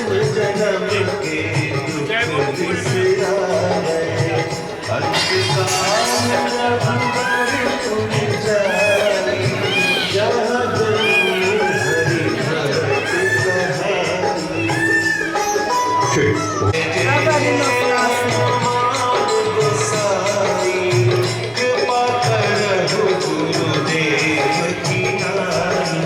जन्म के दुख बिसराए अंतकाल जब बर तुम जाए जहाँ जन्म हरि भक्त कहानी गोसाई कृपा करहु गुरुदेव की नानी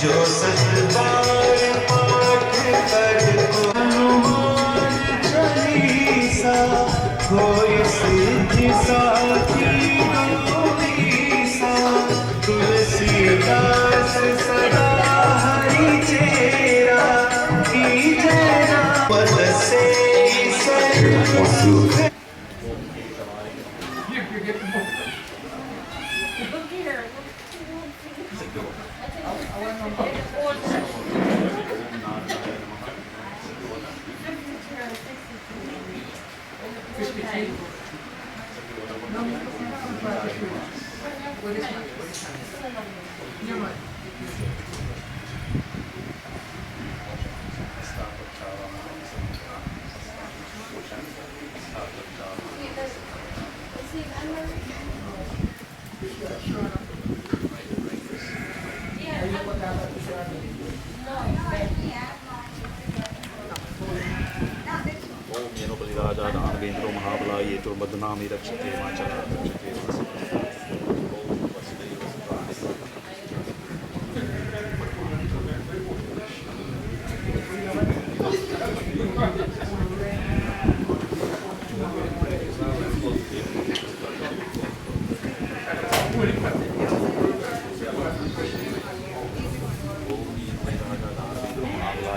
जो सतबार पाठ कर को हनुमान चालीसा कोई सिद्धि साखी गौरीसा तुलसीदास सदा हरि चेरा की जय पद से सर्व राजावेन्द्रो महाबला ये दुर्मदनामी रक्षते हिमाचल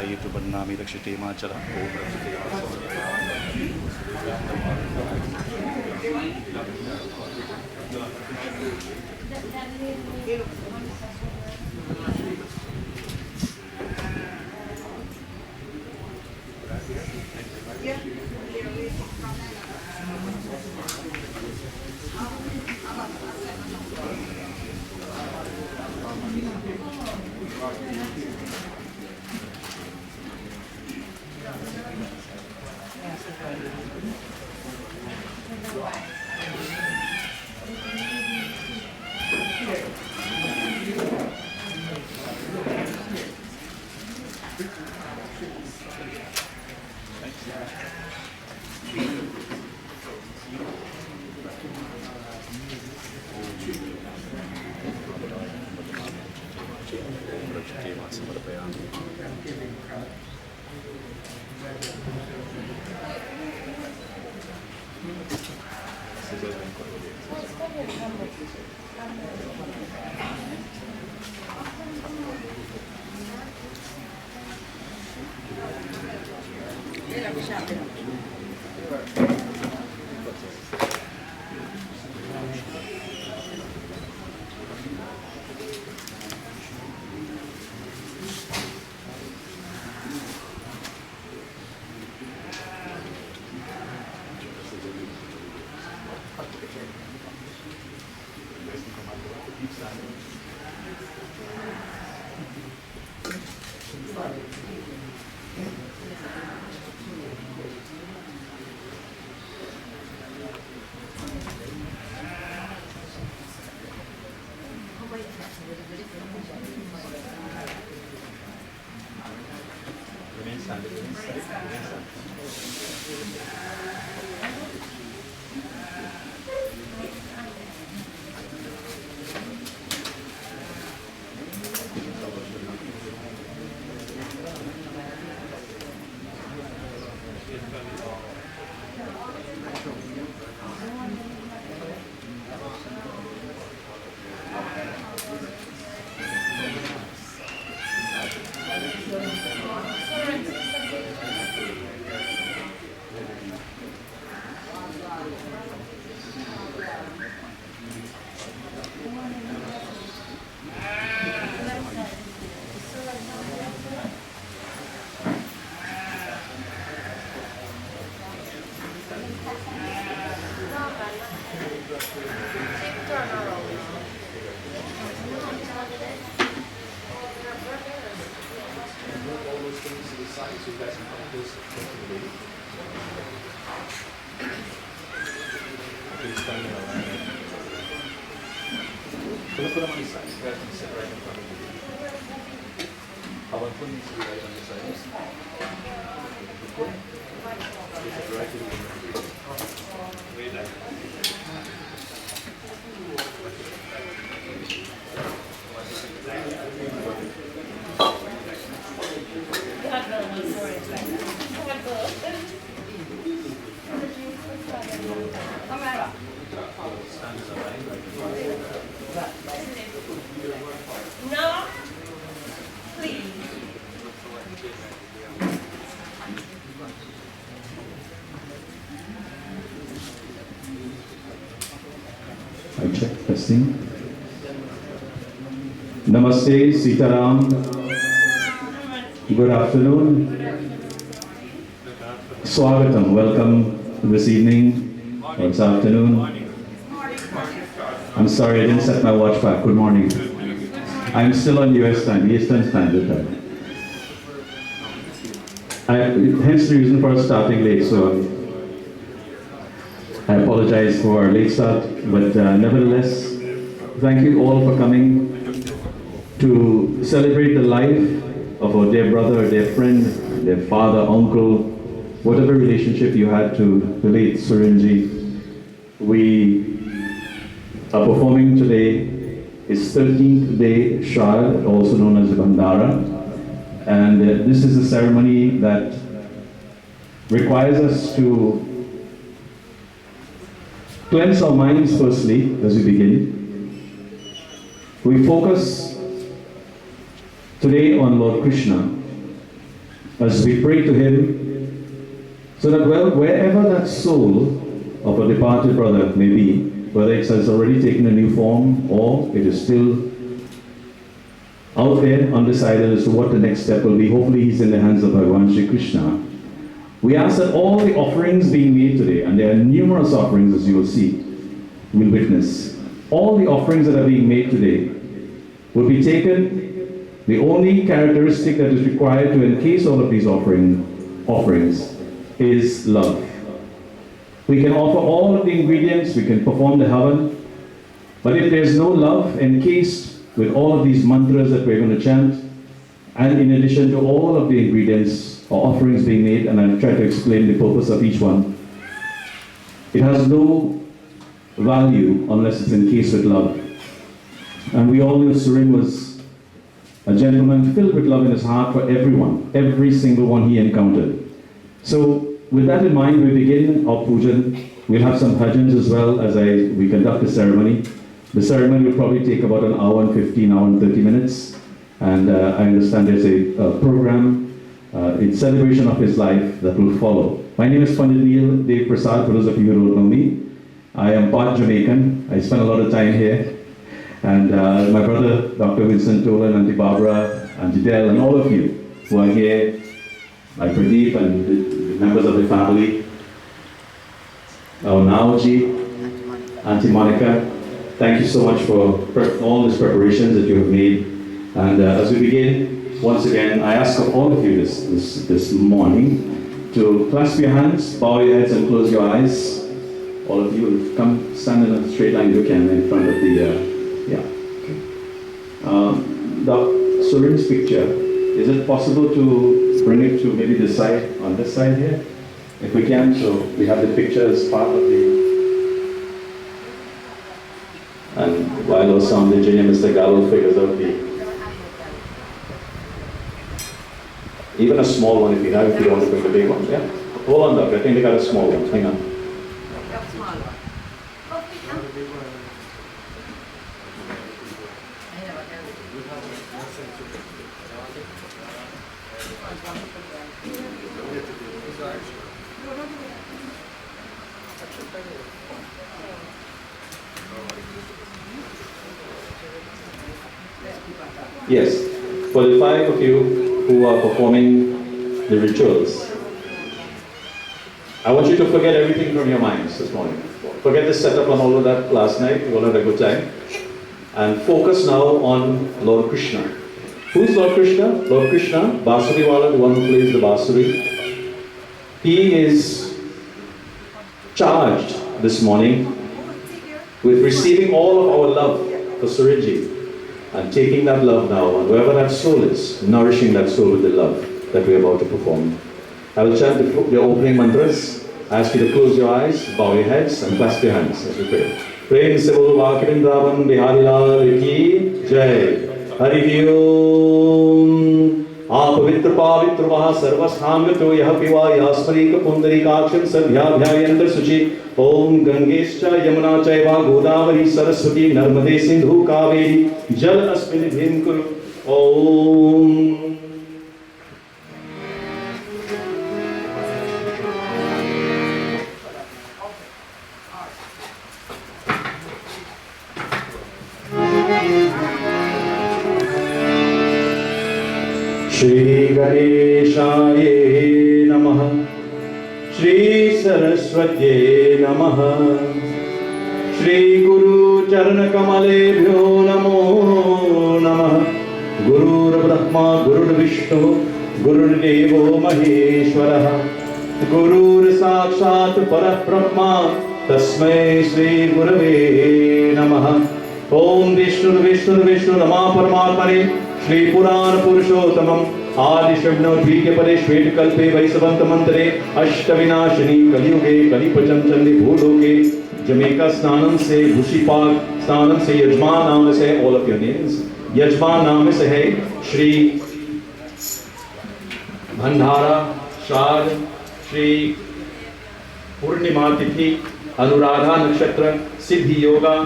ये दुर्मदनामी रक्षते Himachal No, please. I check testing. Namaste, Sitaram. Good afternoon. Swagatam, welcome this evening or this afternoon. I'm sorry, I didn't set my watch back. Good morning. I'm still on US time, Eastern Standard Time. Hence the reason for starting late, so I apologize for our late start, but nevertheless, thank you all for coming to celebrate the life of our dear brother, our dear friend, dear father, uncle, whatever relationship you had to the late Surenji. We are performing today his 13th day Shraddh, also known as Bandara, and this is a ceremony that requires us to cleanse our minds firstly as we begin. We focus today on Lord Krishna as we pray to him so that wherever that soul of a departed brother may be, whether it has already taken a new form or it is still out there undecided as to what the next step will be, hopefully he's in the hands of Bhagavan Shri Krishna. We ask that all the offerings being made today, and there are numerous offerings as you will see, will witness, all the offerings that are being made today will be taken. The only characteristic that is required to encase all of these offerings is love. We can offer all of the ingredients, we can perform the havan, but if there's no love encased with all of these mantras that we're going to chant, and in addition to all of the ingredients or offerings being made, and I'll try to explain the purpose of each one, it has no value unless it's encased with love. And we all know Suren was a gentleman filled with love in his heart for everyone, every single one he encountered. So with that in mind, we begin our pujan. We'll have some bhajans as well as we conduct the ceremony. The ceremony will probably take about an hour and 15, hour and 30 minutes. And I understand there's a program in celebration of his life that will follow. My name is Pandit Neil Dev Prasad, for those of you who don't know me. I am part Jamaican. I spent a lot of time here. And my brother, Dr. Vincent Tolan, Auntie Barbara, Auntie Del, and all of you who are here, my Pradeep and the members of the family, our Naoji, Auntie Monica, thank you so much for all these preparations that you have made. And as we begin, once again, I ask of all of you this morning to clasp your hands, bow your heads and close your eyes. All of you will come stand in a straight line you can in front of the, the Suren's picture. Is it possible to bring it to maybe this side, on this side here? If we can, so we have the picture as part of the... And while our sound engineer, Mr. Gallo, figures out the... Even a small one if you have, if you want to bring the big one, yeah. Hold on, Doc, I think they got a small one, hang on. Yes, for the 5 of you who are performing the rituals, I want you to forget everything from your minds this morning. Forget the setup and all of that last night, we all had a good time. And focus now on Lord Krishna. Who's Lord Krishna? Lord Krishna, Basuri Wala, the one who plays the Basuri. He is charged this morning with receiving all of our love for Surenji and taking that love now, and wherever that soul is, nourishing that soul with the love that we are about to perform. I will chant the opening mantras. I ask you to close your eyes, bow your heads, and clasp your hands as we pray. Prem se bolo Vrindavan Bihari Lal ki Jai. Hari Om. Apavitra pavitra vaha sarvasthangto yah piva yasmarika pundarikaksham sadhyabhyayandra suchi. Om Gangescha Yamuna Chaiva Godavari Saraswati Narmade Sindhu Kaveri Jal Asmin Bhim Kuru. Om. Shri Ganeshaya Namaha. Shri Saraswati Namaha. Shri Guru Charana Kamalebhyo Namo Namaha. Guru Brahma Guru Vishnu Guru Devo Maheshwara. Guru Sakshat Parabrahma Tasmai Shri Gurave Namaha. Om Vishnu Vishnu Vishnu Nama Paramatmane Shri Puran Purushottamam Adi Shabno Dvike Pade Shvet Kalpe Vaisavanta Mantare Ashtavinashini Kaliyuge Kalipacham Chandi Bhuloke Jamaica Snanam Se Bhushipag Snanam Se Yajman नाम से all of your names. यजमान नाम से है श्री भंडारा श्राद्ध श्री पूर्णिमा तिथि अनुराधा नक्षत्र सिद्धि yoga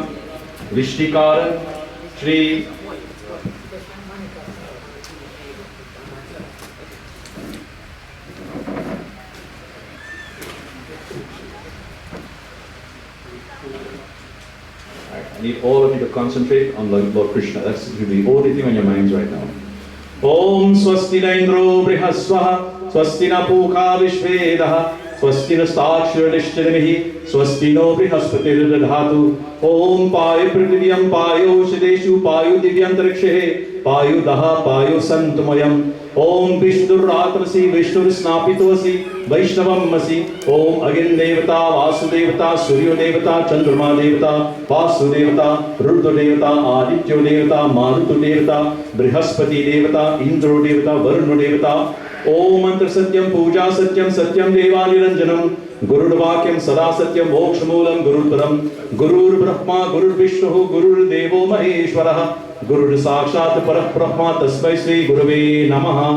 विष्टिकार Shri I need all of you to concentrate on Lord Krishna. That's the only thing on your minds right now. Om Swasti na Indro Brihaswaha Swasti na Pukha Vishvedaha Swasti na Stakshira Nishtadamihi Swasti no Brihaspati Radhatu Om Payu Prithivyam Payu Shadeshu Payu Divyantarkshe Payu Daha Payu Santumayam Om Vishnurratmasi Vishnur Snapitavasi Vaishnavamasi Om Agin Devata Vasudevata Suryo Devata Chandrama Devata Vasudevata Rudra Devata Aditya Devata Marutu Devata Brihaspati Devata Indra Devata Varuna Devata Om Mantra Satyam Puja Satyam Satyam Deva Niranjanam Gurur Vakyam Sada Satyam Mokshamulam Gurur Param Gurur Brahma Gurur Vishnu Gurur Devo Maheshwara Guru Sakshat Parabrahma Tasmai Shri Gurave Namaha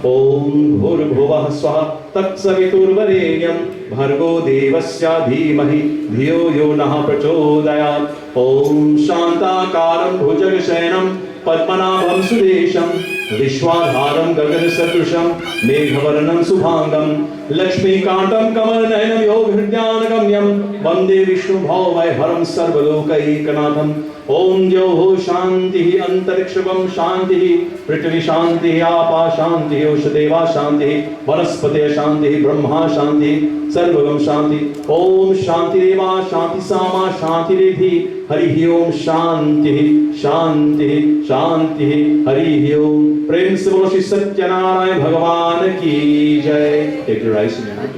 Om Bhurbhuvah Swaha Tatsaviturvarenyam Bhargo Devasya Dhimahi Dhiyo Yo Naha Prachodayat Om Shantakaram Bhujagashayanam Padmanabham Sudesham Vishwadharam Gagan Satrusham Meghavarnam Subhangam Lakshmi Kantam Kamalnayanam Yoghridhyanagamyam Vande Vishnu Bhavai Haram Sarvalokaikanatham Om Jyoho Shanti Antarikshvam Shanti Prithvi Shanti Apa Shanti Oshadeva Shanti Vanaspati Shanti Brahma Shanti Sarvagam Shanti Om Shanti Deva Shanti Sama Shanti Redhi Hari Om Shanti Shanti Shanti Hari Om Prem se bolo Shri Satyanarayan Bhagavan ki Jai. Take your eyes in your hand.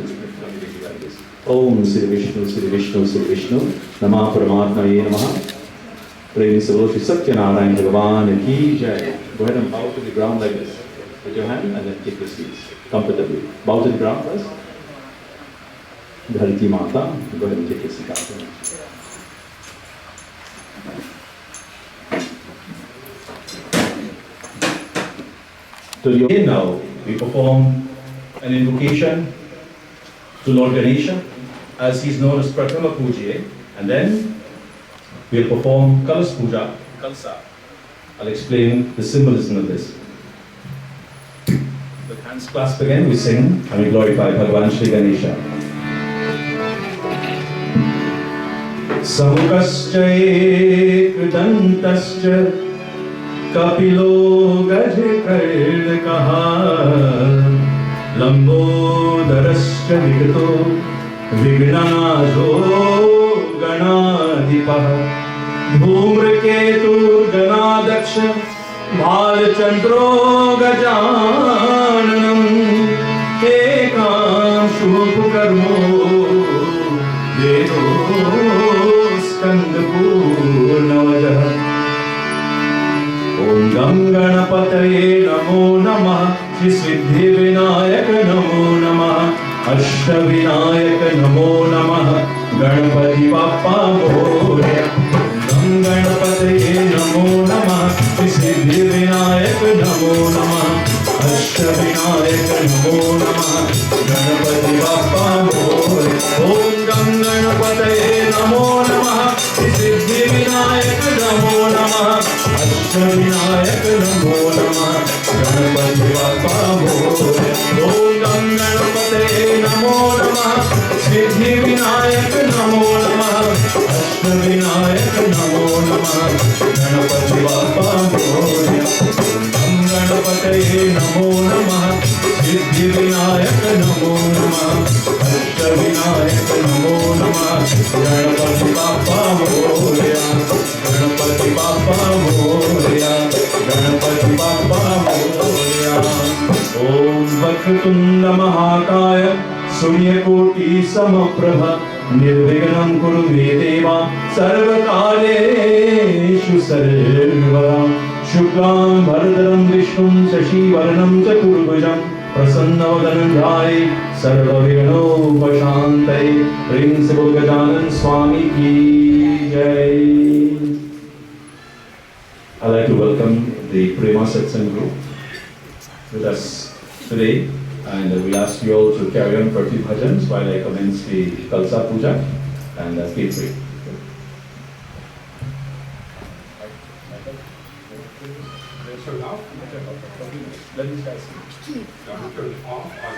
Om Sri Vishnu Sri Vishnu Sri Vishnu Namah Paramatmaye Namaha. Prem se bolo Shri Satyanarayan Bhagavan ki Jai. Go ahead and bow to the ground like this with your hand and then take your seats comfortably. Bow to the ground first. Dharti Mata, go ahead and take your seat after. To the end now, we perform an invocation to Lord Ganesha, as he is known as Prathama Pujye, and then we'll perform Kalas Puja, Kalsa. I'll explain the symbolism of this. With hands clasped again, we sing and we glorify Bhagavan Shri Ganesha. Samukascha Kapilo Gajkarnakaha Lambodarascha Vigito Vignanajo Ganadipaha Dhumraketu Ganadaksha भालचन्द्रो गजाननम् एकांशुपकर्मो वेदो स्कन्दपूर्णवजः ॐ गं गणपतये नमो नमः श्री सिद्धिविनायक नमो नमः अष्टविनायक नमो नमः गणपति बाप्पा मोरया गं गणपतये नमो नमः श्री सिद्धिविनायक नमो नमः अष्टविनायक नमो नमः गणपति बाप्पा मोरया ॐ गं गणपतये नमो नमः श्री सिद्धिविनायक नमो नमः अष्टविनायक नमो नमः गणपति बाप्पा मोरया ॐ गं गणपतये नमो नमः सिद्धिविनायक नमो नमः अष्टविनायक नमो नमः गणपति बाप्पा मोरया गं गणपतये नमो नमः सिद्धिविनायक नमो नमः अष्टविनायक नमो नमः गणपति बाप्पा मोरया गणपति बाप्पा मोरया गणपति बाप्पा मोरया ॐ वक्रतुण्ड महाकाय सूर्यकोटि समप्रभ निर्विघ्नं कुरु मे देव सर्वकार्येषु सर्वदा शुक्लां भरधरं विष्णुं शशिवर्णं चतुर्भुजं प्रसन्नवदनं ध्याये सर्वविघ्नोपशान्तये ह्रीं श्री गजानन स्वामी की जय। I'd like to welcome the Prema Satsang group with us today, and we ask you all to carry on Prati Bhajans while I commence the Kalsa Puja, and feel free. So now, Let me start. now turn off on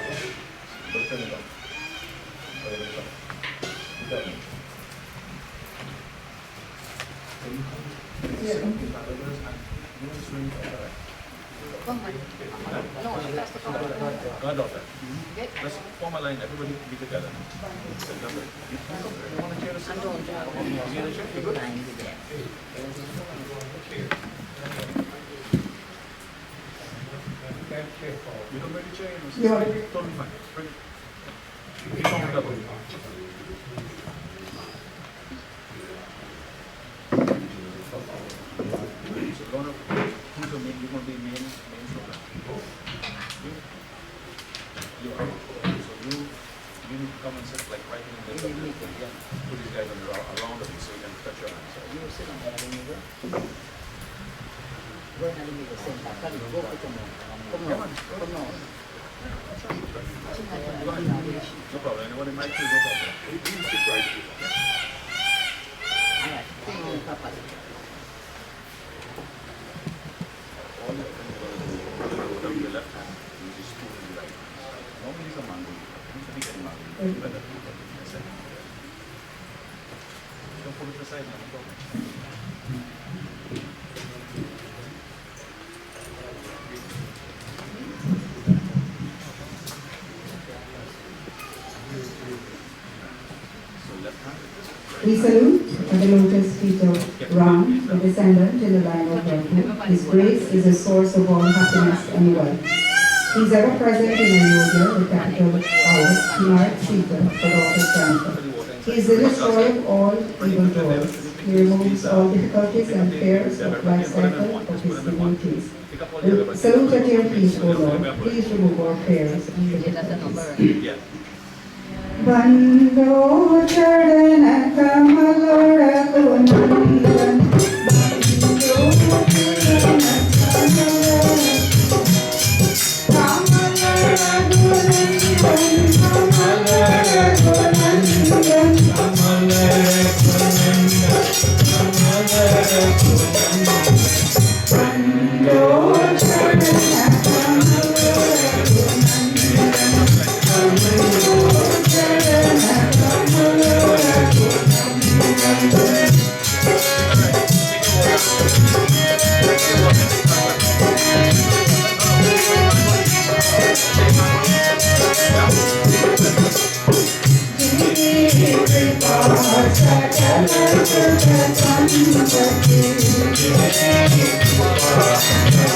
Let's form a line, everybody be together. You want to share a seat? You get a chair? You good? You don't bring a chair? Totally fine. Bring it. Keep on double. So who's going to be main program? You are. So you need to come and sit like right in the middle. Yeah. Put these guys around of you so you can touch your hands. You sit on that in the room. When I leave the same time, come on. Come on. No problem. Anybody might choose, no problem. You sit right here. Alright, come on, Papa. All your things are go down your left hand, use your spoon in your right hand. Normally he's a mango. He's a big mango. Better put it in the second. You don't put it aside now, no problem. So left hand is this. We salute the lotus feet of Ram, the descendant in the line of Brahma. His grace is a source of all happiness and wealth. He is ever present in Ayodhya, the capital house. He married Sita, the daughter of Chandra. He is the destroyer of all evildoers. He removes all difficulties and fears of life cycle of his devotees. We salute at your feet, O Lord. Please remove our fears and difficulties. Yeah. Bando chadana kamalora kunandan Bando chadana kamalora kunandan Bando chadana Thank you.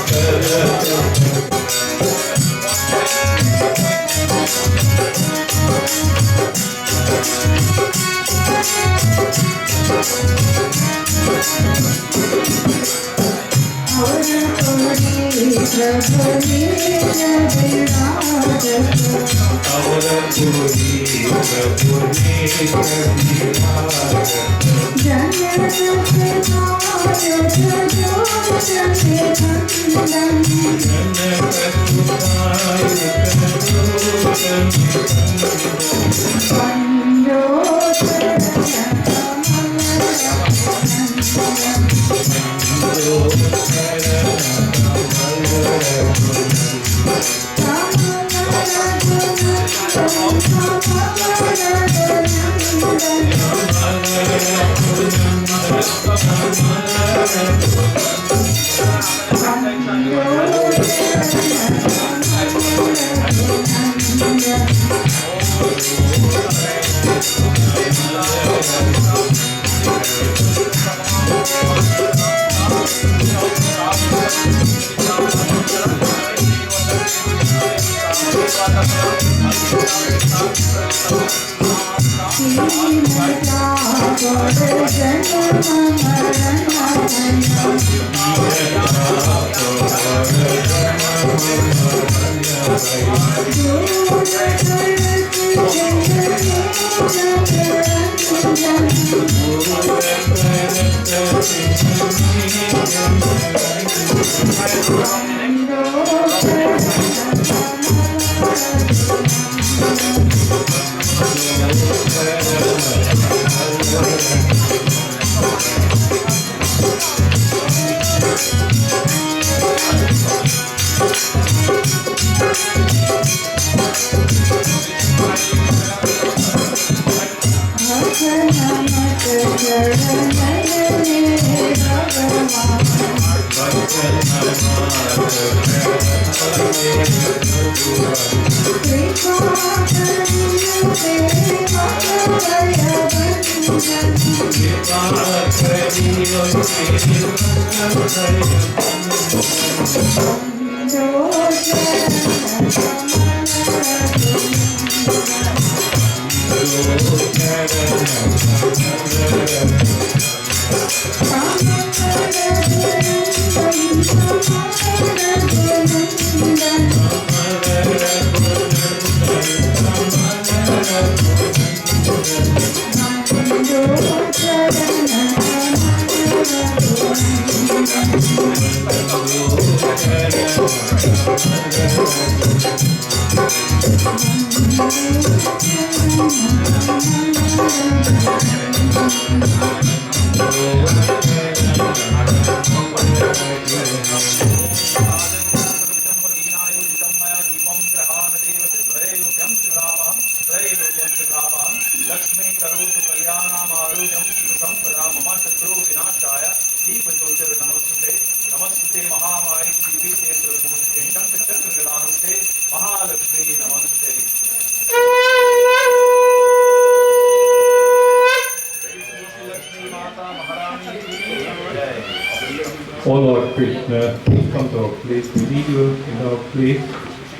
O Lord Krishna, please come to our place. We need you in our place.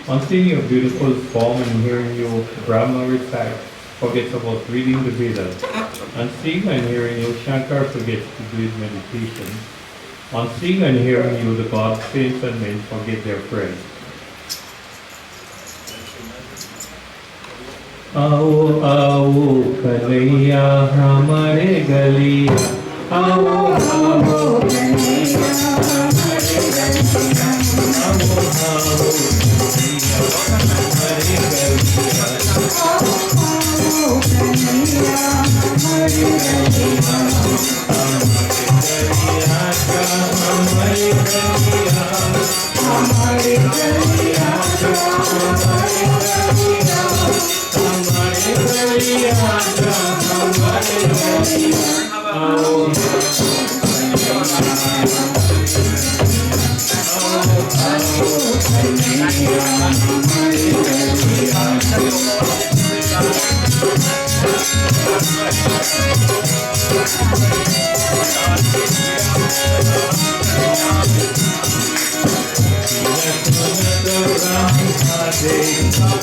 On seeing your beautiful form and hearing you Brahma recite, forgets about reading the Vedas. On seeing and hearing you, Shankar forgets to do his meditation. On seeing and hearing you, the gods, saints and men forget their friends. आओ आओ कन्हैया हमारे गलिया आओ आओ कन्हैया हमारे गलिया आओ आओ कन्हैया हमारे गलिया आओ कन्हैया हमारे गलिया हमारे गलिया हमारे गलिया हमारे गलिया Hare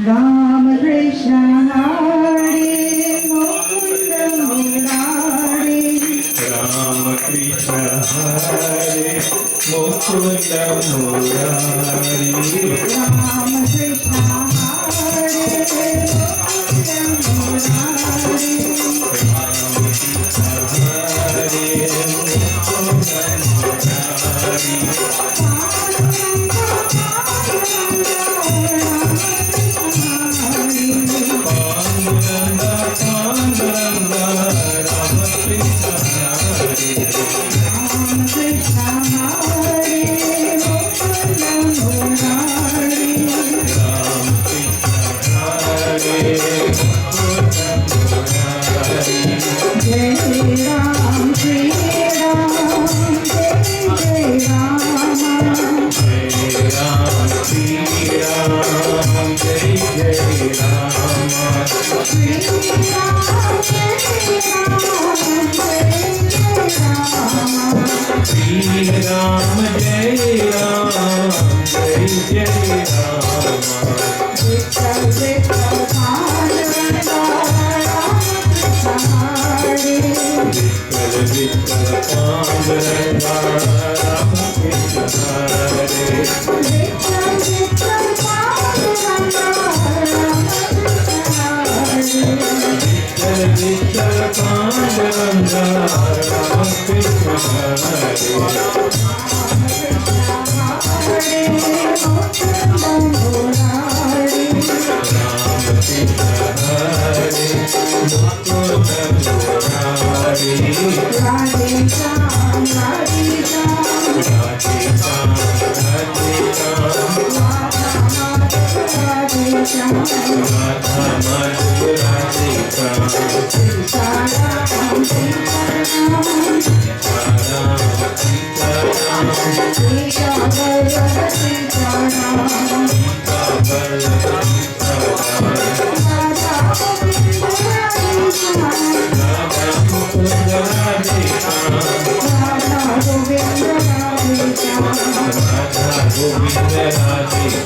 Ram Krishna Hare Mukunda Murari Ram Krishna Hare Mukunda Murari Ram Krishna Hare Mukunda Murari Govinda Radhe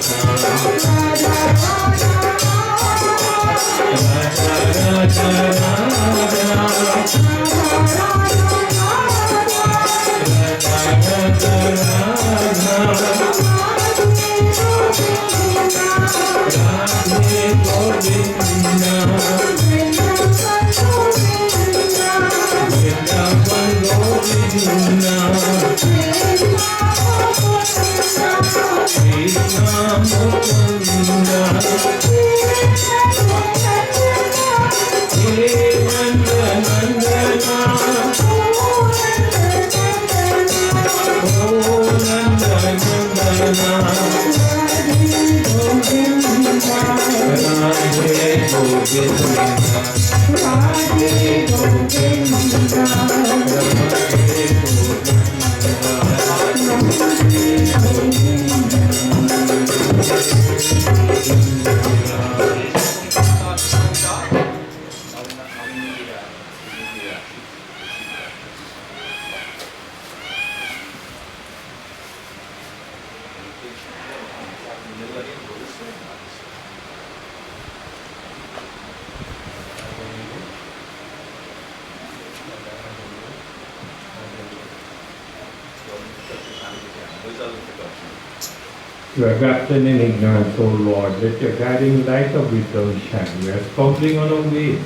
We are wrapped in ignorance, O Lord. Let your guiding light of wisdom shine. We are stumbling on our way.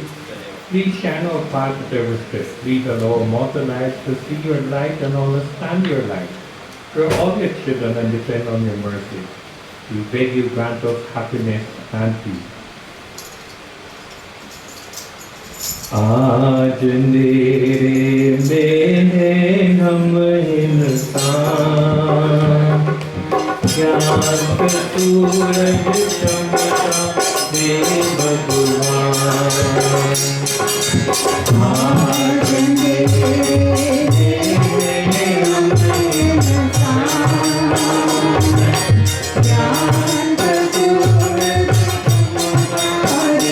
Please shine our path at every step. Please allow our mortal eyes to see your light and understand your light. We are all your children and depend on your mercy. We beg you grant us happiness and peace. आज अंधेरे में है हम इंसान, ज्ञान का सूरज चमका दे भगवान। आज अंधेरे में हम इंसान, ज्ञान का सूरज चमका दे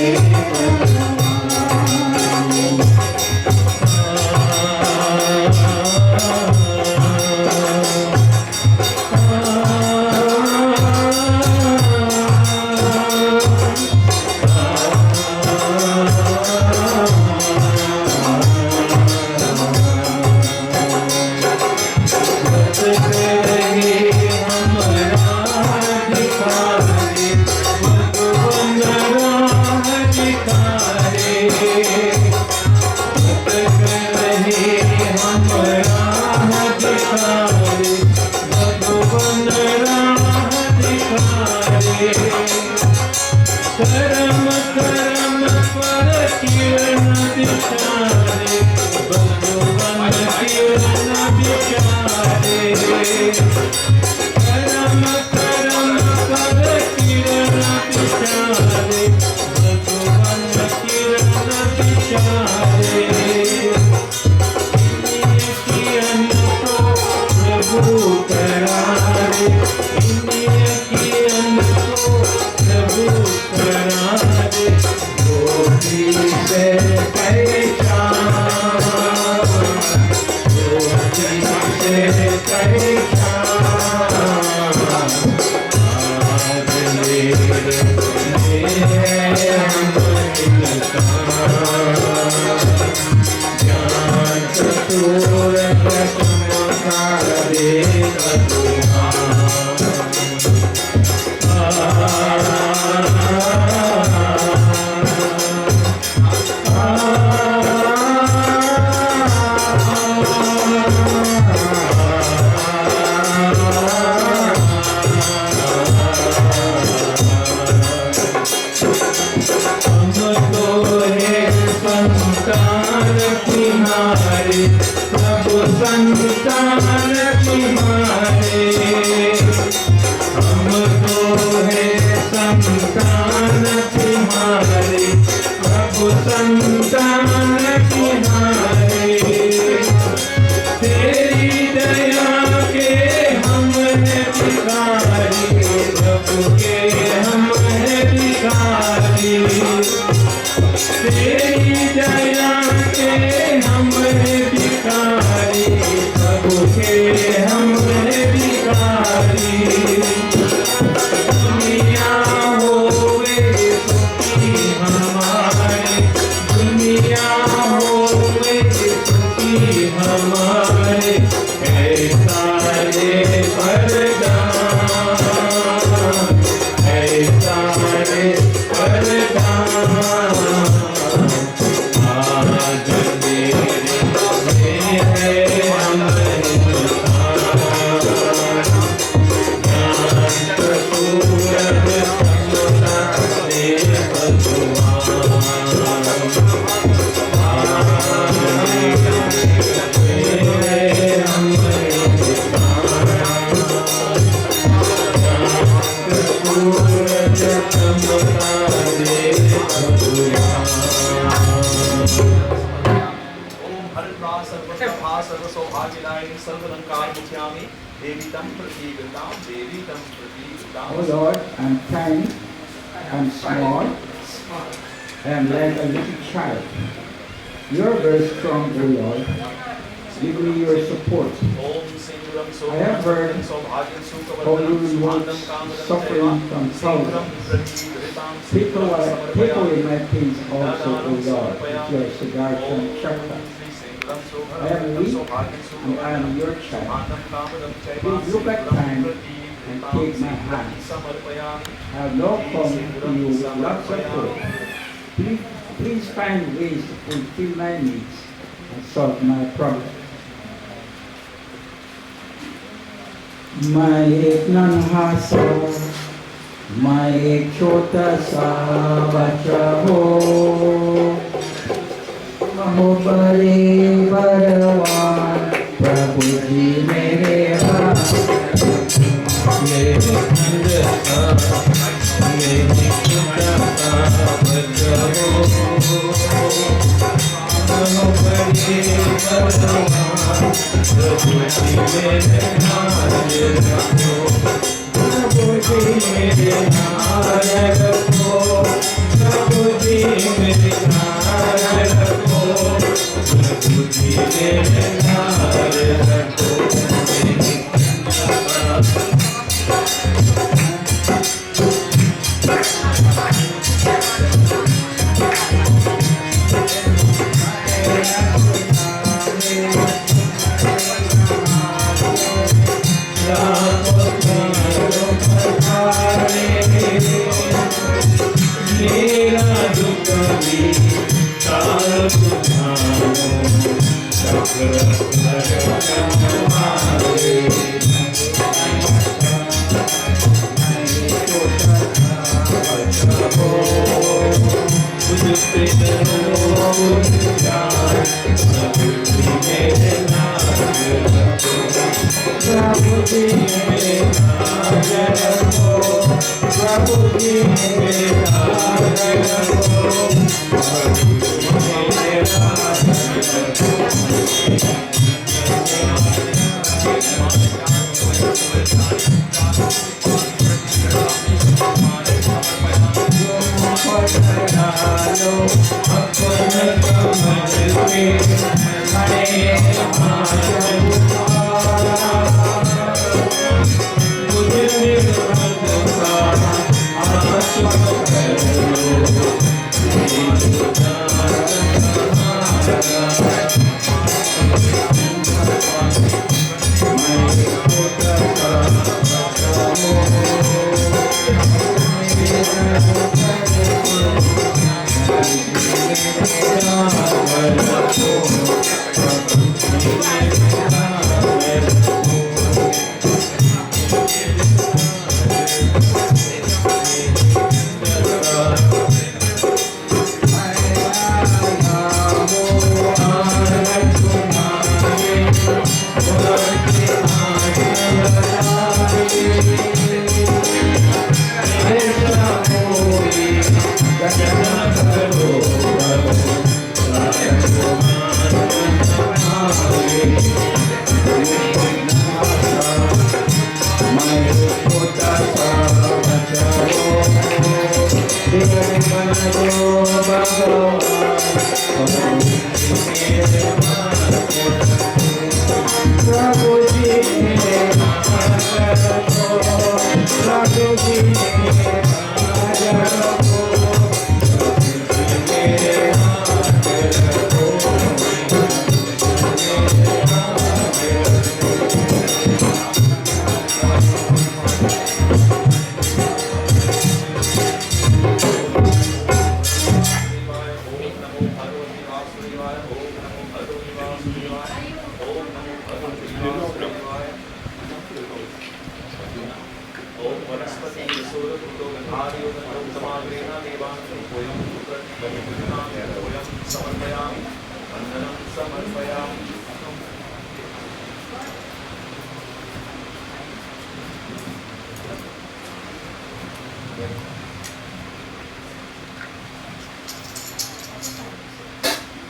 ओम हरिद्रा सर्वसभा सर्वसौभाग्यदायिनी सर्वलंकार मुख्यामि देवी तम प्रतीगताम देवी तम प्रतीगताम. Oh Lord, I'm tiny, I'm small, I'm like a little child. You're very strong, O Lord. Give me your support. Om सिंगुरम I have heard सौभाग्यं how you सुखवर्धनम remove सुभागं कामदं suffering from सिंगुरम thousands. प्रतीगताम People in समर्पयामि. my pains also, O Lord, with your Suren Chutkan. I am weak and I am your child. Please look at time and take my hands. I have now come to you with lots of hope. Please find ways to fulfill my needs and solve my problems. मैं एक नन्हा सा मैं एक छोटा सा बच्चा हो बड़े बलवान प्रभु जी मेरे हाथ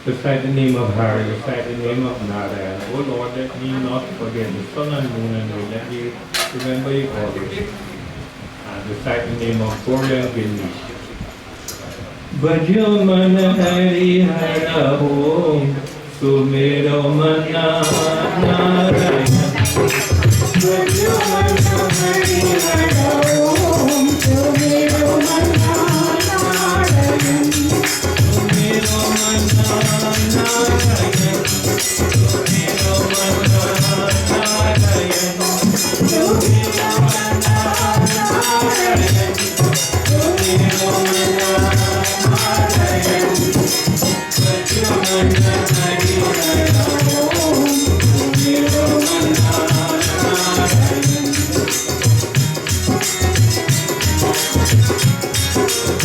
Recite the name of Hari, recite the name of Narayan. Oh Lord, let me not forget the sun and moon and rain. Let me remember you always. And recite the name of Gloria Gilney. Bhajo man Hari Hara Om Sumero mana Narayan. Bhajo man Hari Hara Om Sumero mana Narayan. Sumero mana Narayan. Sumero mana Narayan. Sumero mana Narayan. Sumero mana Narayan. Bhajo man Hari Hara Om Sumero mana Narayan.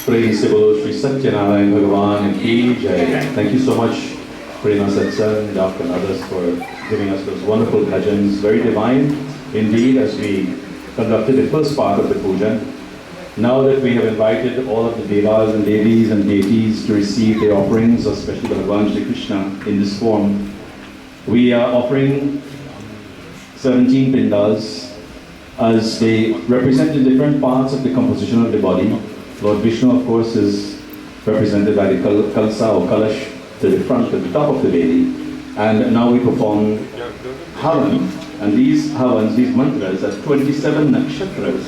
Praise the Lord, Sri Satyanarayan Bhagavan Ki Jai. Thank you so much, Prema Satsan, Dr. and others for giving us those wonderful bhajans. Very divine indeed as we conducted the first part of the puja. Now that we have invited all of the devas and devis and deities to receive their offerings, especially Bhagavan Shri Krishna in this form, we are offering 17 pindas as they represent the different parts of the composition of the body. Lord Vishnu, of course, is represented by the kalsa or kalash to the front, at the top of the belly. And now we perform havan. And these havans, these mantras, are 27 nakshatras.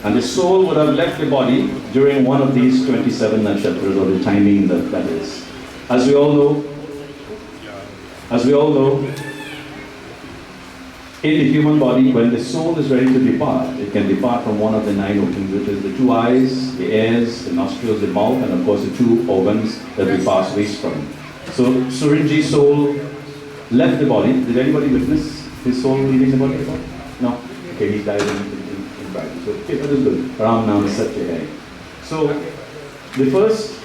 And the soul would have left the body during one of these 27 nakshatras, or the timing that is. As we all know, in the human body, when the soul is ready to depart, it can depart from one of the 9 organs, which is the 2 eyes, the ears, the nostrils, the mouth, and of course the 2 organs that we pass waste from. So Surenji's soul left the body. Did anybody witness his soul leaving the body? No? Okay, he died in practice. So, okay, that is good. Ram Nam Satya Hai. So the first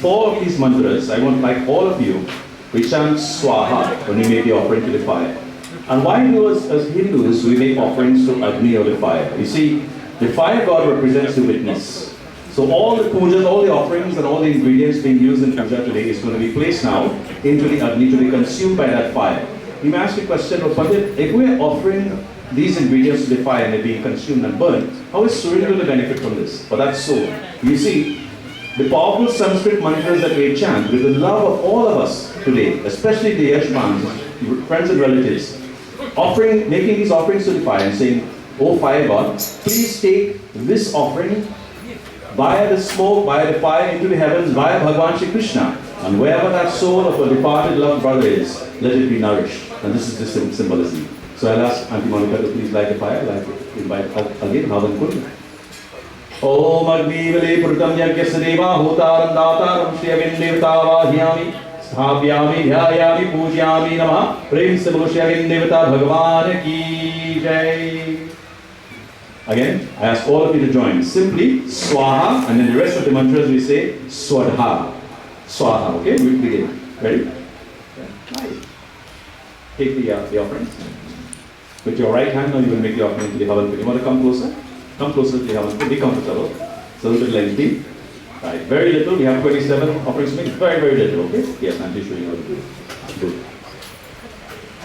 4 of these mantras, I want, like all of you, we chant Swaha when we make the offering to the fire. And why do as Hindus we make offerings to Agni, or the fire? You see, the fire god represents the witness. So all the pujas, all the offerings and all the ingredients being used in puja today is going to be placed now into the Agni to be consumed by that fire. You may ask the question, well, Pandit, if we are offering these ingredients to the fire and they're being consumed and burned, how is Suren going to benefit from this? But that's so. You see, the powerful Sanskrit mantras that we chant with the love of all of us today, especially the Yashmans, friends and relatives, making these offerings to the fire and saying, "Oh fire god, please take this offering via the smoke, via the fire into the heavens, via Bhagavan Shri Krishna. And wherever that soul of a departed loved brother is, let it be nourished." And this is the symbolism. So I'll ask Auntie Monica to please light the fire. I'd like to invite again Havan Kul. Om Agni Prutam Yagyasadeva Hutaram Dataram Shri Agindevata Vahyami Sthabhyami Dhyayami Pujyami Namah Prem Sabhu Shri Agindevata Bhagavan Ki Jai. Again, I ask all of you to join. Simply Swaha, and then the rest of the mantras we say Swadha. Swaha, okay? We begin. Ready? Yeah. Take the offerings. With your right hand now you will make the offering to the Havan Pit. You want to come closer? Come closer to the Havan Pit. Be comfortable. It's a little bit lengthy. Right. Very little. We have 27 offerings to make. Very, very little. Okay? Yes, I'm just showing you how to do it. Good.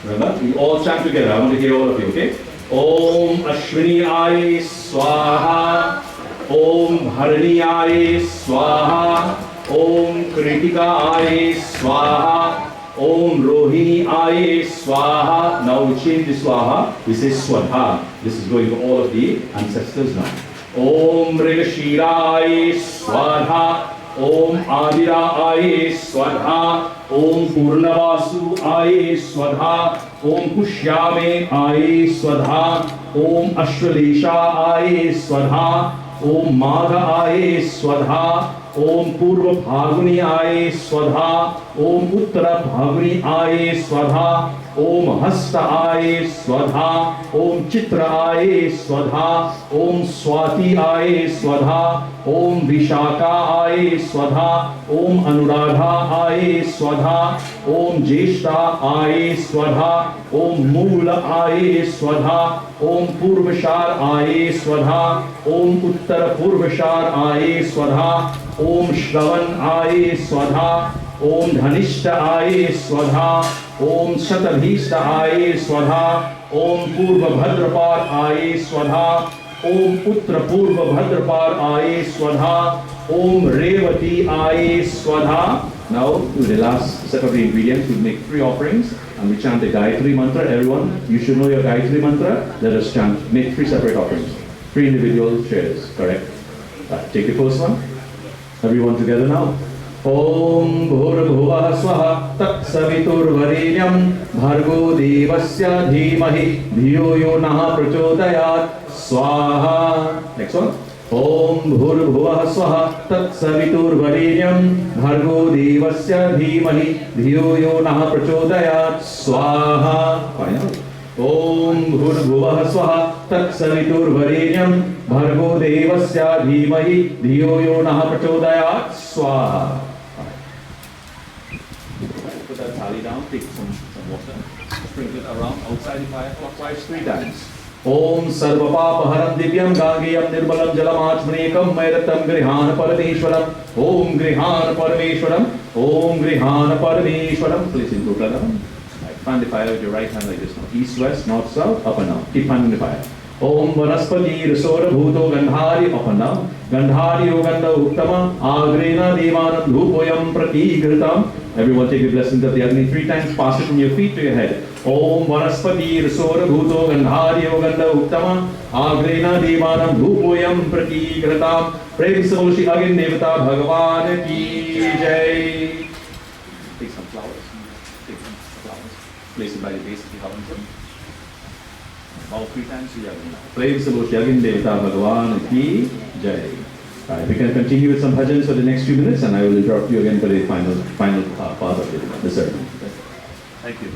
Remember, we all chant together. I want to hear all of you, okay? Om Ashwini Ay Swaha. Om Bharani Ay Swaha. Om Kritika Ay Swaha. Om Rohini Ay Swaha. Now we change the Swaha. We say Swadha. This is going to all of the ancestors now. Om Mrigashira Ay Swadha. Om Adira Ay Swadha. Om Purnavasu Ay Swadha. Om Pushyame Ay Swadha. Om Ashwalesha Ay Swadha. Om Magha Ay Swadha. Om Purva Bhaguni Ay Swadha. Om Uttara Bhaguni Ay Swadha. Om Hasta Ay Swadha. Om Chitra Ay Swadha. Om Swati Ay Swadha. Om Vishaka Ay Swadha. Om Anuradha Ay Swadha. Om Jeshta Ay Swadha. Om Mula Ay Swadha. Om Purvashar Ay Swadha. Om Uttara Purvashar Ay Swadha. Om Shravan Ay Swadha. Om Dhanishta Ay Swadha. Om Shatabhishta Ay Swadha. Om Purva Bhadrapar Ay Swadha. Om Putra Purva Bhadrapar Ay Swadha. Om Revati Ay Swadha. Now, to the last set of the ingredients, we make 3 offerings and we chant the Gayatri mantra. Everyone, you should know your Gayatri mantra. Let us chant, make 3 separate offerings. 3 individual shares, correct? Right, take the first one. Everyone together now. Om Bhurabhuvah Swaha Tat Saviturvarenyam Bhargo Devasya Dhimahi Dhiyo Yo Naha Prachodayat Swaha. Next one. Om Bhurabhuvah Swaha Tat Saviturvarenyam Bhargo Devasya Dhimahi Dhiyo Yo Naha Prachodayat Swaha. Final. Om Bhurabhuvah Swaha Tat Saviturvarenyam Bhargo Devasya Dhimahi Dhiyo Yo Naha Prachodayat Swaha. Put that thali down, take some water, sprinkle it around outside the fire clockwise 3 times. ओम सर्वपापहरं दिव्यं गांगेयं निर्मलं जलमाचमनेकं मैरतं गृहाण परमेश्वरम् ओम गृहाण परमेश्वरम् ओम गृहाण परमेश्वरम्. Please include that. Fan the fire with your right hand like this now. East, west, north, south, up and down. Keep fanning the fire. Om Vanaspati Rasora Bhuto Gandhari, up and down. Gandhari Yoganda Uttama Agrena Devanam Dhupoyam Pratigritam. Everyone take the blessings of the Agni 3 times. Pass it from your feet to your head. Om Vanaspati Rasora Bhuto Gandhari Yoganda Uttama Agrena Devanam Dhupoyam Pratigritam. Prem Samoshi Agin Devata Bhagavan Ki Jai. Take some flowers. Place it by the base of the house. All 3 times we have praise the Lord Yagin Devata Bhagavan Ki Jai. Right, we can continue with some bhajans for the next few minutes, and I will interrupt you again for the final part of the sermon. Thank you.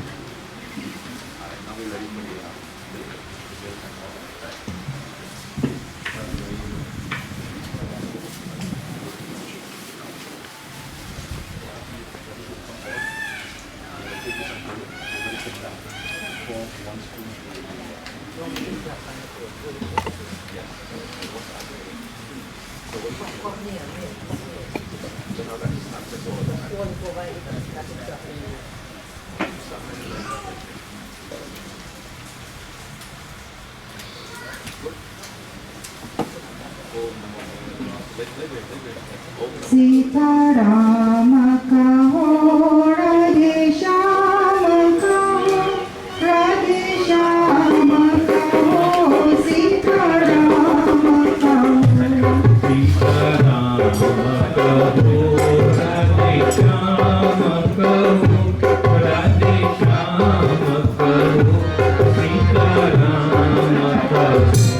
Sitaram kaho Radhe Shyam kaho Radhe Shyam kaho Sitaram kaho Sitaram kaho Radhe Shyam kaho Radhe Shyam kaho Sitaram kaho Radhe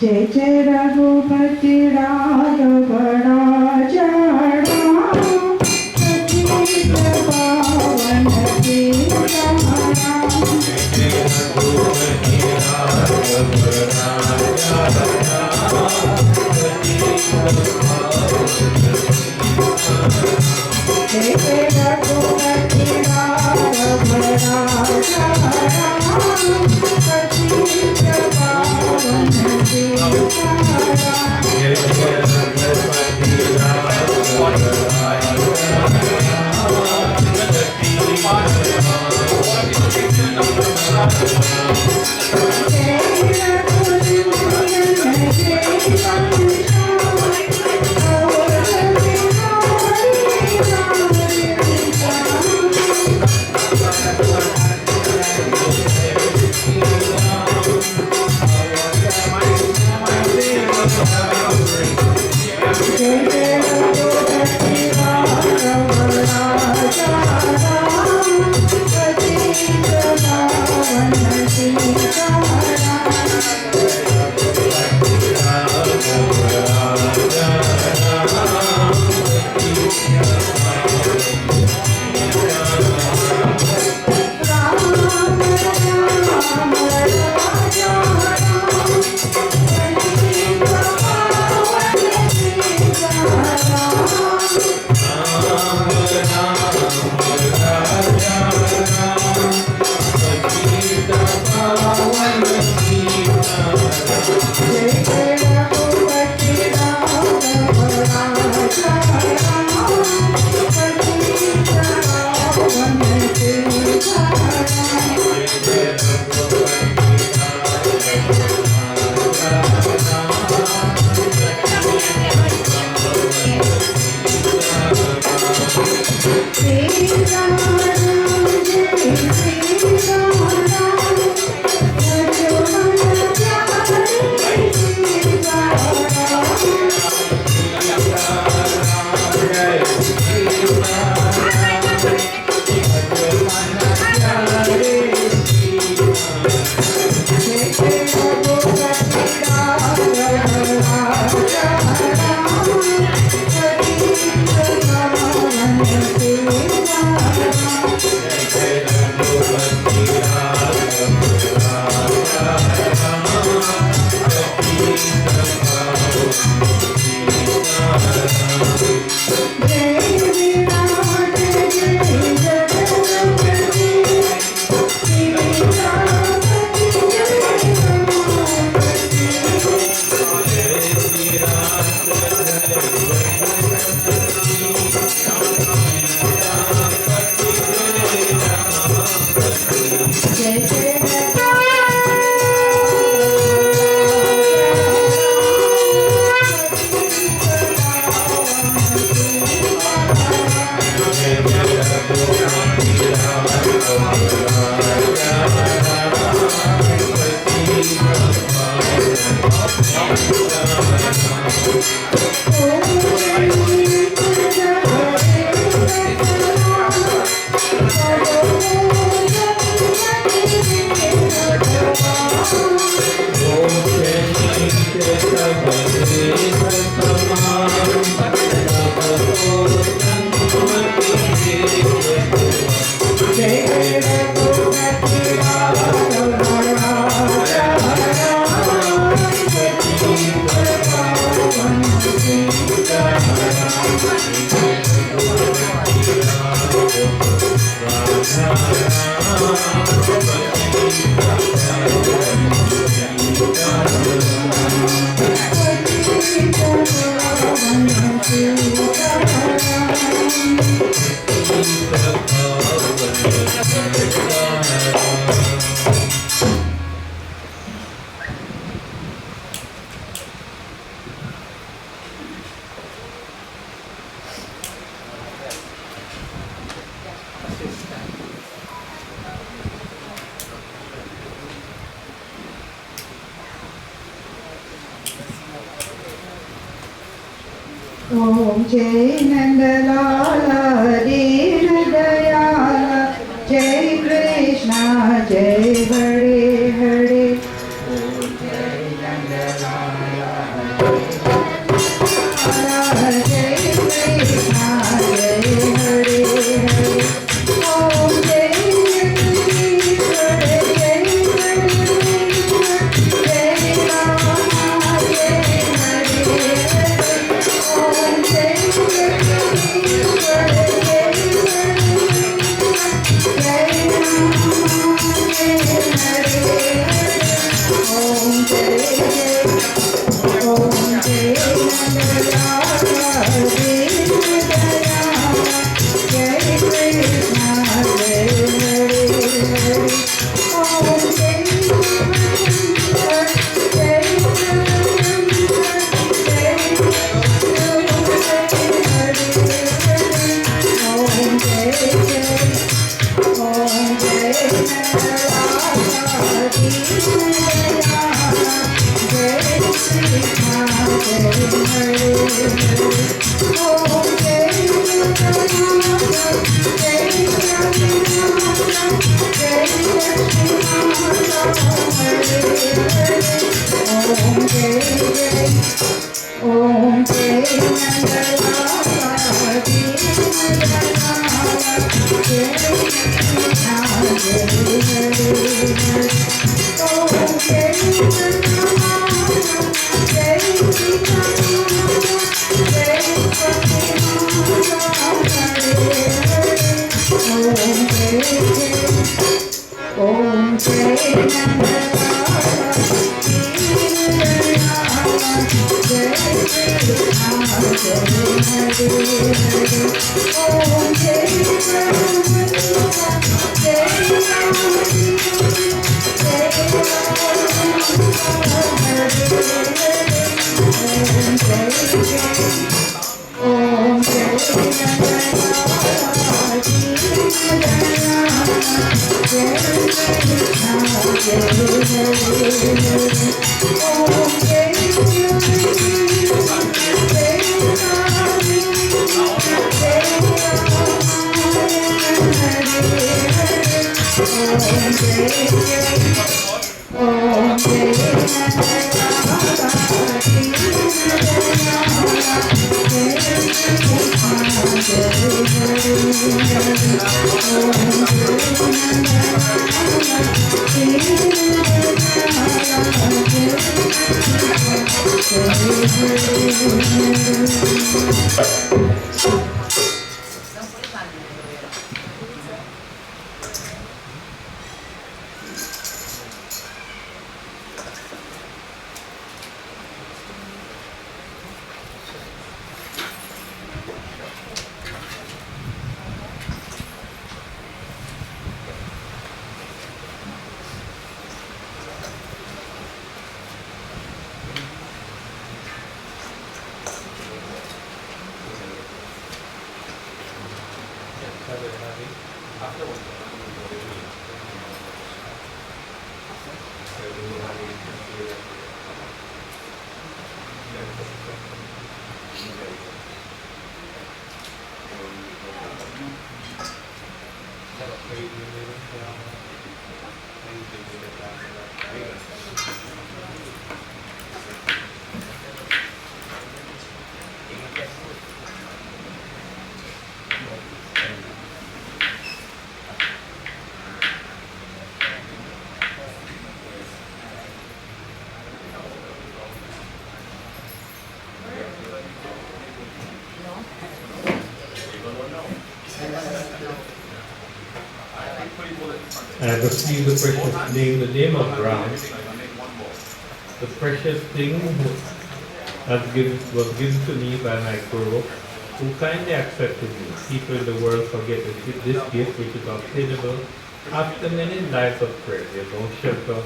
जय जय रघुपति राघव राजा राम पतित पावन सीताराम जय रघुपति राघव राजा राम पतित पावन Sitaram Om Jai Nandalala Deen Dayala Jai Krishna Jai Hare Hare Om Jai Nandalala Jai Krishna Jai Hare Hare Om Jai Krishna Jai Jai Rama Jai Hare Om Jai Hare I receive the precious name, the name of Ram, the precious thing was given to me by my Guru, who kindly accepted me. People in the world forget that this gift, which is obtainable after many lives of prayer, there is no shelter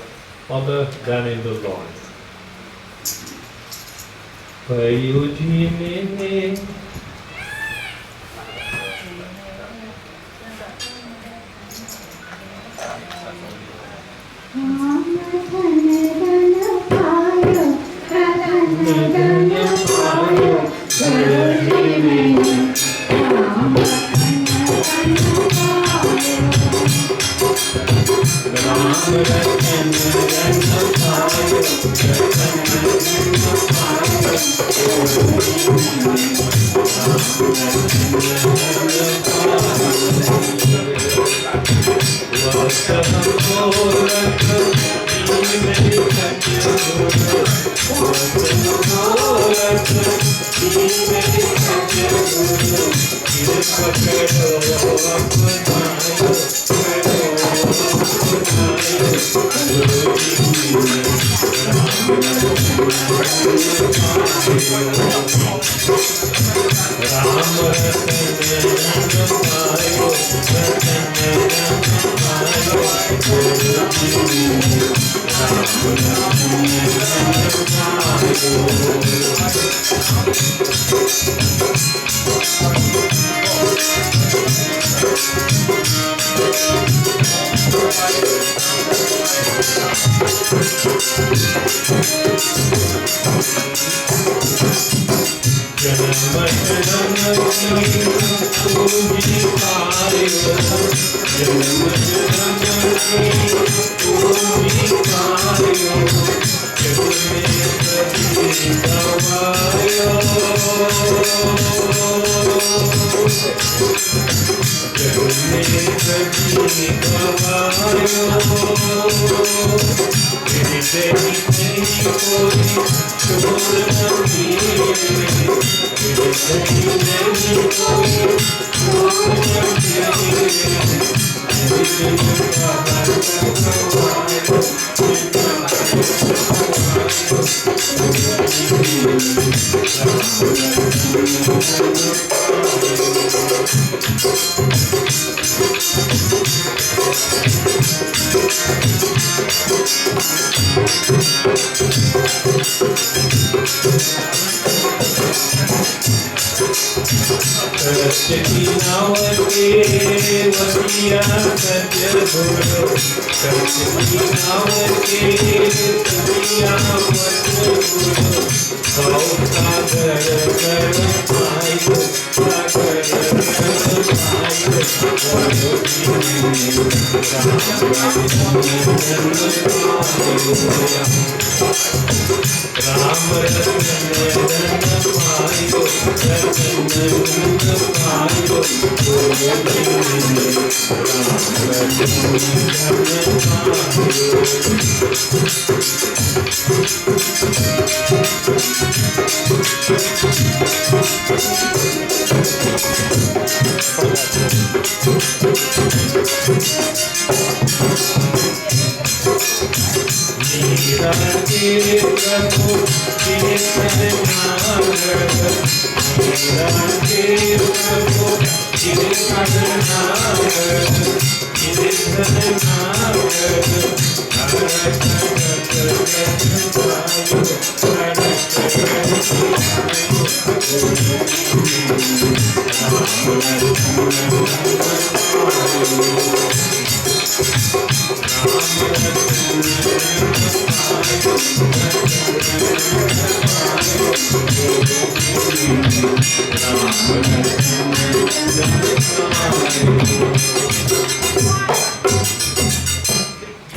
other than in the Lord. Payujimene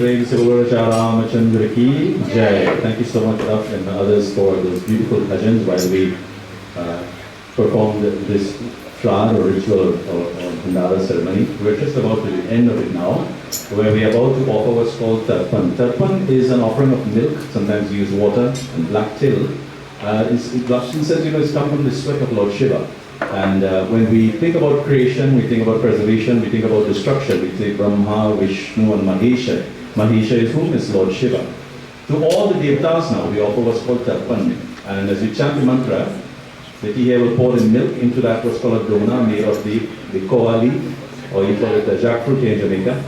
Praise the Lord Ramachandra ki Jai. Thank you so much, Duff and others, for those beautiful bhajans while we performed this flower or ritual or Bhandara ceremony. We're just about to the end of it now, where we are about to offer what's called Tarpan. Tarpan is an offering of milk. Sometimes we use water and black till. Lakshman says, it's come from the sweat of Lord Shiva. And when we think about creation, we think about preservation, we think about destruction. We say Brahma, Vishnu and Mahesha. Mahesha is whom? Is Lord Shiva. To all the Devtas now, we offer what's called Tarpan. And as we chant the mantra, the tea will pour in milk into that what's called a dona made of the koa leaf, or you call it a jackfruit in Jamaica.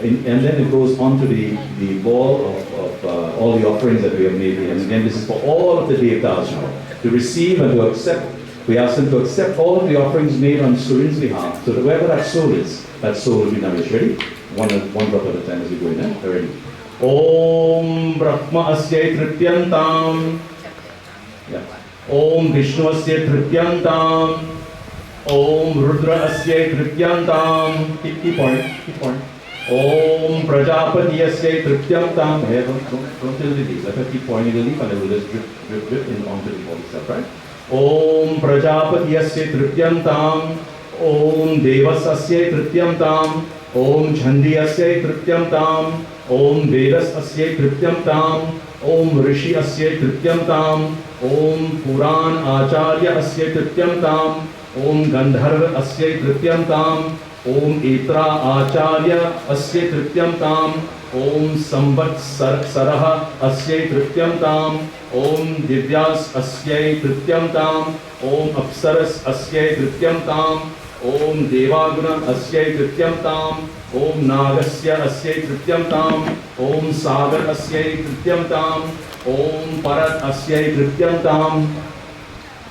And then it goes onto the ball of all the offerings that we have made here. And again, this is for all of the Devtas now, to receive and to accept. We ask them to accept all of the offerings made on Suren's behalf. So that wherever that soul is, that soul will be nourished. Ready? One drop at a time as we go in. Ready? Om Brahma Asya Tripyantam. Yeah. Om Vishnu Asya Tripyantam. Om Rudra Asya Tripyantam. Keep on. Om Prajapati Asya Tripyantam. Hey, don't tell the leaves. Let her keep pointing the leaf and it will just drip in onto the ball itself, right? Om Prajapati Asya Tripyantam. Om Devas Asya Tripyantam. Om Chandi Asya Tripyantam. Om Vedas Asya Tripyantam. Om Rishi Asya Tripyantam. Om Puran Acharya Asya Tripyantam. Om Gandharva Asya Tripyantam. Om Etra Acharya Asya Tripyantam. Om Samvat Saraha Asya Tripyantam. Om Divyas Asya Tripyantam. Om Apsaras Asya Tripyantam. Om Devaguna Asya Tripyantam. Om Nagasya Asya Tripyantam. Om Sagar Asya Tripyantam. Om Parat Asya Tripyantam.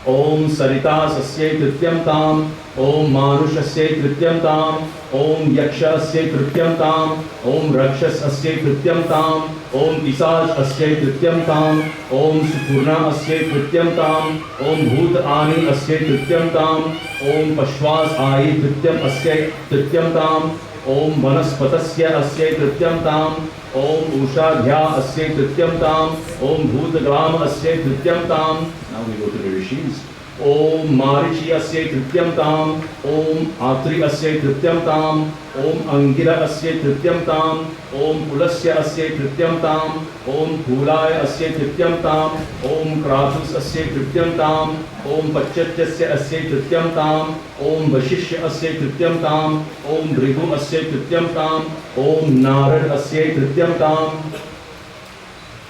Om Sarita Sasya Trityam Tam, Om Manushasya Trityam Tam, Om Yaksha Asya Trityam Tam, Om Rakshas Asya Trityam Tam, Om Pisaj Asya Trityam Tam, Om Supurna Asya Trityam Tam, Om Bhut Ani Asya Trityam Tam, Om Pashwas Ai Trityam Asya Trityam Tam, Om Vanaspatasya Asya Trityam Tam, Om Ushadhya Asya Trityam Tam, Om Bhutgram Asya Trityam Tam. Now we go to the rishis. Om Marichi Asya Trityam Tam, Om Atri Asya Trityam Tam, Om Angira Asya Trityam Tam, Om Pulasya Asya Trityam Tam, Om Phulaya Asya Trityam Tam, Om Kratus Asya Trityam Tam, Om Pachatyasya Asya Trityam Tam, Om Vashishya Asya Trityam Tam, Om Bhrigu Asya Trityam Tam, Om Narad Asya Trityam Tam,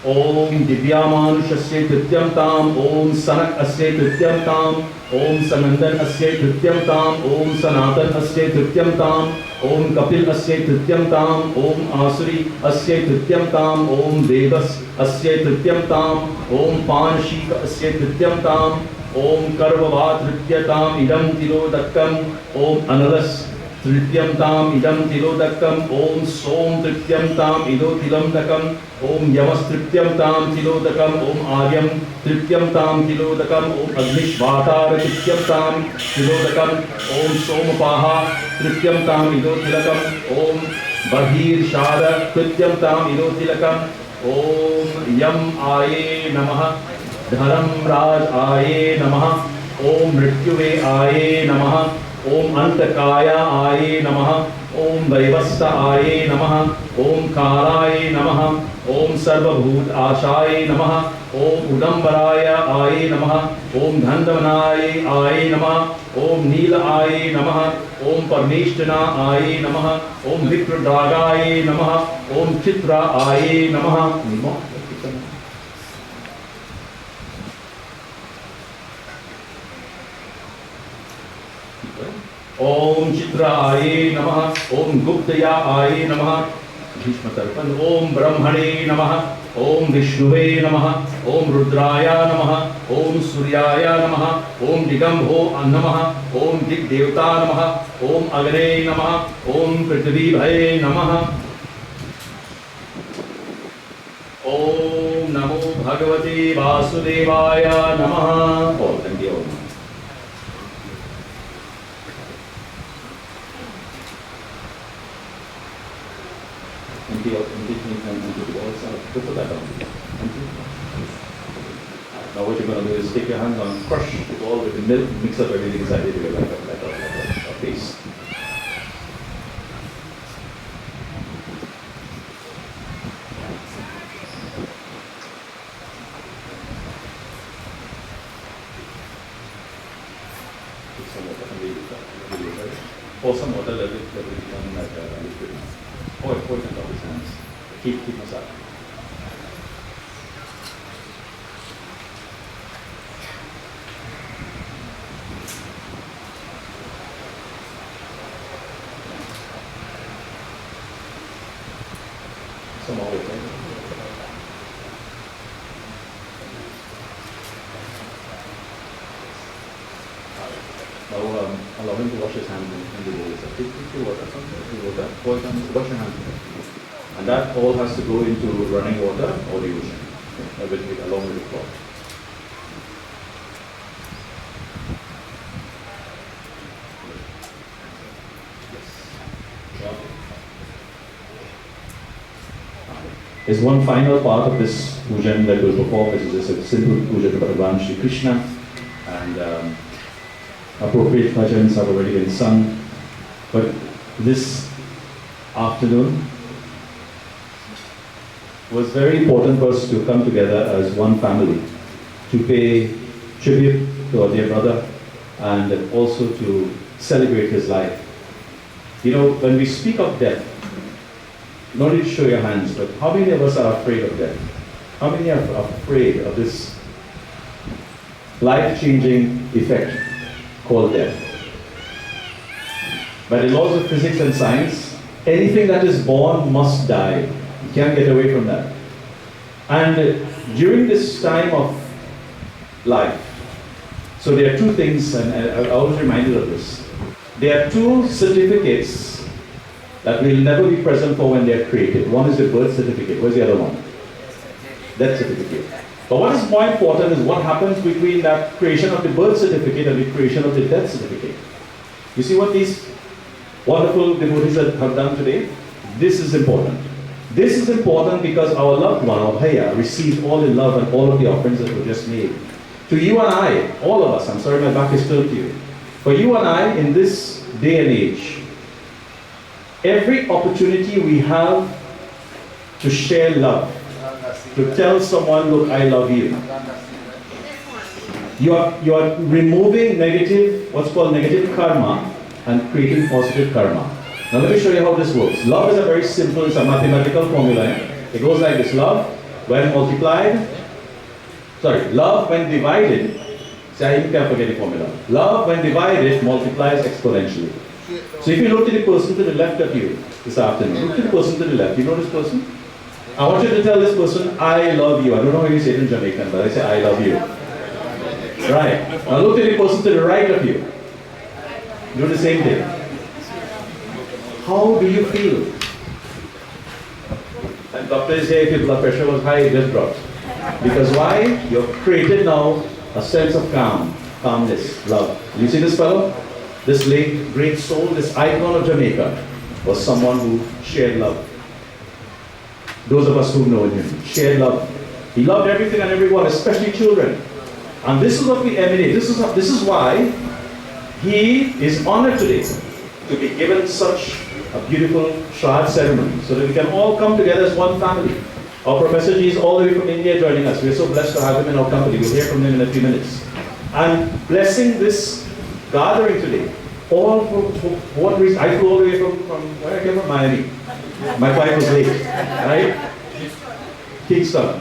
Om Divyamanusasya Trityam Tam, Om Sanak Asya Trityam Tam, Om Sanandan Asya Trityam Tam, Om Sanatan Asya Trityam Tam, Om Kapil Asya Trityam Tam, Om Asuri Asya Trityam Tam, Om Devas Asya Trityam Tam, Om Panshika Asya Trityam Tam, Om Karvavat Trityatam Idam Tilodakam, Om Analas Trityam Tam Idam Tilodakam, Om Som Trityam Tam Ido Tilamdakam, Om Yamas Trityam Tam Tilodakam, Om Aryam Trityam Tam Tilodakam, Om Agnishvatara Trityam Tam Tilodakam, Om Somapaha Trityam Tam Ido Tilakam, Om Bahir Shada Trityam Tam Ido Tilakam, Om Yam Aye Namaha, Dharam Raj Aye Namaha, Om Mrityuve Aye Namaha, Om Antakaya Aye Namaha, Om Vaivasta Aye Namaha, Om Karaye Namaha, Om Sarvabhut Ashaye Namaha, Om Udambaraya Aye Namaha, Om Dhandavanaye Aye Namaha, Om Nila Aye Namaha, Om Parnishtana Aye Namaha, Om Vipradragaye Namaha, Om Chitra Aye Namaha. Om Chitra Aye Namaha, Om Guptaya Aye Namaha, Bhishma Tarpan, Om Brahmane Namaha, Om Vishnuve Namaha, Om Rudraya Namaha, Om Suryaya Namaha, Om Digambho Namaha, Om Dig Devta Namaha, Om Agane Namaha, Om Prithvi Bhaye Namaha, Om Namo Bhagavate Vasudevaya Namaha. Oh, thank you. Now what you're going to do is take your hands on, crush the ball with the milk, mix up everything inside it together like a paste. Pour some water, let it become like a liquid. Pour it on top of his hands. Keep massage. Some more water. Now allow him to wash his hands in the bowl. Take the water from the water, pour it on, wash your hands. And that all has to go into running water or the ocean, along with the cloth. There's one final part of this pujan that we'll perform, which is just a simple puja to Bhagavan Shri Krishna. And appropriate bhajans have already been sung. But this afternoon was very important for us to come together as one family to pay tribute to our dear brother and also to celebrate his life. You know, when we speak of death, not need to show your hands, but how many of us are afraid of death? How many are afraid of this life-changing effect called death? By the laws of physics and science, anything that is born must die. You can't get away from that. And during this time of life, So there are two things, and I always reminded of this. There are two certificates that will never be present for when they are created. One is the birth certificate. Where's the other one? Death certificate. But what is more important is what happens between that creation of the birth certificate and the creation of the death certificate. You see what these wonderful devotees have done today? This is important. This is important because our loved one, our Bhaiya, received all the love and all of the offerings that were just made. To you and I, all of us, I'm sorry my back is turned to you. For you and I, in this day and age, every opportunity we have to share love, to tell someone, look, I love you. You are removing negative, what's called negative karma, and creating positive karma. Now let me show you how this works. Love is a very simple, it's a mathematical formula. It goes like this. Love when multiplied, love when divided, see, you can't forget the formula. Love when divided multiplies exponentially. So if you look at the person to the left of you this afternoon, look at the person to the left, you know this person? I want you to tell this person, I love you. I don't know how you say it in Jamaican, but I say, I love you. Right. Now look at the person to the right of you. Do the same thing. How do you feel? And doctor is here, if your blood pressure was high, it just dropped. Because why? You've created now a sense of calmness, love. You see this fellow? This late, great soul, this icon of Jamaica was someone who shared love. Those of us who know him, shared love. He loved everything and everyone, especially children. And this is what we emanate. This is why he is honored today to be given such a beautiful Shraddh ceremony so that we can all come together as one family. Our Professor Ji is all the way from India joining us. We are so blessed to have him in our company. We'll hear from him in a few minutes. And blessing this gathering today, all for what reason? I flew all the way from where I came from? Miami. My flight was late, right? Kingston.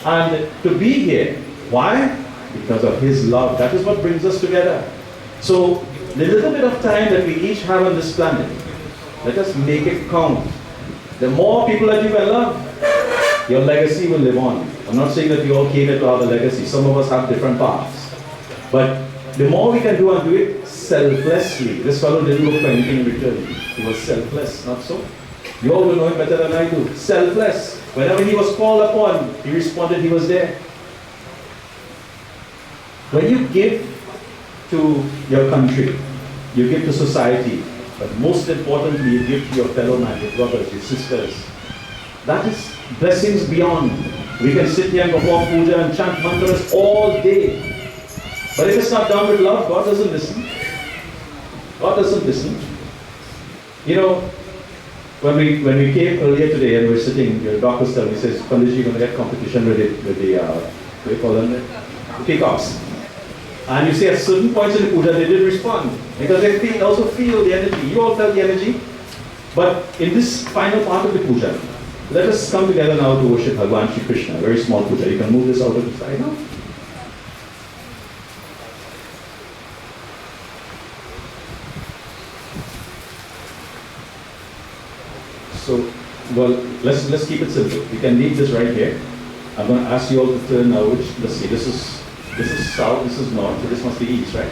And to be here, why? Because of his love. That is what brings us together. So, the little bit of time that we each have on this planet, let us make it count. The more people that you can love, your legacy will live on. I'm not saying that we all came here to have a legacy. Some of us have different paths. But the more we can do and do it selflessly. This fellow didn't look for anything in return. He was selfless, not so? You all will know him better than I do. Selfless. Whenever he was called upon, he responded, he was there. When you give to your country, you give to society, but most importantly, you give to your fellow man, your brothers, your sisters. That is blessings beyond. We can sit here and perform puja and chant mantras all day. But if it's not done with love, God doesn't listen. God doesn't listen. You know, when we came earlier today and we were sitting, your doctor told me, he says, Pandit, you're going to get competition with the what do you call them? The peacocks. And you see at certain points in the puja, they did respond. Because they also feel the energy. You all felt the energy. But in this final part of the puja, let us come together now to worship Bhagwan Shri Krishna. Very small puja. You can move this out of the side now. So, well, let's keep it simple. You can leave this right here. I'm going to ask you all to turn now. Let's see. This is south. This is north. So this must be east, right?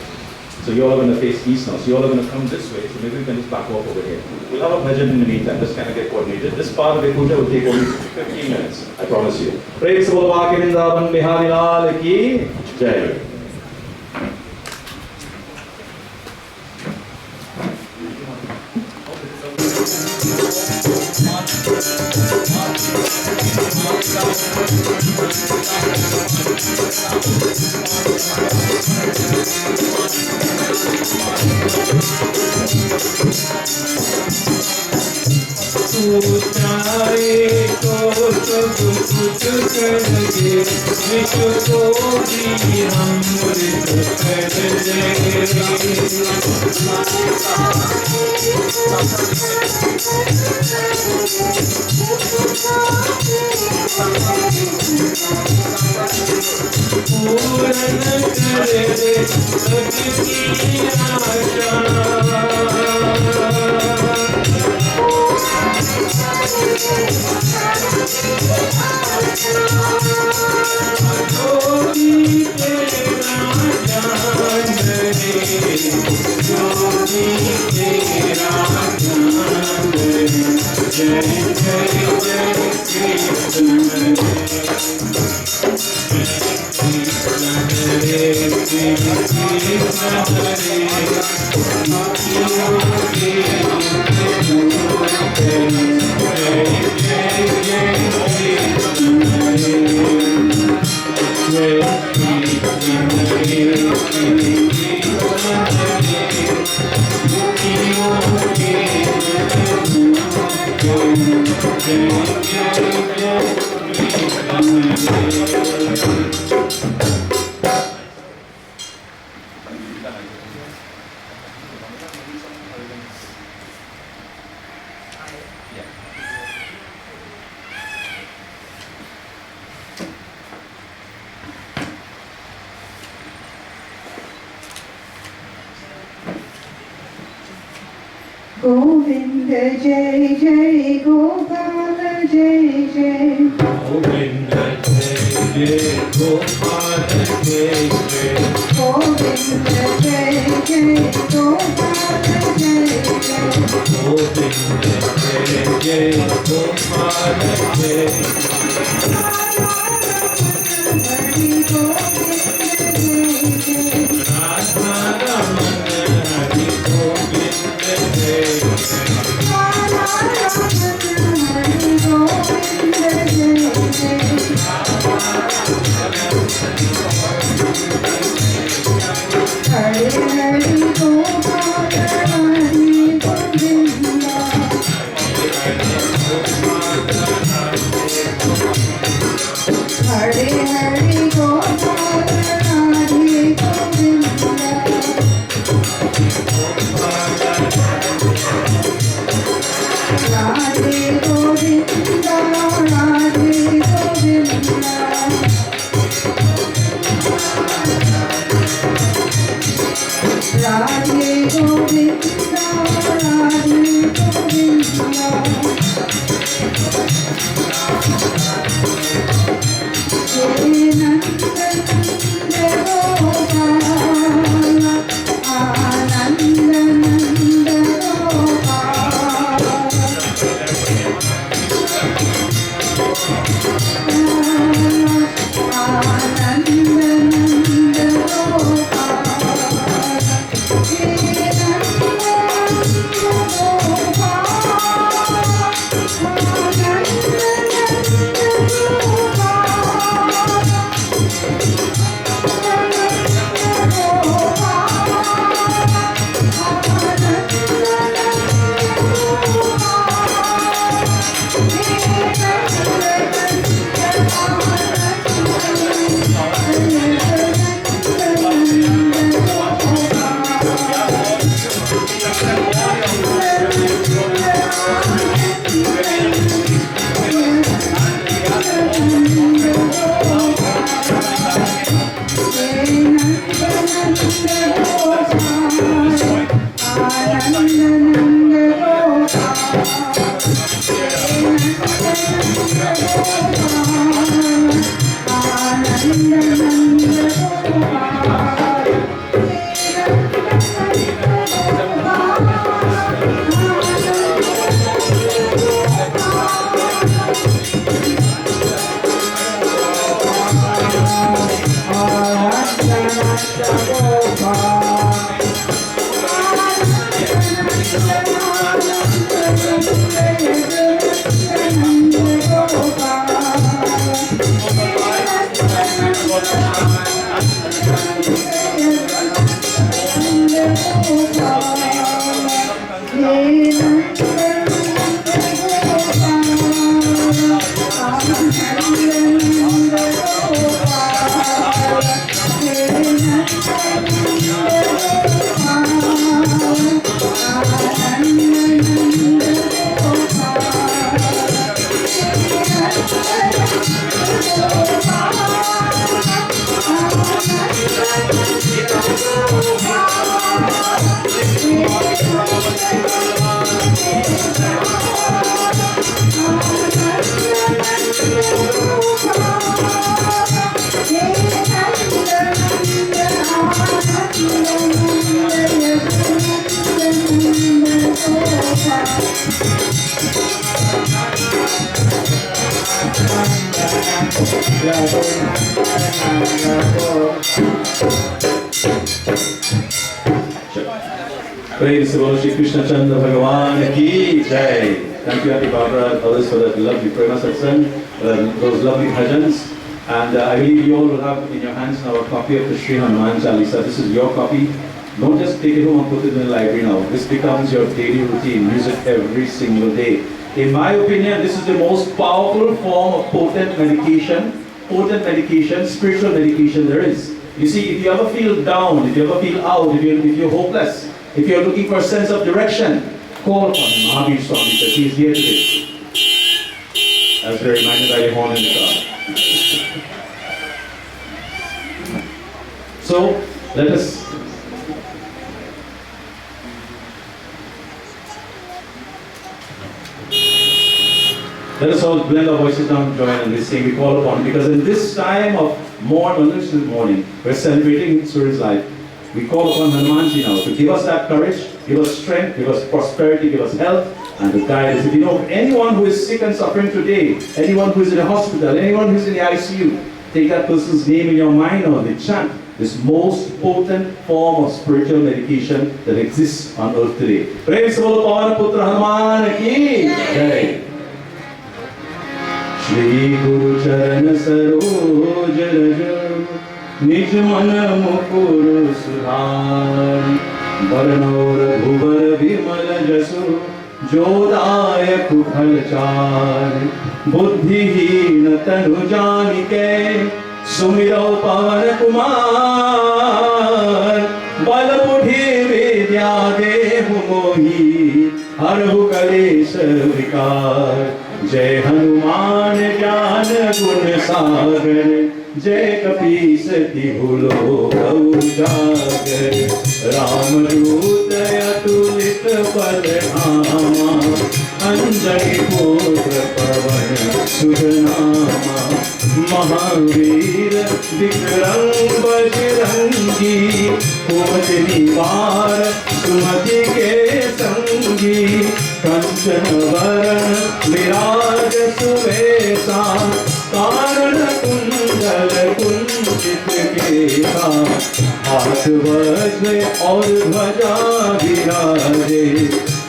So you all are going to face east now. So you all are going to come this way. So maybe we can just back off over here. We'll have a bhajan in the meantime. Just kind of get coordinated. This part of the puja will take only 15 minutes. I promise you. Praise Bhagwan Vrindavan Bihari Lal ki Jai. ऊंचाई को सब कुछ करके विश्व को भी अमृत कर पूर्ण कर दे सबकी आशा जो भी तेरा जान ज्योति तेरा ज्ञान है। जय जय जय कृष्ण हरे कृष्ण हरे कृष्ण हरे भक्तियों के जय जय जय कृष्ण हरे जय कृष्ण हरे कृष्ण हरे भक्तियों के जय जय जय कृष्ण हरे गोविंद जय जय गोपाल जय जय गोविंद जय जय गोपाल जय जय गोविंद जय जय गोपाल जय जय गोविंद जय जय गोपाल जय हरि गोविंद जय जय राधा रमन हरि गोविंद जय हरि गोविंद जय जय हरे हरि गोपाल हरि गोविंद हरे हरि गोपाल हरि गोविंद राधे गोविंद राधे गोविंद राधे गोविंद राधे गोविंद हे नंद नंद गोपाल आनंद नंद गोपाल आनंद नंद गोपाल हे नंद Thank you. Praise the Lord Shri Krishna Chandra Bhagavan ki jai. Thank you, Auntie Barbara and others for that lovely prema satsang, those lovely bhajans. And I believe you all will have in your hands now a copy of the Sri Hanuman Chalisa. This is your copy. Don't just take it home and put it in the library now. This becomes your daily routine. Use it every single day. In my opinion, this is the most powerful form of potent medication, spiritual medication there is. You see, if you ever feel down, if you ever feel out, if you're hopeless, if you're looking for a sense of direction, call upon Mahavir Swami because he is here today. As we're reminded by the horn in the car. So, let us all blend our voices down, join in this thing we call upon, because in this time of morning, we're celebrating Suren's life. We call upon Hanumanji now to give us that courage, give us strength, give us prosperity, give us health, and to guide us. If you know of anyone who is sick and suffering today, anyone who is in a hospital, anyone who is in the ICU, take that person's name in your mind or they chant this most potent form of spiritual medication that exists on earth today. Praise the Lord, Putra Hanuman ki jai. Shri Guru Charan Saroj Raj Nij Man Mukur Sudhar Varnaur Bhuvar Vimal Jasu Jodayak Phal Char Buddhihin Tanu Janike Sumiro Pavan Kumar Balabudhi Vidya Dehu Mohi Harhu Kalesh Vikar Jai Hanuman Jnana Gun Sagar Jai Kapis Tihulo Ujagar Ram Dut Atulit Padhama Anjali Putra Pavan Sudhanama Mahavir Vikram Bajrangi Kumati Nivar Sumati Ke Sangi Kanchan Varan Viraj Suvesa Karana Kundal Kunchit Kesa Haath Vajre Aur Dhwaja Viraje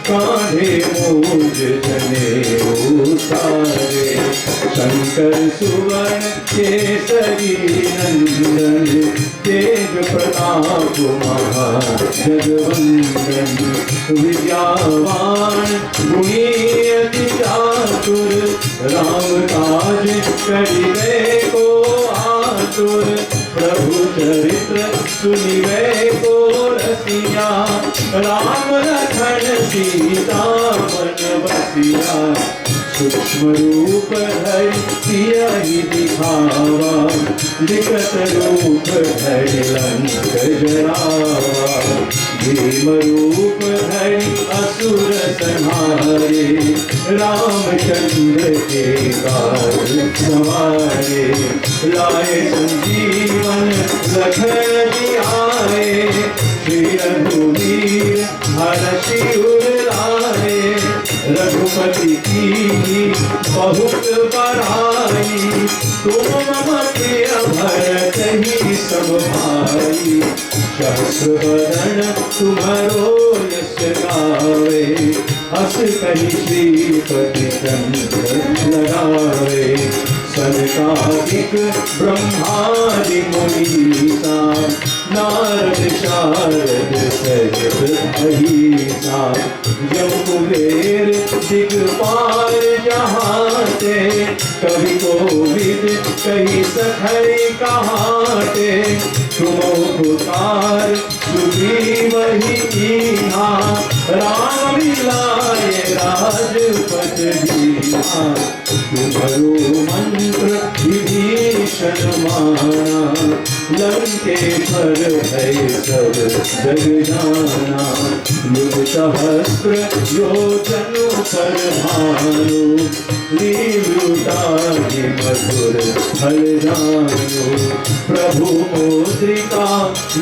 कांधे मूज जने उसारे शंकर सुवर्ण केसरी नंदन तेज प्रताप महा जगवंदन विद्यावान गुणी अति चातुर राम काज करिबे को आतुर प्रभु चरित्र सुनिबे को रसिया राम लखन सीता मन बसिया सूक्ष्म रूप धरि सियहि दिखावा विकट रूप धरि लंक जरावा भीम रूप धरि असुर संहारे रामचंद्र के काज सवारे लाए संजीवन लखन जियाए श्री रघुवीर हरषि उर लाए रघुपति की बहुत बड़ाई तुम मम प्रिय भरत ही सब भाई सहस्र बदन तुम्हारो यश गावे हस कहि श्रीपति कंठ लगावे सनकादिक ब्रह्मादि मुनीसा नारद शारद सहित अहिसा जब कुबेर दिगपाल जहाते कवि कोविद कही सखई कहाते तुम पुकार सुग्रीव ही कीन्हा राम मिलाए राजपथ दीन्हा तुम्हारो मंत्र विभीषण माना लंकेश्वर है सब जग जाना युग सहस्त्र योजन पर भानु लीलुटाहि मधुर फल जानो प्रभु मुद्रिका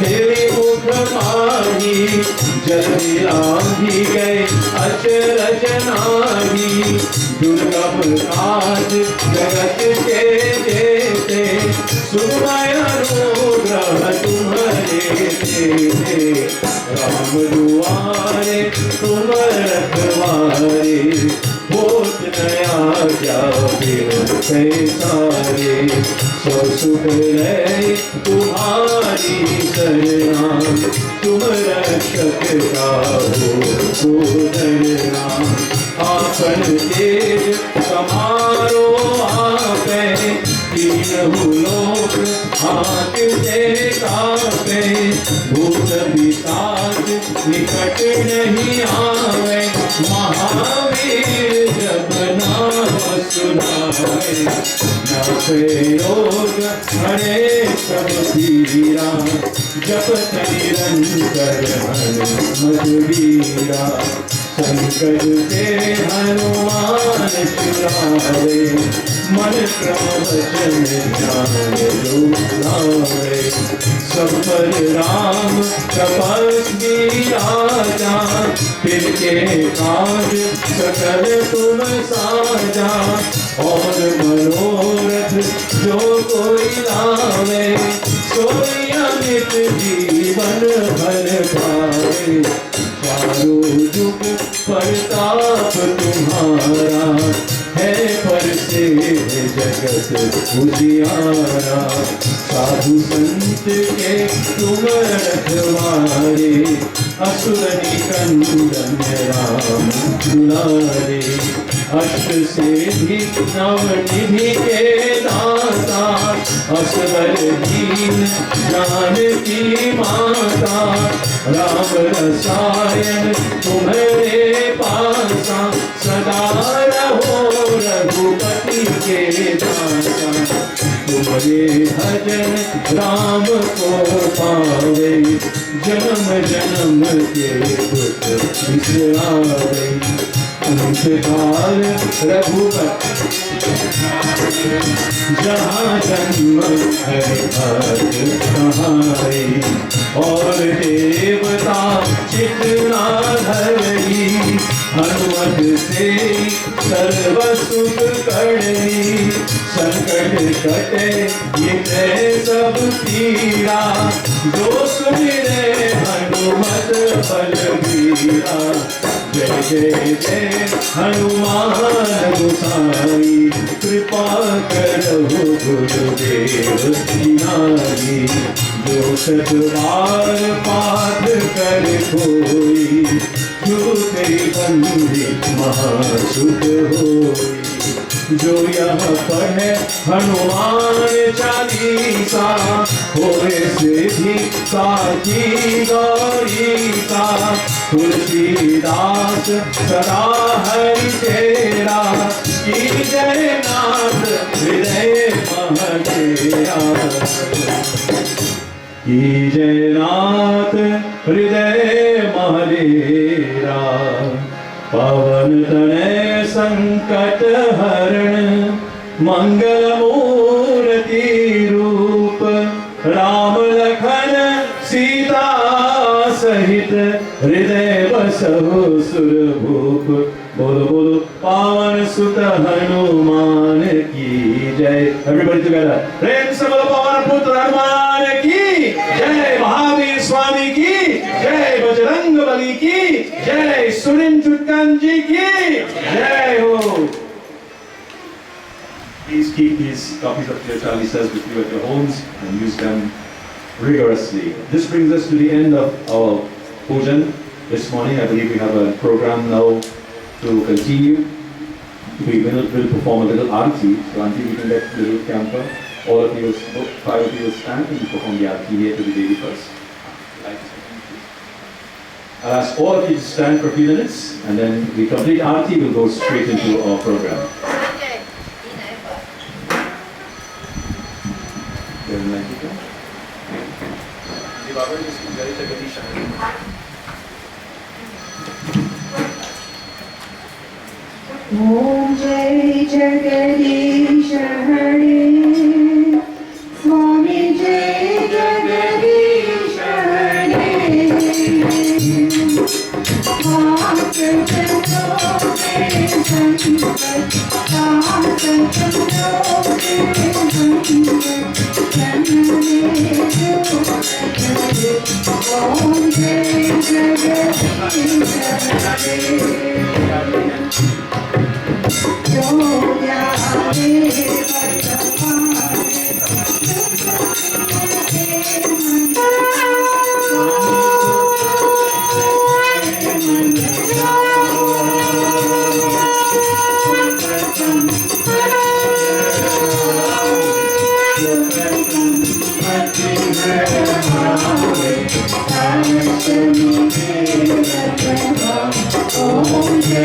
मेरे मुख माही जल मिलाहि गए अचरज नाही दुर्गम काज जगत के जेते सुमय अनुग्रह तुम्हारे तेते राम दुआरे तुम रखवारे, होत नया क्या बिन पैसारे, सो सुख रहे तुम्हारी शरणा, तुम रक्षक काहू डरना, आपन तेज समारो आपे, तीनहु लोक हांकते कापे, भूत पिशाच निकट नहीं आवे, महावीर जब नाम सुनावे, नासे रोग हरे सब पीरा, जपत निरंतर मधुबीरा, संकट से हनुमान छुड़ावे, मन क्रम वचन ध्यान जो लावे, सब पर राम तपस्वी राजा, फिर के काज सकल तुम साजा, और मनोरथ जो कोई लावे, सोई अमित जीवन भर पावे, चारों जुग प्रताप तुम्हारा, है पर से जगत उजियारा, साधु संत के तुम रखवारे, असुर निकंदन राम दुलारे, अष्ट सिद्धि नव निधि के दाता, असबर दीन जानकी माता, राम रसायन तुम्हारे पासा, सदा रहो रघुपति के दासा, तुम्हारे भजन राम को पावे, जन्म जन्म के दुख बिसरावे, अंत काल रघुपति जहाँ जन्म हरि भक्त कहाई, और देवता चितना धरई, हनुमत से सर्व सुख करई, संकट कटे ये सब पीरा, जो सुमिरे हनुमत बलबीरा, जय जय जय हनुमान गोसाई, कृपा करो गुरुदेव नारी, जो सत बार पाठ कर कोई, झूठे बंदी महासुख होई, जो यह पढ़े हनुमान चालीसा, होए सिद्धि साची गौरीसा, तुलसीदास सदा हरि तेरा, की जय नाथ हृदय महतेरा, की जय नाथ हृदय महतेरा, पवन तनय संकट हरण, मंगल मूर्ति रूप, राम लखन सीता सहित, हृदय बसहु सुरभूप, बोलो बोलो पावन सुत हनुमान की जय। एवरीबॉडी टुगेदर, प्रेम से बोलो पावन पुत्र हनुमान की जय, महावीर स्वामी की जय, बजरंग बली की जय, सुरेन चुटकन जी की जय हो। Please keep these copies of your chalisas with you at your homes and use them rigorously. This brings us to the end of our pujan this morning. I believe we have a program now to continue. We will perform a little aarti. So until we can get the little camper, all of you, 5 of you will stand and perform the aarti here to the lady first. I'll ask all of you to stand for a few minutes, and then we complete aarti, we'll go straight into our program. Om Jai Jagadish Hare, Swami Jai Jagadish Hare, Aat Chandro Ke Sankat, Aat Chandro Ke Sankat, Janne Jo Om Jai Om Jai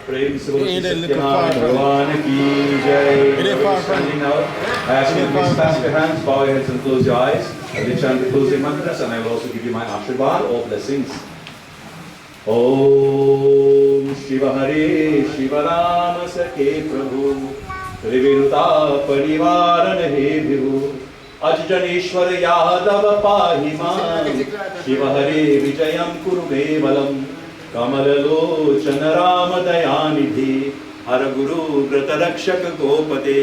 प्रेम से बोलो सत्यनारायण भगवान की जय. Standing now, I ask you to please clasp your hands, bow your heads and close your eyes. I will chant the closing mantras and I will also give you my Ashirvad or blessings. Om Shiva Hare Shiva Rama Sakhe Prabhu Trivinuta Parivaran He Bhivu Aj Janeshwar Yadav Pahimam Shiva Hare Vijayam Kuru Mevalam Kamalalochana Rama Dayanidhi Har Guru Vrata Rakshak Gopate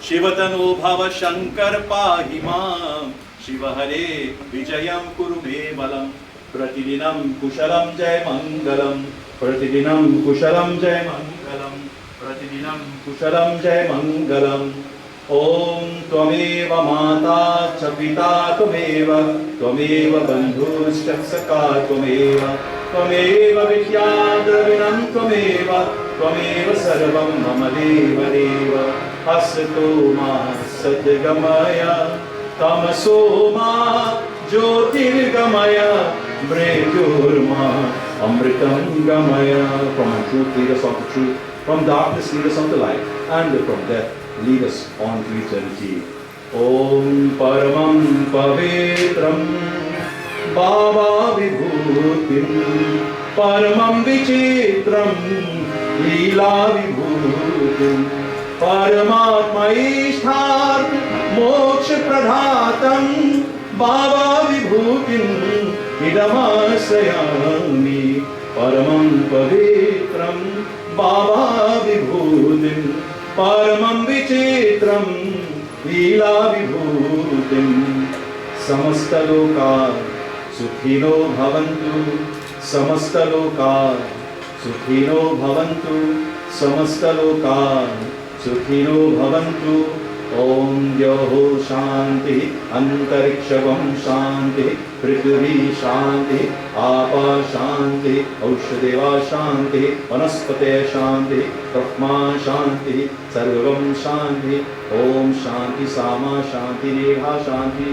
Shivatanu Bhava Shankar Pahimam Shiva Hare Vijayam Kuru Mevalam Pratidinam Kushalam Jai Mangalam Pratidinam Kushalam Jai Mangalam Pratidinam Kushalam Jai Mangalam Om Tvameva Mata Chapita Tvameva Tvameva Bandhus Chaksaka Tvameva Tvameva Vidyadravinam Tvameva Tvameva Sarvam Mama Deva Deva Asato Ma Sadgamaya Tamaso Ma Jyotirgamaya Mrityurma Amritam Gamaya. From truth lead us on to truth, from darkness lead us on to light, and from death lead us on to eternity. Om Paramam Pavitram Bhava Vibhutim Paramam Vichitram Leela Vibhutim Paramatma Ishtharth Moksha Pradhatam Bhava Vibhutim Idamasayami Paramam Pavitram Bhava Vibhutim Paramam Vichitram Leela Vibhutim Samastaloka Sukhino Bhavantu Samastaloka Sukhino Bhavantu Samastaloka Sukhino Bhavantu Om Yoho Shanti Antarikshvam Shanti Prithvi Shanti Apa Shanti Aushadeva Shanti Vanaspate Shanti Brahma Shanti Sarvam Shanti Om Shanti Sama Shanti Neha Shanti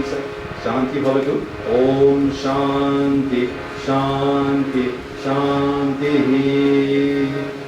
Shanti Bhavatu Om Shanti Shanti Shanti.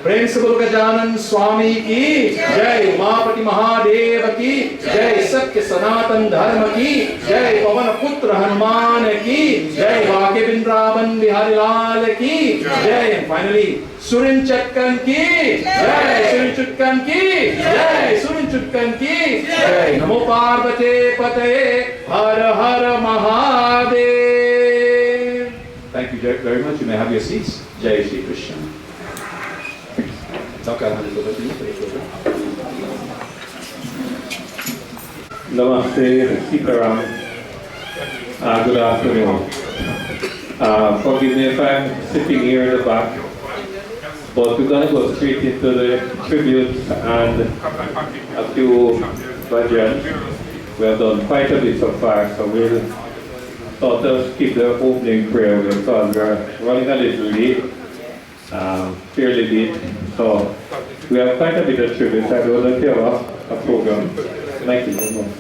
प्रेम से बोलो गजानन स्वामी की जय, उमापति महादेव की जय, सत्य सनातन धर्म की जय, पवन पुत्र हनुमान की जय, वाके वृंदावन बिहारी लाल की जय. फाइनली सुरेन चटकन की जय, सुरेन चुटकन की जय, सुरेन चुटकन की जय. नमो पार्वते पतये हर हर Mahadev. Thank you very much. You may have your seats. Jai Shri Krishna. Namaste, Sitaram. Good afternoon. Forgive me if I'm sitting here in the back, but we're going to go straight into the tributes and a few bhajans. We have done quite a bit so far, so we'll sort of skip the opening prayer because we're running a little late, fairly late. So we have quite a bit of tributes. I don't know if you have a program. Thank you very much.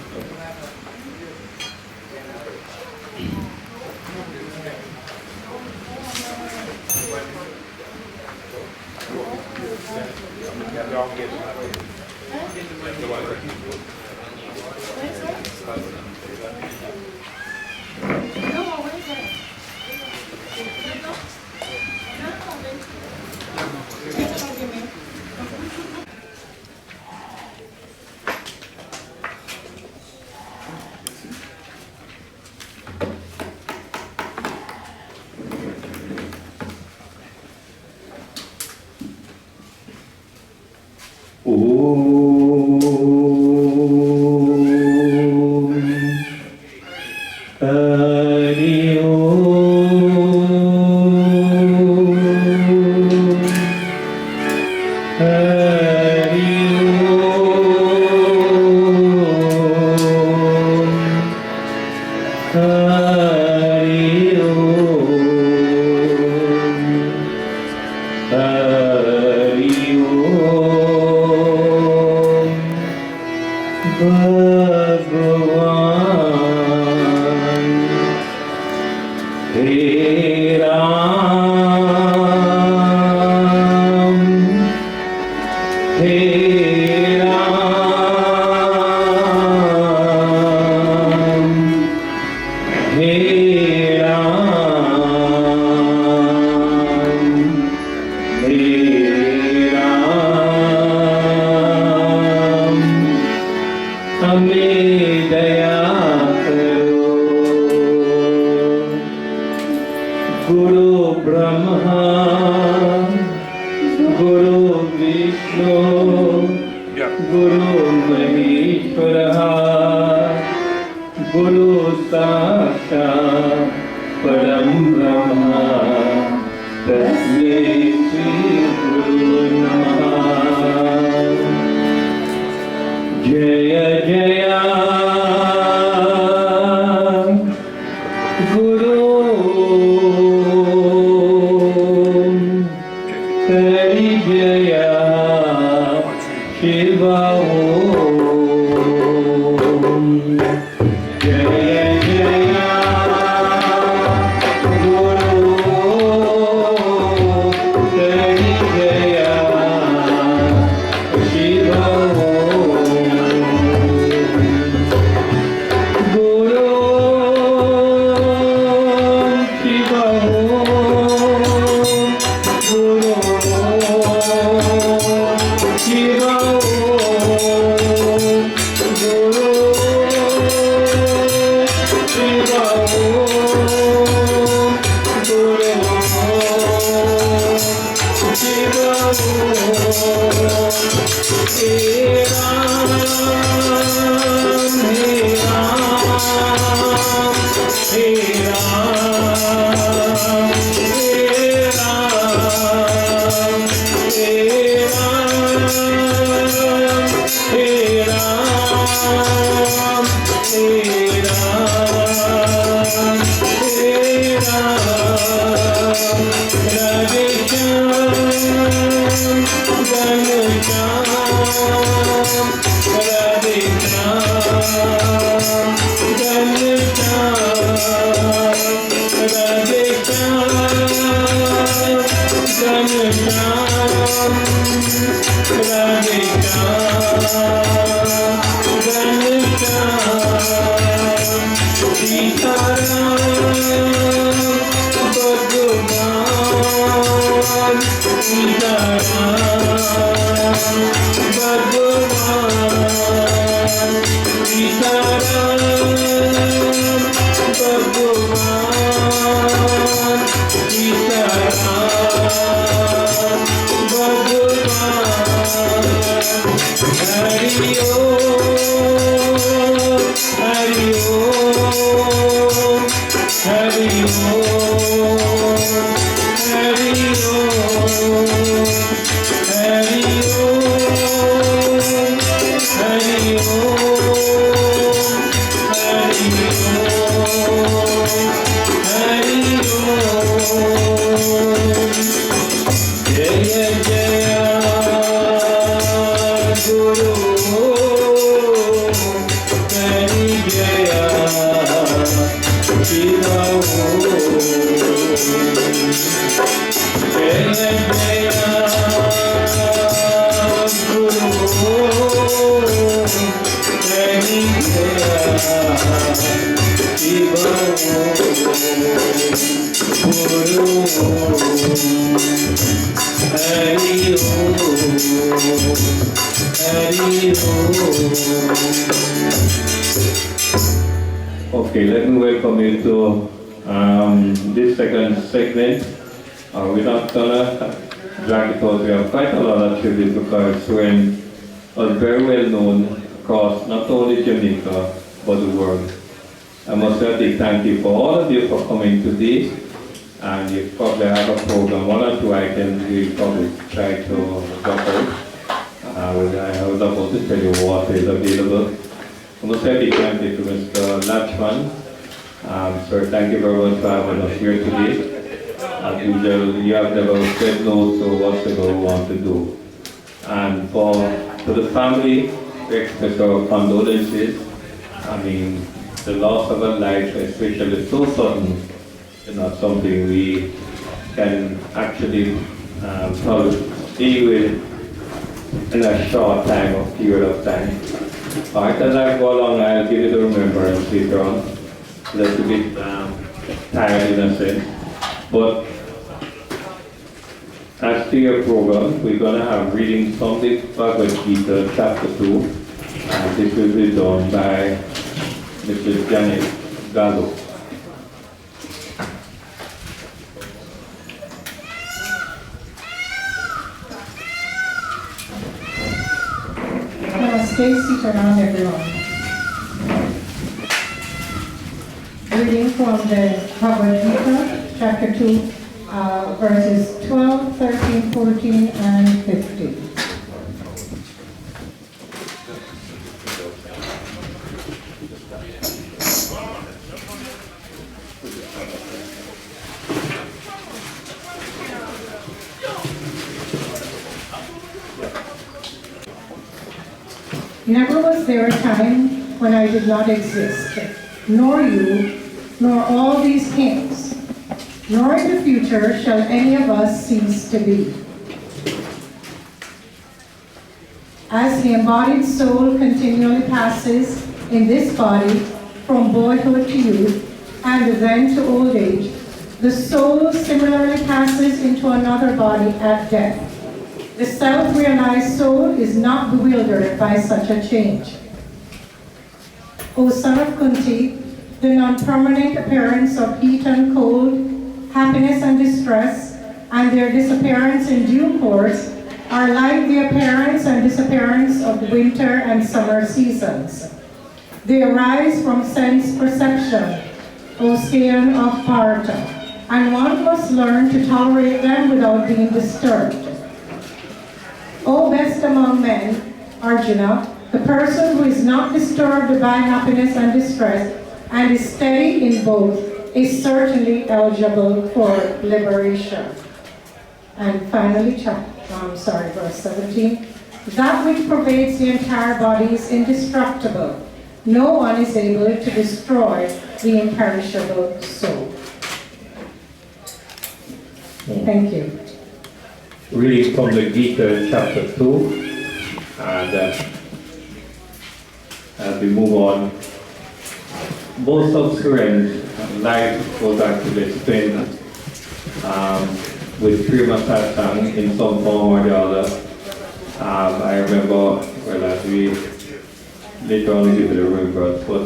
He Ram, He Ram, He Ram, He Ram, हमें दया करो। गुरु ब्रह्मा गुरु विष्णु गुरु महेश्वरः गुरु साक्षात् परं ब्रह्म तस्मै श्री गुरु नमः। जय जय गुरु हरि जय शिव ओम। जय जय गुरु हरि जय Shiv Okay, let me welcome you to this second segment. We're not gonna drag it out. We have quite a lot of tribute because Suren was very well known across not only Jamaica but the world. I must say a big thank you for all of you for coming today. And you probably have a program, one or two items we'll probably try to drop out. I was about to tell you what is available. I must say a big thank you to Mr. Latchman. Sir, thank you very much for having us here today. As usual, you have never said no to whatever we want to do. And to the family, we express our condolences. I mean, the loss of a life, especially so sudden, not something we can actually deal with in a short time or period of time. Alright, as I go along, I'll give you the remembrance later on. A little bit tired in a sense. But as to your program, we're going to have readings from the Bhagavad Gita, chapter 2. And this will be done by Mr. Janet Gallo. Stay seated around everyone. Reading from the Bhagavad Gita, chapter 2, verses 12, 13, 14, and 15. Never was there a time when I did not exist, nor you, nor all these kings, nor in the future shall any of us cease to be. As the embodied soul continually passes in this body from boyhood to youth, and then to old age, the soul similarly passes into another body at death. The self-realized soul is not bewildered by such a change. O son of Kunti, the non-permanent appearance of heat and cold, happiness and distress, and their disappearance in due course are like the appearance and disappearance of winter and summer seasons. They arise from sense perception, O scion of Partha, and one must learn to tolerate them without being disturbed. O best among men, Arjuna, the person who is not disturbed by happiness and distress and is steady in both is certainly eligible for liberation. And finally, verse 17. That which pervades the entire body is indestructible. No one is able to destroy the imperishable soul. Thank you. Reading from the Gita, chapter 2, and as we move on, most of Suren's life was actually spent with Prima Satsang in some form or the other. I remember, as we later on give the remembrance, but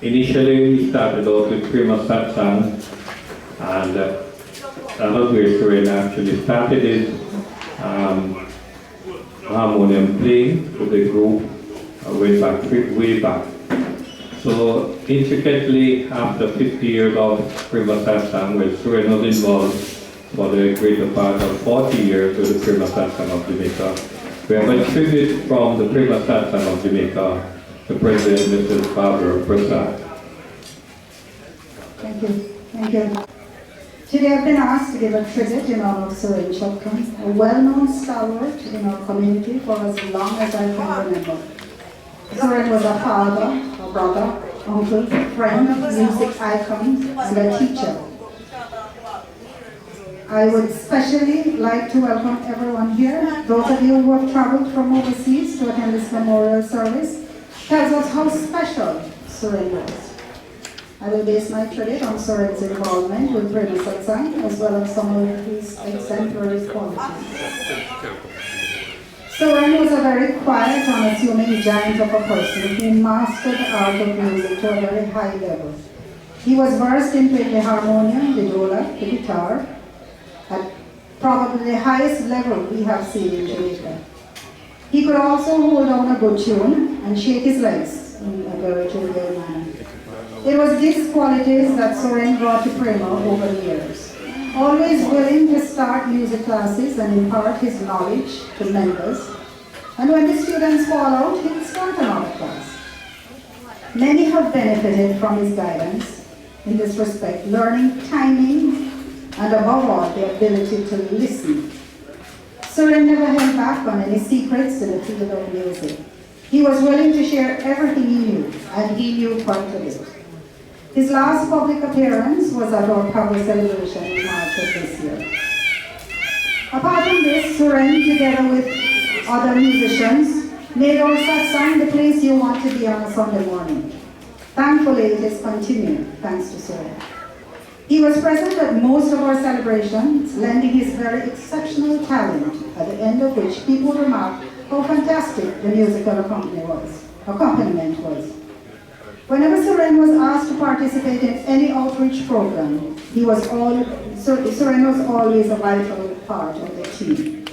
initially we started out with Prima Satsang, and another way Suren actually started his harmonium playing with the group way back. So intricately, after 50 years of Prima Satsang, where Suren was involved for the greater part of 40 years with the Prima Satsang of Jamaica, we have a tribute from the Prima Satsang of Jamaica, the President, Mrs. Barbara Prasad. Thank you. Thank you. Today I've been asked to give a tribute in honor of Suren Chutkan, a well-known stalwart in our community for as long as I can remember. Suren was a father, a brother, uncle, friend, music icon, and a teacher. I would especially like to welcome everyone here. Those of you who have traveled from overseas to attend this memorial service tells us how special Suren was. I will base my tribute on Suren's involvement with Prima Satsang as well as some of his exemplary qualities. Suren was a very quiet, unassuming giant of a person who mastered the art of music to a very high level. He was versed in playing the harmonium, the dhola, the guitar, at probably the highest level we have seen in Jamaica. He could also hold on a good tune and shake his legs in a very jovial manner. It was these qualities that Suren brought to Prima over the years. Always willing to start music classes and impart his knowledge to members. And when the students fall out, he would start another class. Many have benefited from his guidance in this respect, learning timing and above all, the ability to listen. Suren never held back on any secrets in the field of music. He was willing to share everything he knew, and he knew quite a bit. His last public appearance was at our power celebration in March of this year. Apart from this, Suren, together with other musicians, made our satsang the place you want to be on a Sunday morning. Thankfully, it is continued, thanks to Suren. He was present at most of our celebrations, lending his very exceptional talent, at the end of which people remarked how fantastic the musical accompaniment was. Whenever Suren was asked to participate in any outreach program, Suren was always a vital part of the team.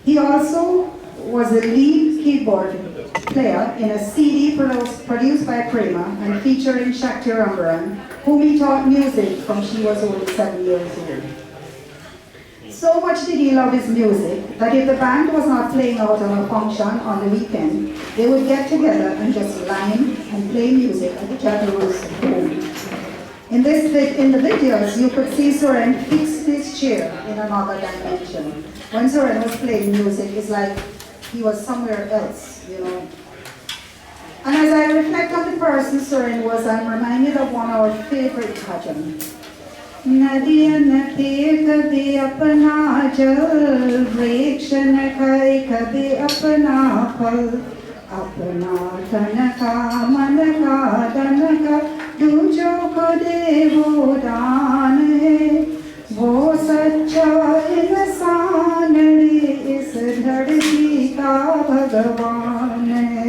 He also was the lead keyboard player in a CD produced by Prema and featuring Shakti Rambaran, whom he taught music from she was only 7 years old. So much did he love his music that if the band was not playing out on a function on the weekend, they would get together and just line and play music at the Jataru's home. In the videos, you could see Suren fix his chair in another dimension. When Suren was playing music, it's like he was somewhere else, you know. And as I reflect on the person Suren was, I'm reminded of one of our favorite bhajans. Nadiya nate kabhi apna jal, vriksha n khai kabhi apna phal, apna tan ka man ka dan ka, दूजों को दे वो दान है, वो सच्चा इंसान इस धरती का भगवान है.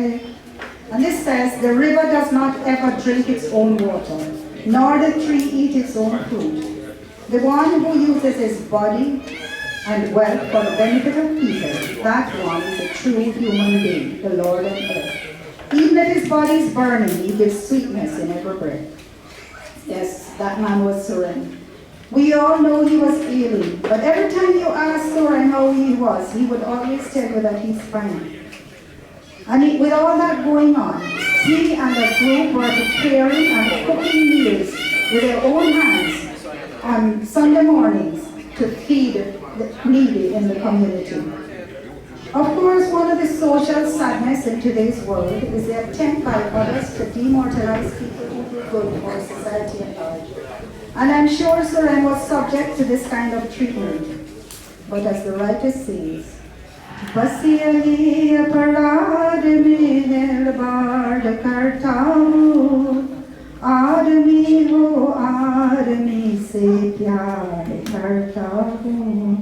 And this says, the river does not ever drink its own water, nor the tree eat its own fruit. The one who uses his body and wealth for the benefit of people, that one is a true human being, the Lord of earth. Even if his body is burning, he gives sweetness in every breath. Yes, that man was Suren. We all know he was ailing, but every time you ask Suren how he was, he would always tell you that he's fine. And with all that going on, he and a group were preparing and cooking meals with their own hands on Sunday mornings to feed the needy in the community. Of course, one of the social sadness in today's world is the attempt by others to demoralize people who do good for society at large. And I'm sure Suren was subject to this kind of treatment. But as the writer says, Basiyahi aparad mein nirbad karta hu, aadmi ho aadmi se pyar karta hu.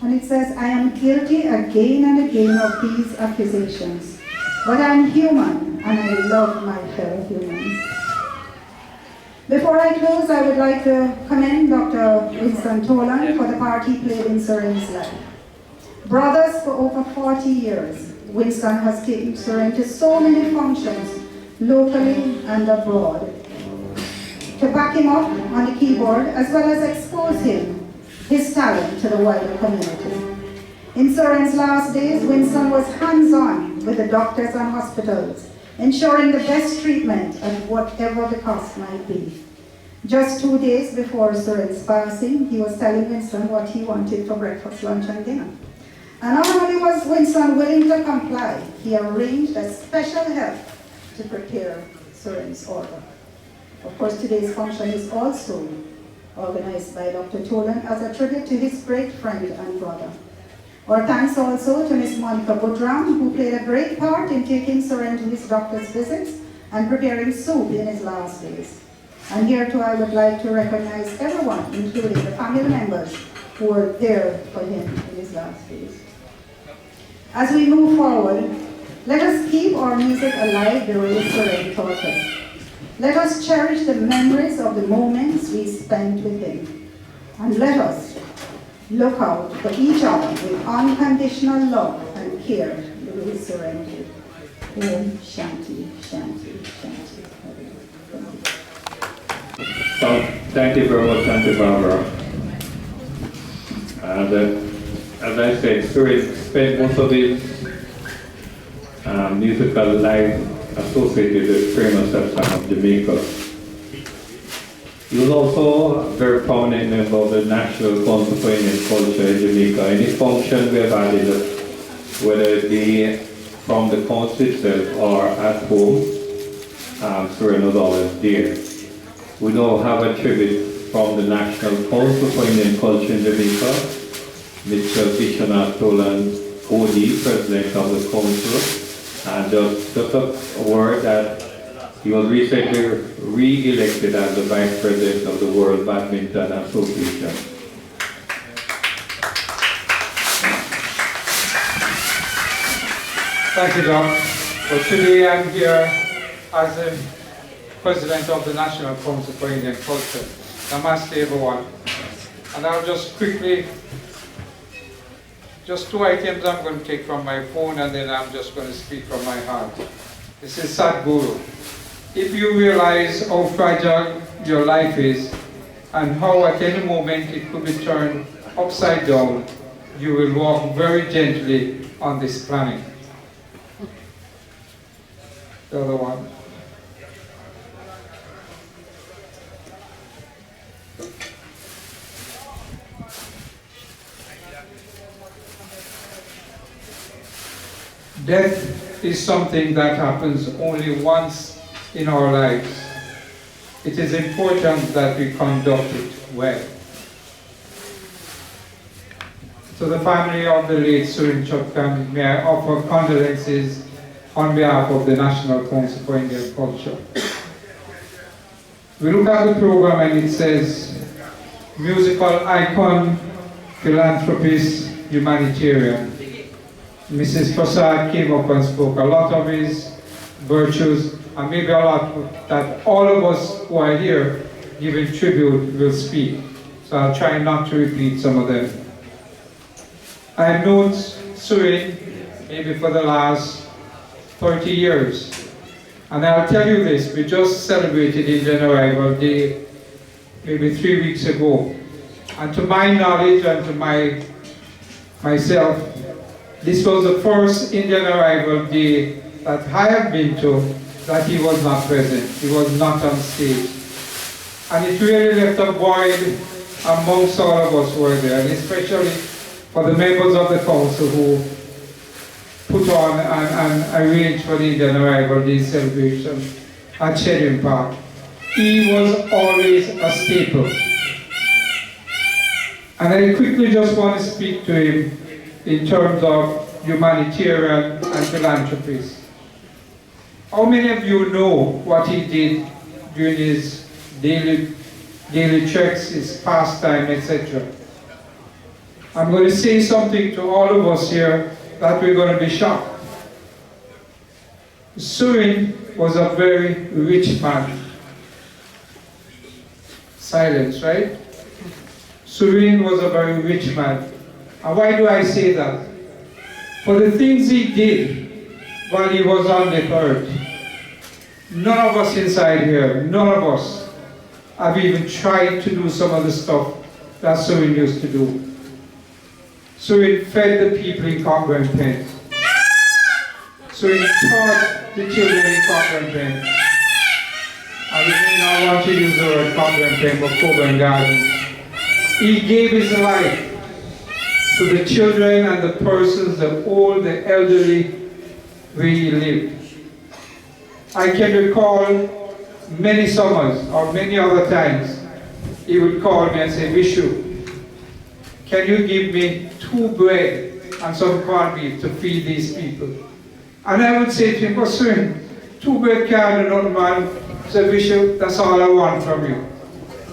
And it says, I am guilty again and again of these accusations, but I am human and I love my fellow humans. Before I close, I would like to commend Dr. Winston Tolan for the part he played in Suren's life. Brothers for over 40 years, Winston has taken Suren to so many functions, locally and abroad, to back him up on the keyboard as well as expose his talent to the wider community. In Suren's last days, Winston was hands-on with the doctors and hospitals, ensuring the best treatment at whatever the cost might be. Just 2 days before Suren's passing, he was telling Winston what he wanted for breakfast, lunch, and dinner. And not only was Winston willing to comply, he arranged a special help to prepare Suren's order. Of course, today's function is also organized by Dr. Tolan as a tribute to his great friend and brother. Our thanks also to Ms. Monica Budram, who played a great part in taking Suren to his doctor's visits and preparing soup in his last days. And here too I would like to recognize everyone, including the family members who were there for him in his last days. As we move forward, let us keep our music alive the way Suren taught us. Let us cherish the memories of the moments we spent with him. And let us look out for each other with unconditional love and care the way Suren did. Om Shanti, Shanti, Shanti. So, thank you very much, Auntie Barbara. And as I said, Suren spent most of his musical life associated with famous Satsang of Jamaica. He was also a very prominent member of the National Council for Indian Culture in Jamaica. Any function we have added, whether it be from the council itself or at home, Suren was always there. we now have a tribute from the National Council for Indian Culture in Jamaica, Mr. Vishwanath Tolan, OD, President of the Council, and just a word that he was recently re-elected as the Vice President of the World Badminton Association. Thank you, Doc. Well, today I'm here as the President of the National Council for Indian Culture. Namaste, everyone. And I'll just quickly, just 2 items I'm going to take from my phone, and then I'm just going to speak from my heart. This is Sadhguru. If you realize how fragile your life is and how at any moment it could be turned upside down, you will walk very gently on this planet. The other one. Death is something that happens only once in our lives. It is important that we conduct it well. To the family of the late Suren Chutkan, may I offer condolences on behalf of the National Council for Indian Culture. We look at the program and it says, musical icon, philanthropist, humanitarian. Mrs. Prasad came up and spoke a lot of his virtues, and maybe a lot that all of us who are here giving tribute will speak. So I'll try not to repeat some of them. I have known Suren maybe for the last 30 years. And I'll tell you this, we just celebrated Indian Arrival Day maybe 3 weeks ago. And to my knowledge and to myself, this was the first Indian Arrival Day that I have been to that he was not present, he was not on stage. And it really left a void amongst all of us who were there, and especially for the members of the council who put on and arranged for the Indian Arrival Day celebration at Sheridan Park. He was always a staple. And I quickly just want to speak to him in terms of humanitarian and philanthropist. How many of you know what he did during his daily treks, his pastime, etc.? I'm going to say something to all of us here that we're going to be shocked. Suren was a very rich man. Silence, right? Suren was a very rich man. And why do I say that? For the things he did while he was on the earth, none of us inside here, none of us have even tried to do some of the stuff that Suren used to do. Suren fed the people in Congo and Pen. Suren taught the children in Congo and Pen. I may not want to use the word Congo and Pen, but Congo and Gardens. He gave his life to the children and the persons, the old, the elderly, where he lived. I can recall many summers or many other times, he would call me and say, Vishu, can you give me 2 bread and some corned beef to feed these people? And I would say to him, oh, Suren, 2 bread can't do nothing, man. He said, Vishu, that's all I want from you.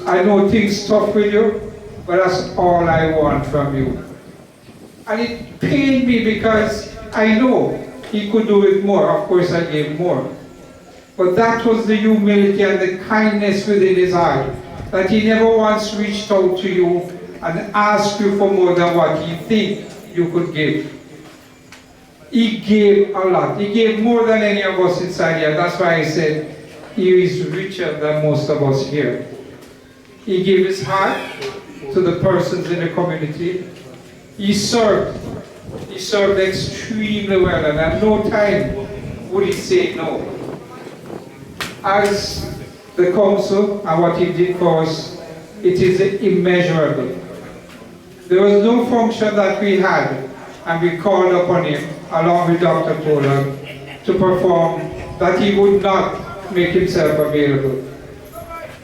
I know things tough with you, but that's all I want from you. And it pained me because I know he could do it more. Of course, I gave more. But that was the humility and the kindness within his heart, that he never once reached out to you and asked you for more than what he think you could give. He gave a lot. He gave more than any of us inside here. That's why I said he is richer than most of us here. He gave his heart to the persons in the community. He served extremely well, and at no time would he say no. As the council and what he did for us, it is immeasurable. There was no function that we had, and we called upon him, along with Dr. Tolan, to perform, that he would not make himself available.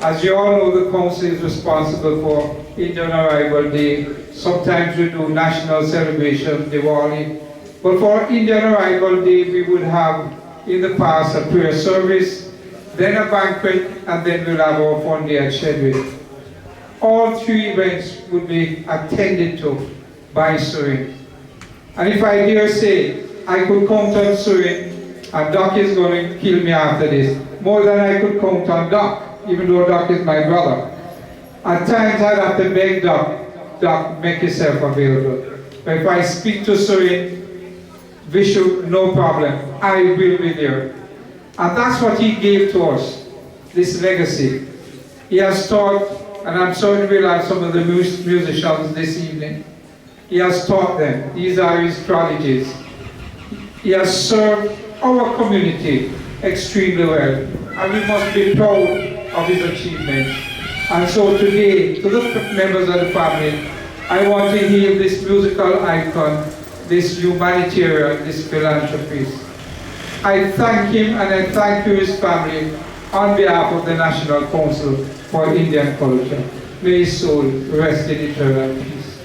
As you all know, the council is responsible for Indian Arrival Day. Sometimes we do national celebration, Diwali. But for Indian Arrival Day, we would have in the past a prayer service, then a banquet, and then we'll have our fun day at Shedwick. All three events would be attended to by Suren. And if I dare say, I could count on Suren, and Doc is going to kill me after this, more than I could count on Doc, even though Doc is my brother. At times I'd have to beg Doc, make yourself available. But if I speak to Suren, Bishop, no problem, I will be there. And that's what he gave to us, this legacy. He has taught, and I'm sorry to realize some of the musicians this evening, he has taught them. These are his strategies. He has served our community extremely well, and we must be proud of his achievements. And so today, to the members of the family, I want to hail this musical icon, this humanitarian, this philanthropist. I thank him and I thank you, his family, on behalf of the National Council for Indian Culture. May his soul rest in eternal peace.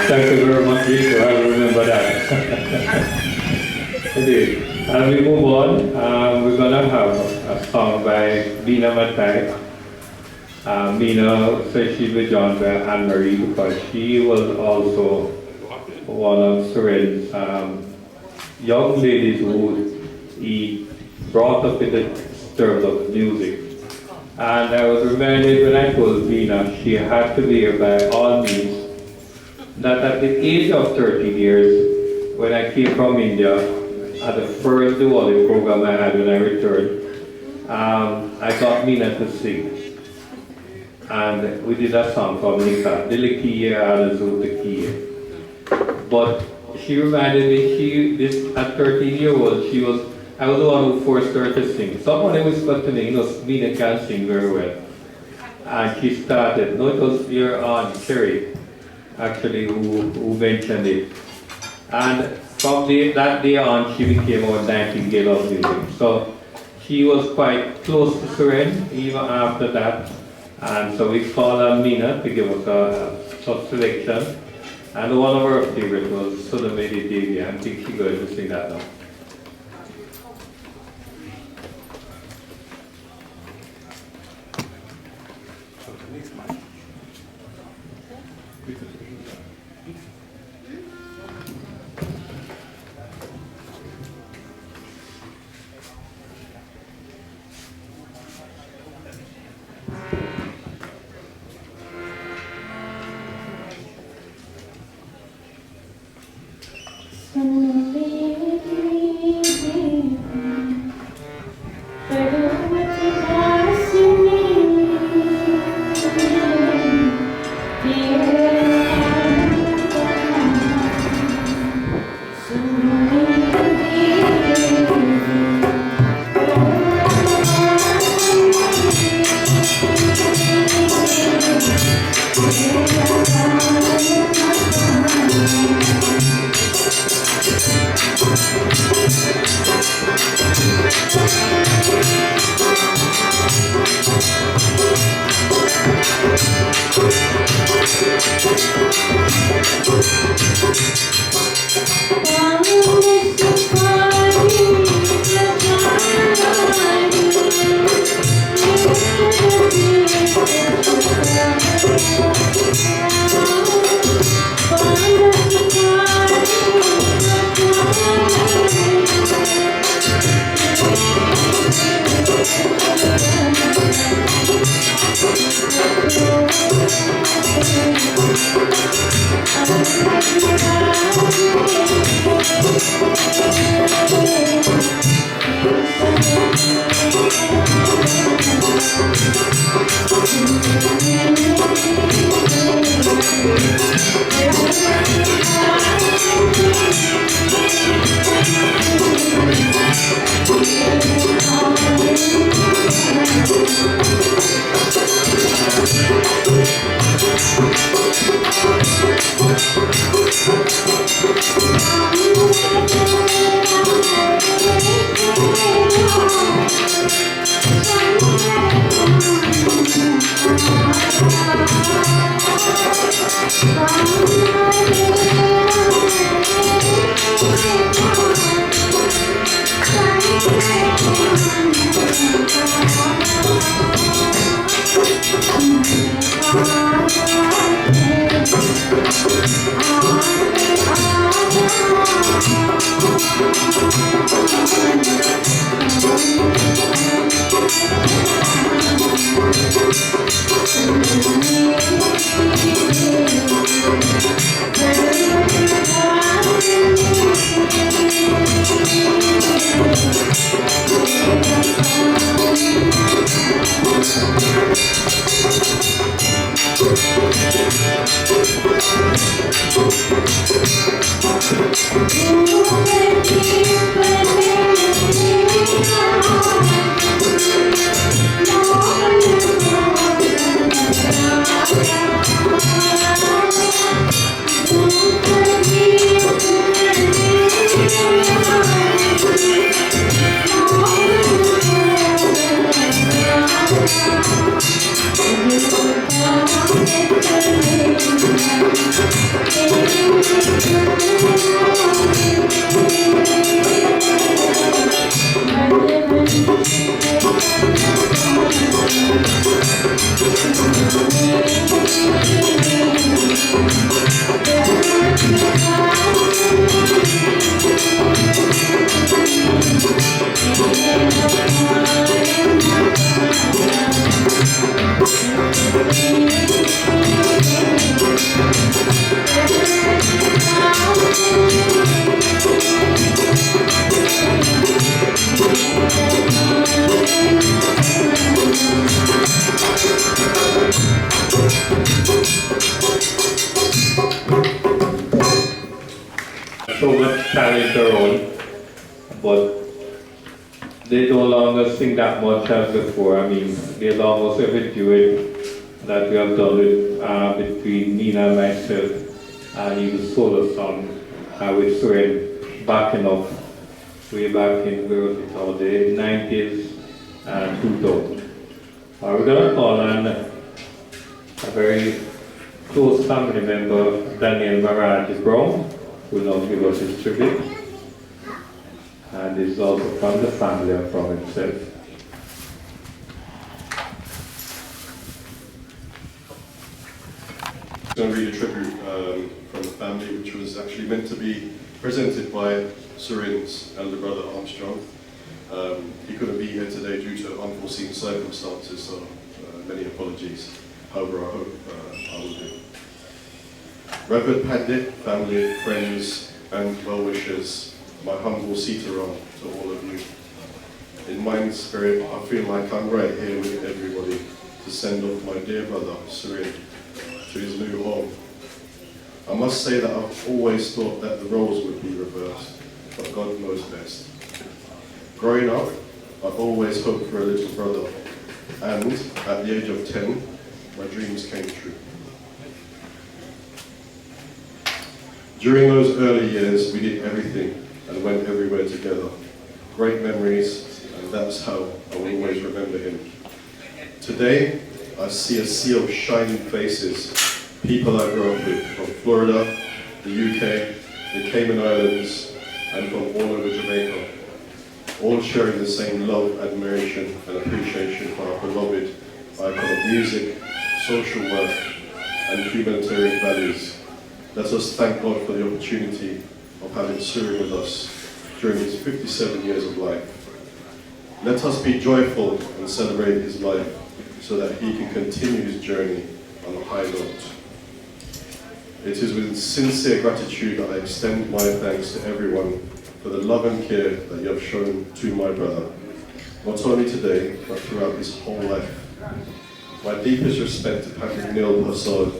Thank you very much, Rick. I will remember that. Indeed. As we move on, we're going to have a song by Bina Matai. Bina says she's with John by Anne-Marie because she was also one of Suren's young ladies who he brought up in the terms of music. And I was reminded when I told Bina she had to be here by all means, that at the age of 13 years, when I came from India, at the first Diwali program I had when I returned, I got Meena to sing. And we did a song called Nika, Dilikiye Adazukiye. But she reminded me, at 13-year-old, I was the one who forced her to sing. Someone whispered to me, Meena can sing very well. And she started, no, it was your aunt, Sherry, actually, who mentioned it. And from that day on, she became our Nightingale of music. So she was quite close to Suren even after that. And so we called on Meena to give us a selection. And one of our favorites was Sudamedi Devi. I think she's going to sing that now. Thank you. So much talent their own, but they no longer sing that much as before. I mean, there's almost every duet that we have done with, between Nina and myself, and even solo song with Suren backing up way back in where was it all the 90s and 2000. We're going to call on a very close family member, Daniel Maraji Brown, who will now give us his tribute. And is also from the family and from himself. I'm going to read a tribute from the family, which was actually meant to be presented by Suren's elder brother Armstrong. He couldn't be here today due to unforeseen circumstances, so many apologies. However, I hope I will do. Reverend Pandit, family, friends, and well-wishers, my humble sitaram to all of you. In mind and spirit, I feel like I'm right here with everybody to send off my dear brother, Suren, to his new home. I must say that I've always thought that the roles would be reversed, but God knows best. Growing up, I always hoped for a little brother, and at the age of 10, my dreams came true. During those early years, we did everything and went everywhere together. Great memories, and that's how I will always remember him. Today, I see a sea of shining faces, people I grew up with, from Florida, the UK, the Cayman Islands, and from all over Jamaica, all sharing the same love, admiration, and appreciation for our beloved icon of music, social work, and humanitarian values. Let us thank God for the opportunity of having Suren with us during his 57 years of life. Let us be joyful and celebrate his life so that he can continue his journey on a high note. It is with sincere gratitude that I extend my thanks to everyone for the love and care that you have shown to my brother, not only today, but throughout his whole life. My deepest respect to Patrick Neil Hassad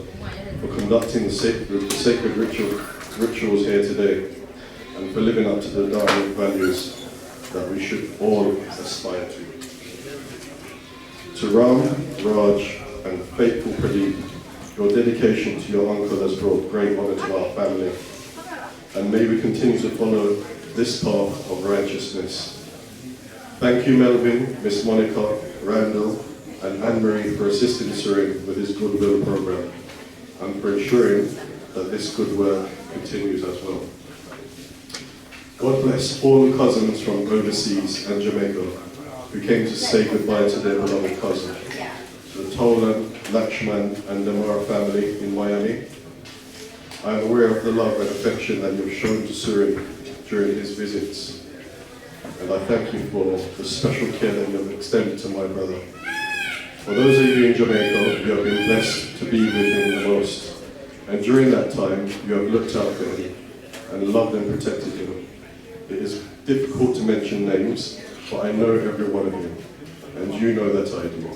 for conducting the sacred rituals here today, and for living up to the Dharmic values that we should all aspire to. To Ram, Raj, and faithful Pradeep, your dedication to your uncle has brought great honour to our family, and may we continue to follow this path of righteousness. Thank you, Melvin, Miss Monica, Randall, and Anne-Marie for assisting Suren with his Goodwill program, and for ensuring that this good work continues as well. God bless all the cousins from overseas and Jamaica who came to say goodbye to their beloved cousin. To the Tolan, Lakshman, and Damara family in Miami, I am aware of the love and affection that you have shown to Suren during his visits. And I thank you for the special care that you have extended to my brother. For those of you in Jamaica, you have been blessed to be with him the most. And during that time, you have looked out for him and loved and protected him. It is difficult to mention names, but I know every one of you, and you know that I do.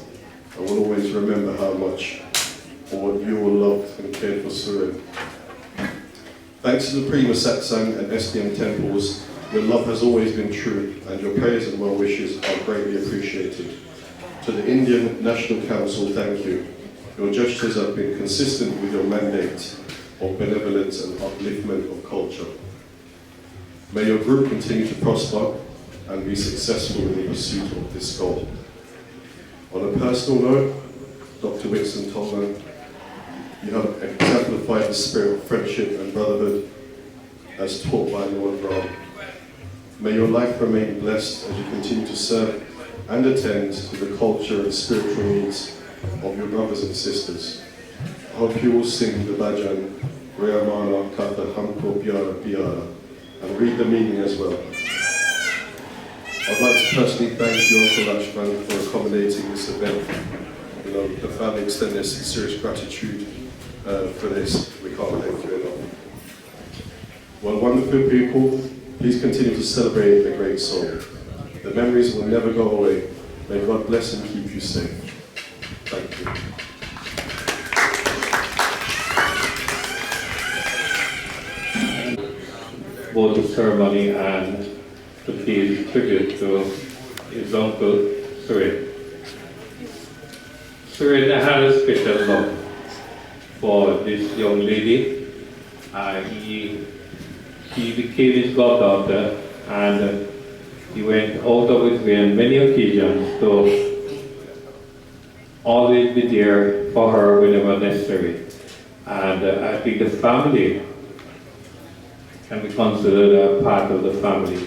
I will always remember how much you all loved and cared for Suren. Thanks to the Prima Satsang and SDM temples, your love has always been true, and your prayers and well wishes are greatly appreciated. To the Indian National Council, thank you. Your gestures have been consistent with your mandate of benevolence and upliftment of culture. May your group continue to prosper and be successful in the pursuit of this goal. On a personal note, Dr. Winston Tolman, you have exemplified the spirit of friendship and brotherhood as taught by Lord Ram. May your life remain blessed as you continue to serve and attend to the culture and spiritual needs of your brothers and sisters. I hope you will sing the bhajan, Rayamana Kata Hamko Piara Piara, and read the meaning as well. I'd like to personally thank you, Uncle Ashman, for accommodating this event. You know, the family extend their sincerest gratitude for this. We can't thank you enough. Well, wonderful people, please continue to celebrate the great soul. The memories will never go away. May God bless and keep you safe. Thank you. Both the ceremony and to pay tribute to his uncle, Suren. Suren had a special love for this young lady. He became his goddaughter, and he went out of his way on many occasions to always be there for her whenever necessary. And I think the family can be considered a part of the family.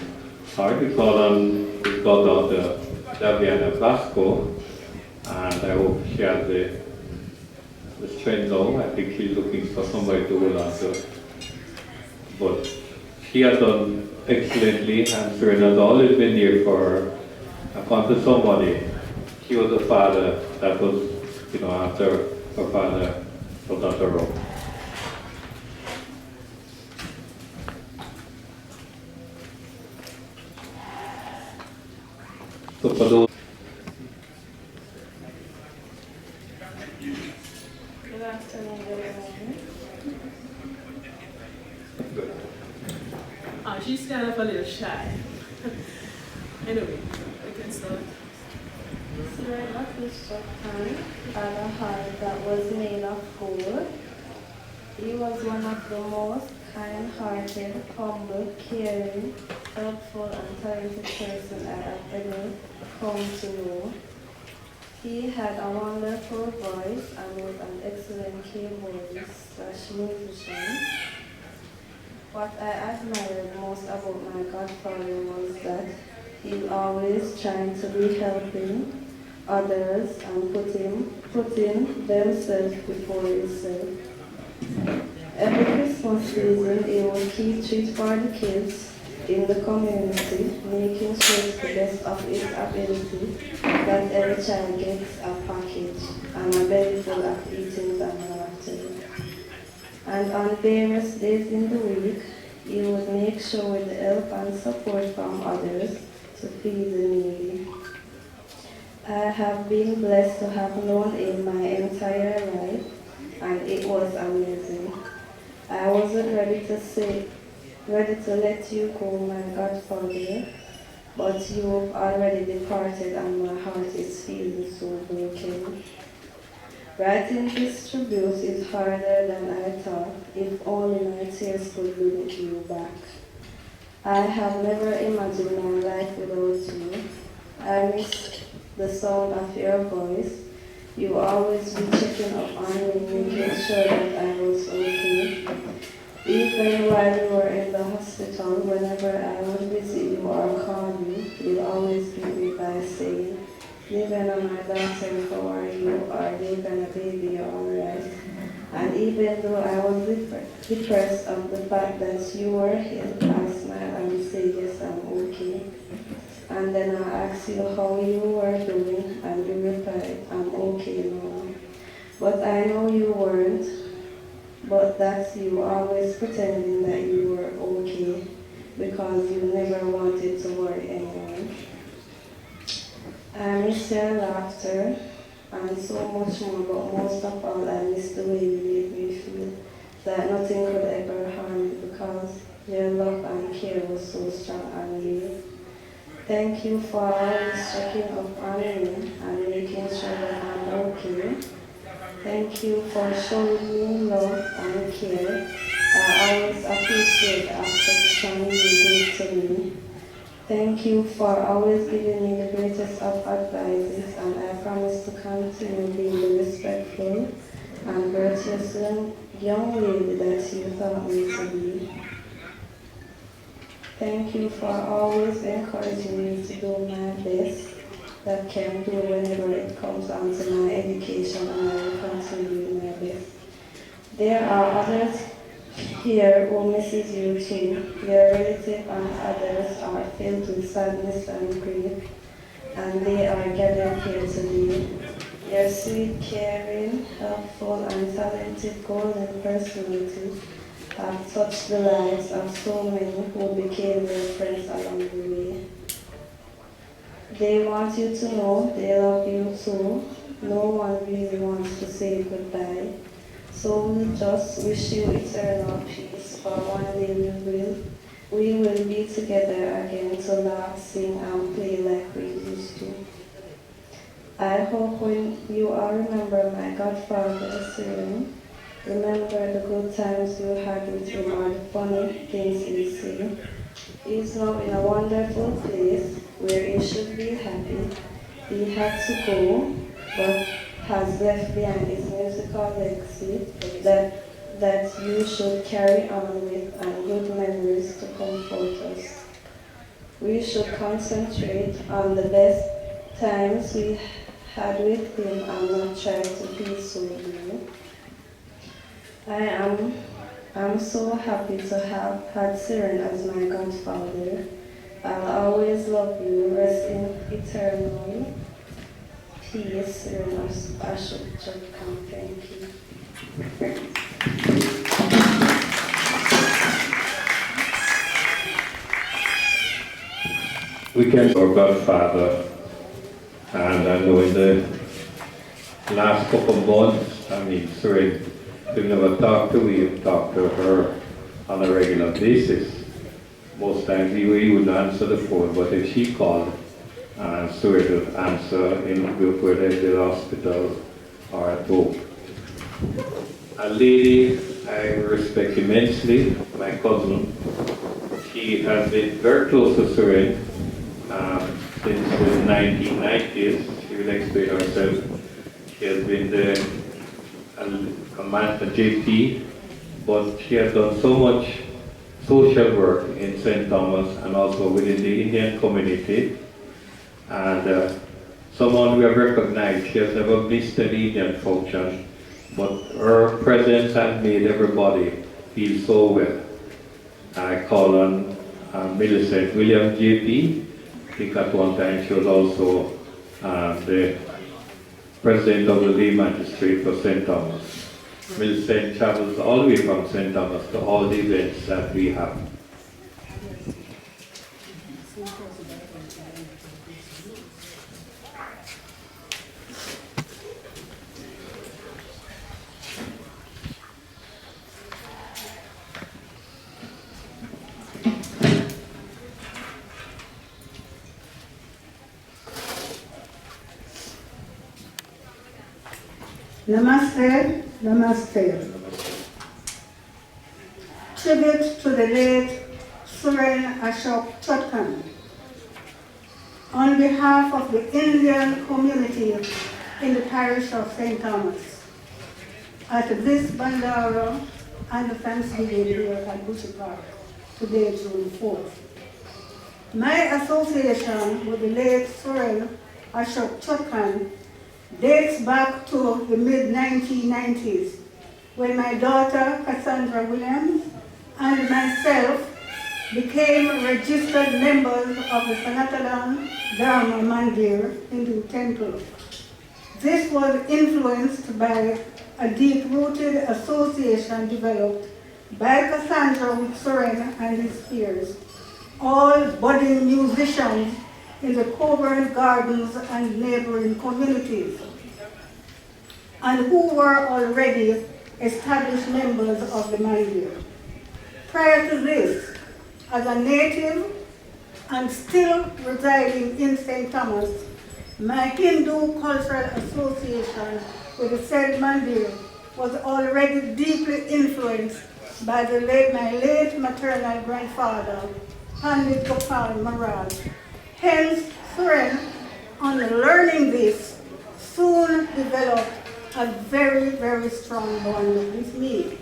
I recall on his goddaughter, Daviana Vasco, and I hope she has the strength now. I think she's looking for somebody to hold on to. But she has done excellently, and Suren has always been there for her. And onto somebody, he was a father that was, after her father was not around. So for those Good afternoon, everyone. Oh, she's kind of a little shy. Anyway, we can start. Suren Ashok Chutkan had a heart that was made of gold. He was one of the most kind-hearted, humble, caring, helpful, and talented person I have ever come to know. He had a wonderful voice and was an excellent keyboardist/musician. What I admired most about my godfather was that he always trying to be helping others and putting themselves before himself. Every Christmas season, he would keep treats for the kids in the community, making sure to the best of his ability that every child gets a package and a belly full of eatings and laughter. And on various days in the week, he would make sure with the help and support from others to feed the needy. I have been blessed to have known him my entire life, and it was amazing. I wasn't ready to let you go, my godfather, but you have already departed and my heart is feeling so broken. Writing this tribute is harder than I thought, if only my tears could bring you back. I have never imagined my life without you. I miss the sound of your voice. You always be checking up on me, making sure that I was okay. Even while you were in the hospital, whenever I would visit you or call you, you'd always greet me by saying, "Living on my daughter, how are you?" or "Living a baby, you're alright." And even though I was depressed of the fact that you were here, I smiled and said, yes, I'm okay. And then I asked you how you were doing, and you replied, I'm okay now. But I know you weren't, but that you were always pretending that you were okay because you never wanted to worry anyone. I miss your laughter and so much more, but most of all I miss the way you made me feel that nothing could ever harm me because your love and care was so strong and real. Thank you for always checking up on me and making sure that I'm okay. Thank you for showing me love and care. I always appreciate the affection you give to me. Thank you for always giving me the greatest of advices, and I promise to continue being the respectful and courteous young lady that you thought me to be. Thank you for always encouraging me to do my best that can do whenever it comes down to my education, and I will continue doing my best. There are others here who misses you too. Your relatives and others are filled with sadness and grief, and they are gathered here today. Your sweet, caring, helpful, and talented golden personality have touched the lives of so many who became their friends along the way. They want you to know they love you too. No one really wants to say goodbye. So we just wish you eternal peace, for one day we will be together again to laugh, sing, and play like we used to. I hope when you all remember my godfather, Suren, remember the good times you had with him or the funny things he said. He is now in a wonderful place where he should be happy. He had to go, but has left behind his musical legacy that you should carry on with and good memories to comfort us. We should concentrate on the best times we had with him and not try to be so new. I'm so happy to have had Suren as my godfather. I'll always love you. Rest in eternal peace, Suren Ashok Chutkan. Thank you. We can our godfather, and I know in the last couple of months, Suren, we've never talked to her, we've talked to her on a regular basis. Most times he wouldn't answer the phone, but if she called, Suren would answer in whether at the hospital or at home. A lady I respect immensely, my cousin, she has been very close to Suren since the 1990s. She will explain herself. She has been a master JP, but she has done so much social work in St. Thomas and also within the Indian community. And someone we have recognized. She has never missed an Indian function, but her presence has made everybody feel so well. I call on Millicent William JP. I think at one time she was also the president of the lay magistrate for St. Thomas. Millicent travels all the way from St. Thomas to all the events that we have. Namaste, namaste. Tribute to the late Suren Ashok Chutkan. On behalf of the Indian community in the parish of St. Thomas, at this Bandara and the Thanksgiving here at Bushy Park, today, June 4th. My association with the late Suren Ashok Chutkan dates back to the mid-1990s when my daughter Cassandra Williams and myself became registered members of the Sanatalan Dharma Mandir Hindu temple. This was influenced by a deep-rooted association developed by Cassandra with Suren and his peers, all budding musicians in the Coburn Gardens and neighboring communities, and who were already established members of the Mandir. Prior to this, as a native and still residing in St. Thomas, my Hindu Cultural Association with the said Mandir was already deeply influenced by my late maternal grandfather, Pandit Gopal Maharaj. Hence, Suren, on learning this, soon developed a very, very strong bond with me.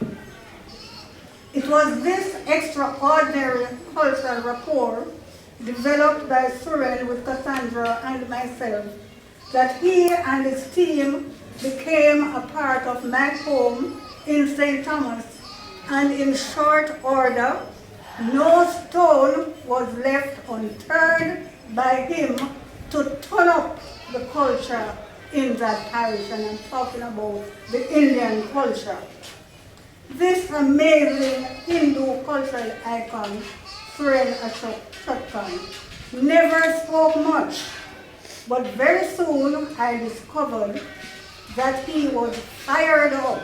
It was this extraordinary cultural rapport developed by Suren with Cassandra and myself that he and his team became a part of my home in St. Thomas, and in short order, no stone was left unturned by him to turn up the culture in that parish, and I'm talking about the Indian culture. This amazing Hindu cultural icon, Suren Ashok Chutkan, never spoke much, but very soon I discovered that he was fired up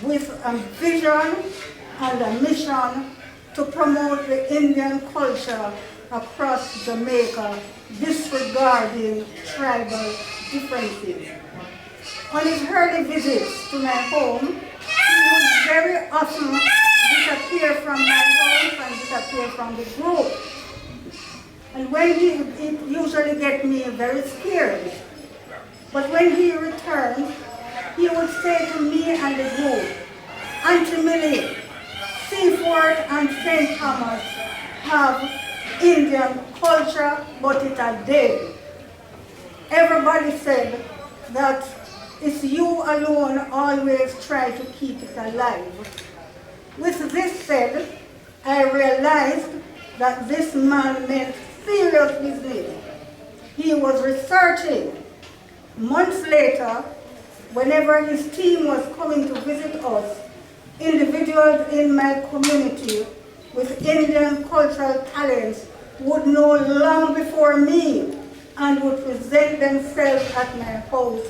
with a vision and a mission to promote the Indian culture across Jamaica, disregarding tribal differences. On his early visits to my home, he would very often disappear from my house and disappear from the group. And when he usually get me very scared. But when he returned, he would say to me and the group, Auntie Millie, Seaford and St. Thomas have Indian culture, but it are dead. Everybody said that it's you alone always try to keep it alive. With this said, I realized that this man meant serious business. He was researching. Months later, whenever his team was coming to visit us, individuals in my community with Indian cultural talents would know long before me and would present themselves at my house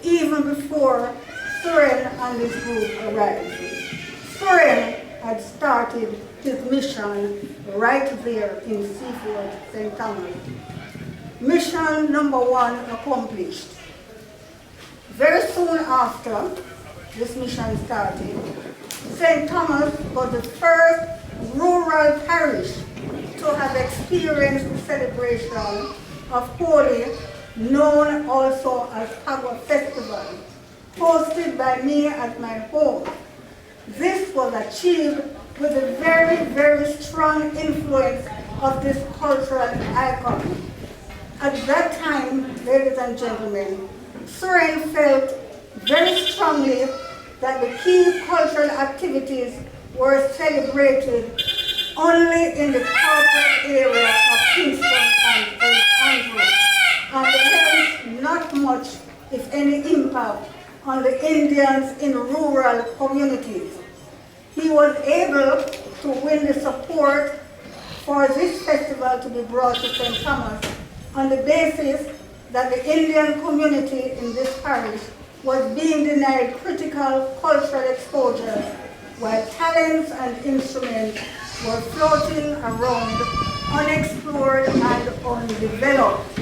even before Suren and his group arrived. Suren had started his mission right there in Seaford, St. Thomas. Mission number 1 accomplished. Very soon after this mission started, St. Thomas was the first rural parish to have experienced the celebration of Holi, known also as Pagua Festival, hosted by me at my home. This was achieved with a very, very strong influence of this cultural icon. At that time, ladies and gentlemen, Suren felt very strongly that the key cultural activities were celebrated only in the corporate area of Kingston and St. Andrews, and hence not much, if any, impact on the Indians in rural communities. He was able to win the support for this festival to be brought to St. Thomas on the basis that the Indian community in this parish was being denied critical cultural exposure, while talents and instruments were floating around unexplored and undeveloped.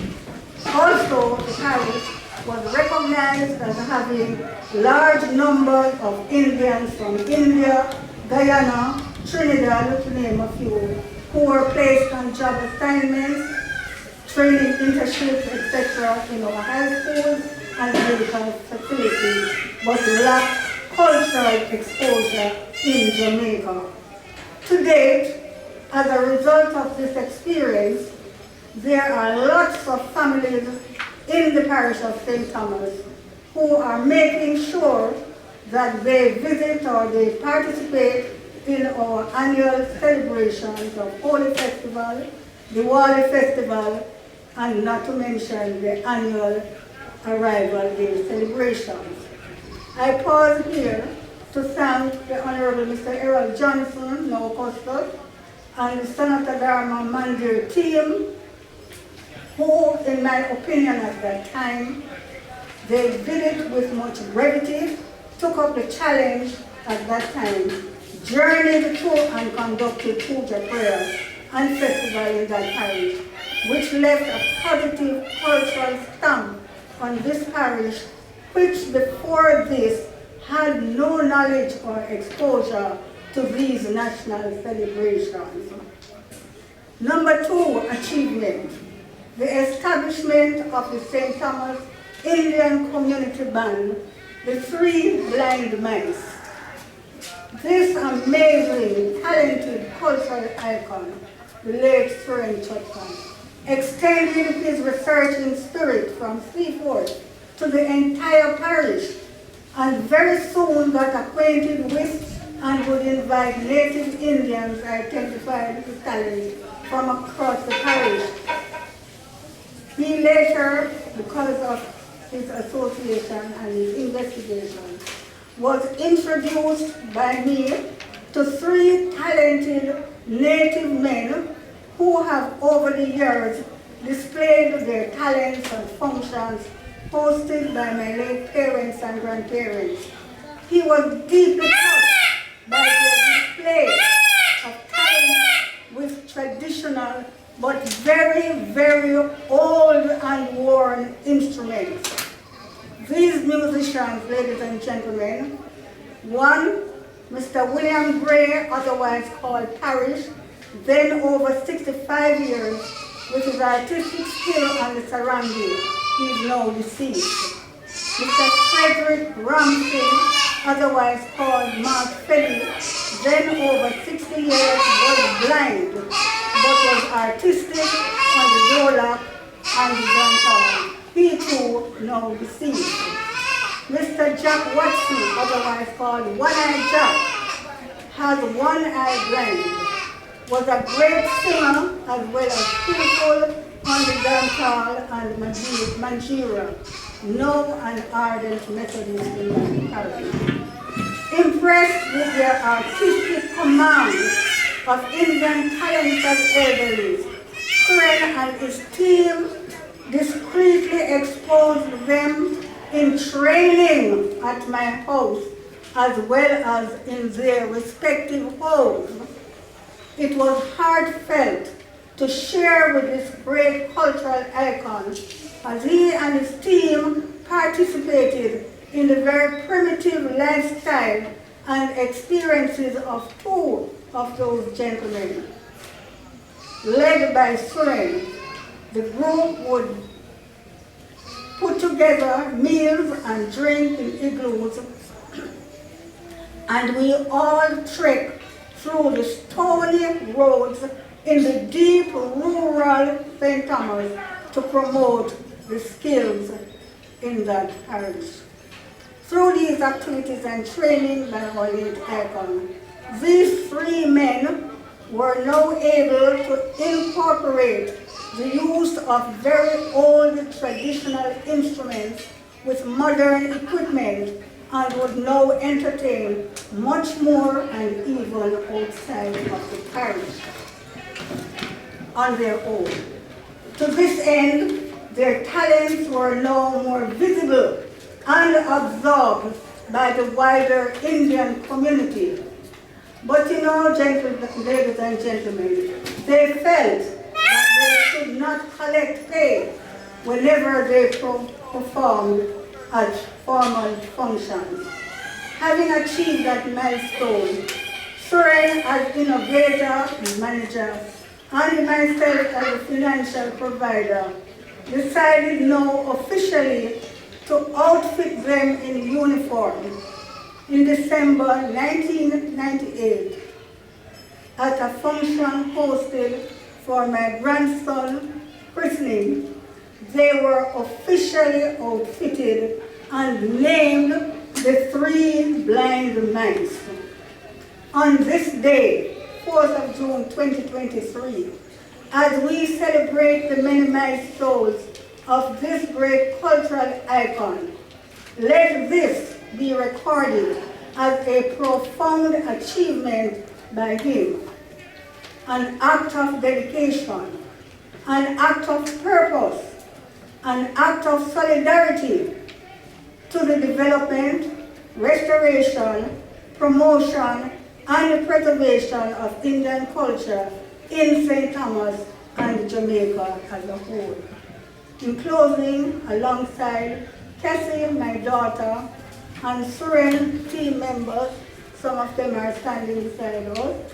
Also, the parish was recognized as having large numbers of Indians from India, Guyana, Trinidad, to name a few, who were placed on job assignments, training internships, etc. in our high schools and medical facilities, but lacked cultural exposure in Jamaica. To date, as a result of this experience, there are lots of families in the parish of St. Thomas who are making sure that they visit or they participate in our annual celebrations of Holy Festival, Diwali Festival, and not to mention the annual Arrival Day celebrations. I pause here to thank the Honorable Mr. Errol Johnson, now custody, and the Senator Dharma Mandir team, who, in my opinion at that time, they did it with much brevity, took up the challenge at that time, journeyed through and conducted puja prayers and festival in that parish, which left a positive cultural stamp on this parish, which before this had no knowledge or exposure to these national celebrations. Number 2 achievement, the establishment of the St. Thomas Indian Community Band, the 3 Blind Mice. This amazing, talented cultural icon, the late Suren Chutkan, extended his researching spirit from Seaford to the entire parish, and very soon got acquainted with and would invite native Indians identified with talent from across the parish. He later, because of his association and his investigation, was introduced by me to 3 talented native men who have over the years displayed their talents and functions hosted by my late parents and grandparents. He was deeply touched by their display of talent with traditional but very, very old and worn instruments. These musicians, ladies and gentlemen, one, Mr. William Gray, otherwise called Parrish, then over 65 years with his artistic skill on the saranghi. He is now deceased. Mr. Frederick Ramsey, otherwise called Mark Feli, then over 60 years was blind, but was artistic on the dolak and the downtown. He too now deceased. Mr. Jack Watson, otherwise called One-Eye Jack, has one eye blind, was a great singer as well as skillful on the dancehall and manjira, now an ardent Methodist in that parish. Impressed with their artistic command of Indian talented elderlies, Suren and his team discreetly exposed them in training at my house as well as in their respective homes. It was heartfelt to share with this great cultural icon as he and his team participated in the very primitive lifestyle and experiences of 2 of those gentlemen. Led by Suren, the group would put together meals and drink in igloos, and we all trekked through the stony roads in the deep rural St. Thomas to promote the skills in that parish. Through these activities and training by our late icon, these 3 men were now able to incorporate the use of very old traditional instruments with modern equipment and would now entertain much more and even outside of the parish on their own. To this end, their talents were now more visible and absorbed by the wider Indian community. But you know, ladies and gentlemen, they felt that they should not collect pay whenever they performed at formal functions. Having achieved that milestone, Suren as innovator and manager, and myself as a financial provider, decided now officially to outfit them in uniform in December 1998 at a function hosted for my grandson's christening. They were officially outfitted and named the three blind mice. On this day, 4th of June 2023, as we celebrate the many milestones of this great cultural icon, let this be recorded as a profound achievement by him, an act of dedication, an act of purpose, an act of solidarity to the development, restoration, promotion, and the preservation of Indian culture in St. Thomas and Jamaica as a whole. In closing, alongside Cassie, my daughter, and Suren team members, some of them are standing beside us,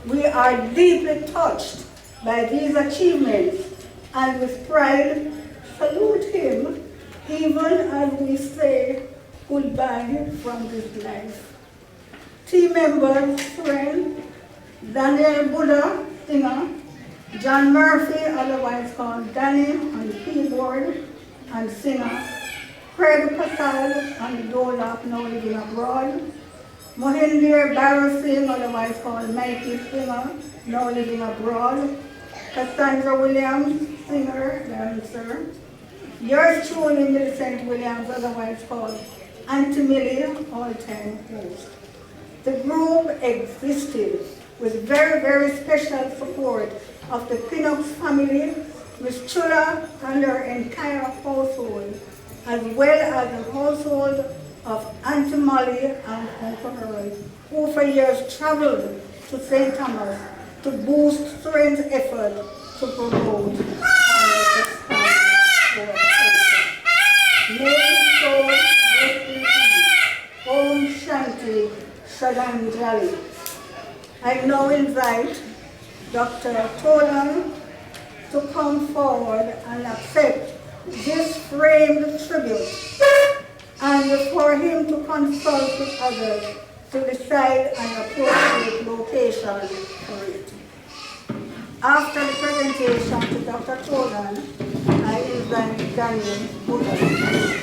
we are deeply touched by these achievements and with pride salute him even as we say goodbye from this life. Team members, Suren, Daniel Buddha, singer, John Murphy, otherwise called Danny, on the keyboard and singer, Craig Pasal on the dolak, now living abroad, Mohindir Barrow Singh, otherwise called Mikey, singer, now living abroad, Cassandra Williams, singer, dancer, yours truly, Millicent Williams, otherwise called Auntie Millie, all-time host. The group existed with very, very special support of the Pinnox family, Miss Chula and her entire household, as well as the household of Auntie Molly and Uncle Roy, who for years traveled to St. Thomas to boost Suren's effort to promote and expand our culture. May his soul rest in peace. Om Shanti Shraddhanjali. I now invite Dr. Tolan to come forward and accept this framed tribute, and for him to consult with others to decide an appropriate location for it. After the presentation to Dr. Tolan, I invite Daniel Buddha to come.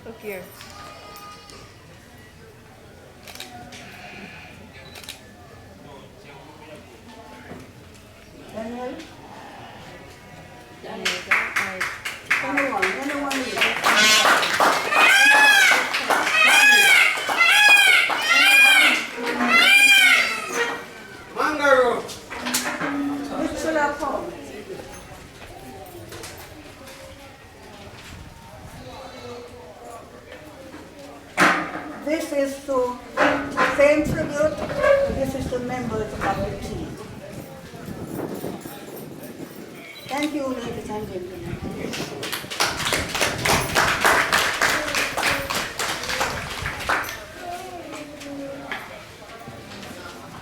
Look here. Daniel? Daniel, right. Anyone Mangaro. Which should I come? This is to same tribute, this is to members of the team. Thank you, ladies and gentlemen.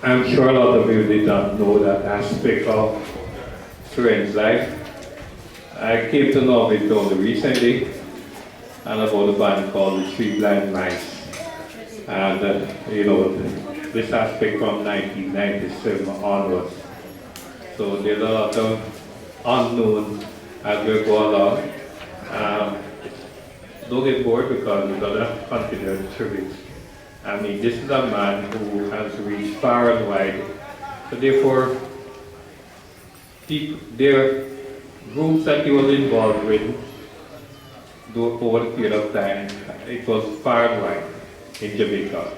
I'm sure a lot of you did not know that aspect of Suren's life. I came to know it only recently, and about a band called the Three Blind Mice. And this aspect from 1997 onwards. So there's a lot of unknown as we go along. Don't get bored because we're going to continue the tribute. I mean, this is a man who has reached far and wide. So therefore, there are groups that he was involved with over the period of time. It was far and wide in Jamaica.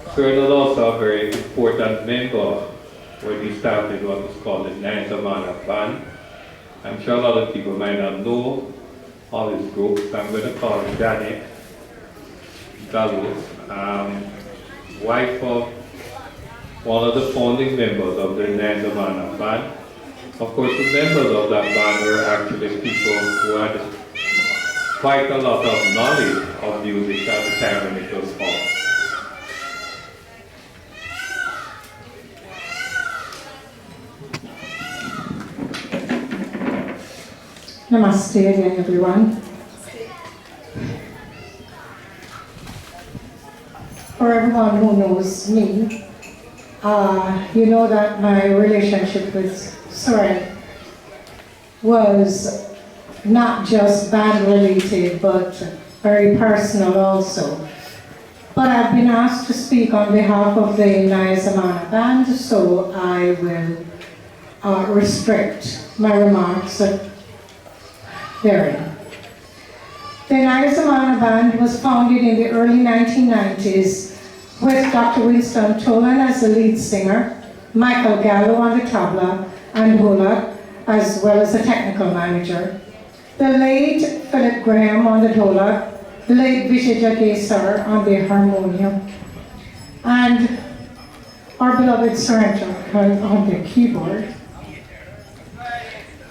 Suren was also a very important member when he started what was called the Ninth Amana Band. I'm sure a lot of people might not know all his groups. I'm going to call him Danny Gallo, wife of one of the founding members of the Ninth Amana Band. Of course, the members of that band were actually people who had quite a lot of knowledge of music at the time when it was formed. Namaste again, everyone. For everyone who knows me, you know that my relationship with Suren was not just band related, but very personal also. But I've been asked to speak on behalf of the Naya Zamana band, so I will restrict my remarks therein. The Naya Zamana band was founded in the early 1990s with Dr. Winston Tolan as the lead singer, Michael Gallo on the tabla and dhola, as well as the technical manager, the late Philip Graham on the dhola, the late Vijay Gesar on the harmonium, and our beloved Suren Ashok Chutkan on the keyboard,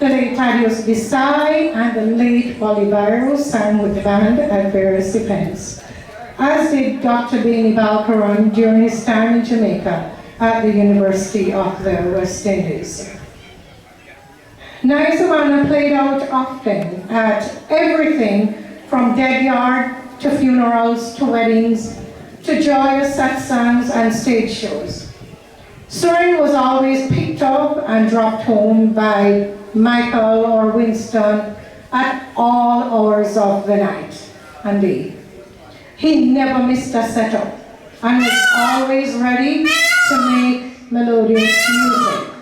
the late Thaddeus Desai and the late Bolivairo sang with the band at various events, as did Dr. Bini Balkaran during his time in Jamaica at the University of the West Indies. Naya Zamana played out often at everything from dead yard to funerals to weddings to joyous satsangs and stage shows. Suren was always picked up and dropped home by Michael or Winston at all hours of the night and day. He never missed a setup and was always ready to make melodious music.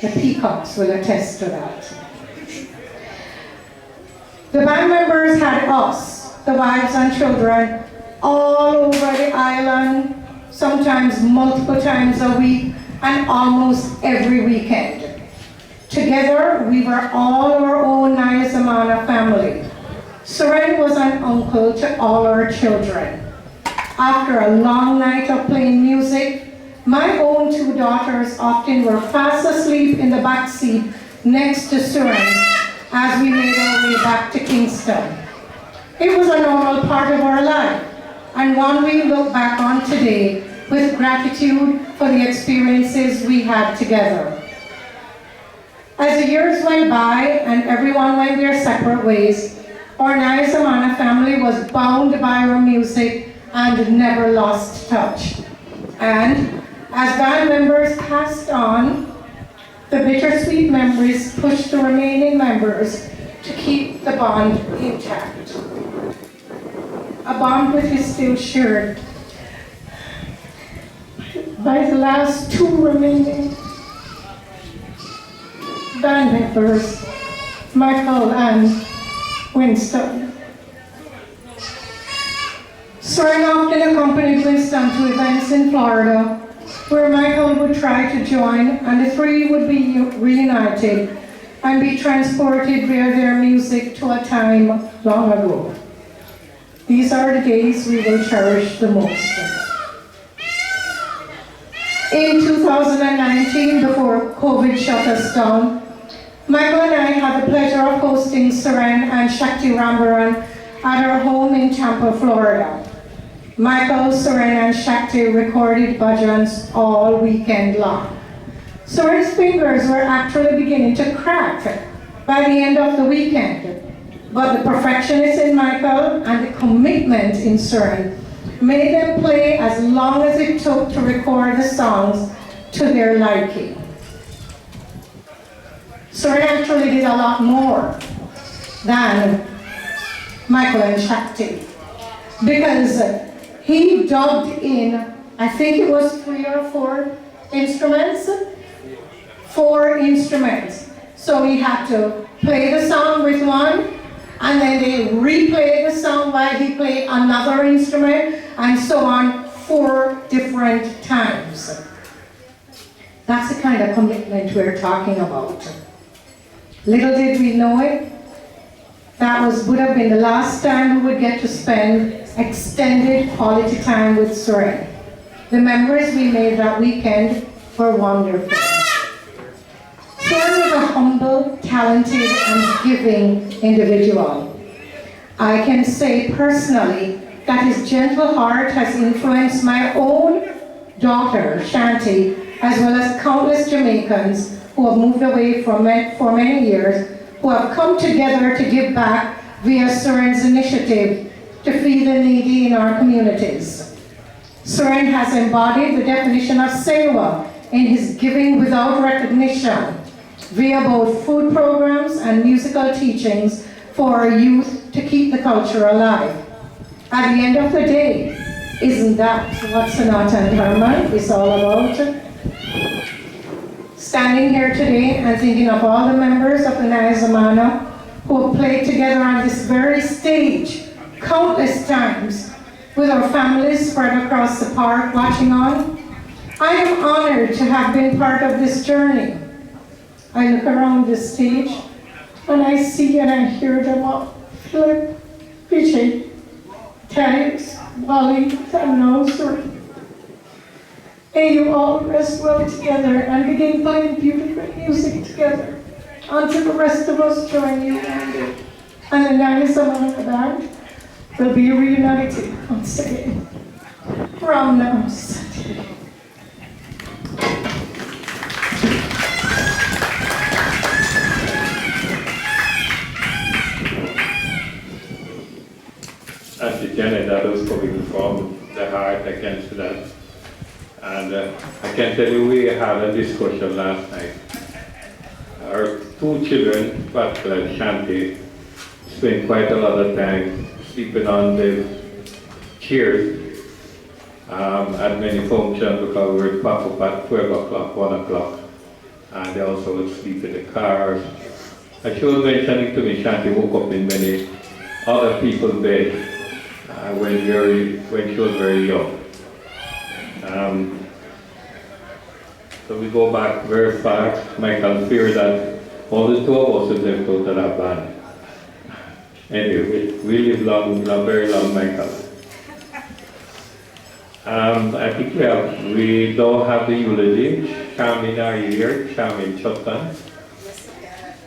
The peacocks will attest to that. The band members had us, the wives and children, all over the island, sometimes multiple times a week, and almost every weekend. Together, we were all our own Naya Zamana family. Suren was an uncle to all our children. After a long night of playing music, my own two daughters often were fast asleep in the back seat next to Suren as we made our way back to Kingston. It was a normal part of our life, and one we look back on today with gratitude for the experiences we had together. As the years went by and everyone went their separate ways, our Naya Zamana family was bound by our music and never lost touch. And as band members passed on, the bittersweet memories pushed the remaining members to keep the bond intact. A bond which is still shared by the last two remaining band members, Michael and Winston. Suren often accompanied Winston to events in Florida where Michael would try to join, and the three would be reunited and be transported via their music to a time long ago. These are the days we will cherish the most. In 2019, before COVID shut us down, Michael and I had the pleasure of hosting Suren and Shakti Rambaran at our home in Tampa, Florida. Michael, Suren and Shakti recorded bhajans all weekend long. Suren's fingers were actually beginning to crack by the end of the weekend, but the perfectionist in Michael and the commitment in Suren made them play as long as it took to record the songs to their liking. Suren actually did a lot more than Michael and Shakti, because he dubbed in, I think it was 3 or 4 instruments? 4 instruments. So he had to play the song with one, and then they replayed the song while he played another instrument, and so on 4 different times. That's the kind of commitment we're talking about. Little did we know it, that would have been the last time we would get to spend extended quality time with Suren. The memories we made that weekend were wonderful. Suren was a humble, talented, and giving individual. I can say personally that his gentle heart has influenced my own daughter, Shanti, as well as countless Jamaicans who have moved away for many years, who have come together to give back via Suren's initiative to feed the needy in our communities. Suren has embodied the definition of sewa in his giving without recognition via both food programs and musical teachings for our youth to keep the culture alive. At the end of the day, isn't that what Sonata and Herman is all about? Standing here today and thinking of all the members of the Nayazamana who have played together on this very stage countless times with our families spread across the park watching on, I am honored to have been part of this journey. I look around this stage and I see and I hear them all. Philip, Vijay, Terence, Wally, and now Suren. May you all rest well together and begin playing beautiful music together until the rest of us join you one day. And the Nayazamana band will be reunited once again. From now, Auntie Janet, that was coming from the heart, I can say that. And I can tell you, we had a discussion last night. Our two children, Pascal and Shanti, spent quite a lot of time sleeping on the chairs at many functions because we would pop up at 12 o'clock, 1 o'clock, and they also would sleep in the cars. And she was mentioning to me, Shanti woke up in many other people's beds when she was very young. So we go back very far. Michael feared that all the two of us would left out of that band. Anyway, we live long, very long, Michael. I think we don't have the eulogy. Charmin, are you here? Charmin Chutkan.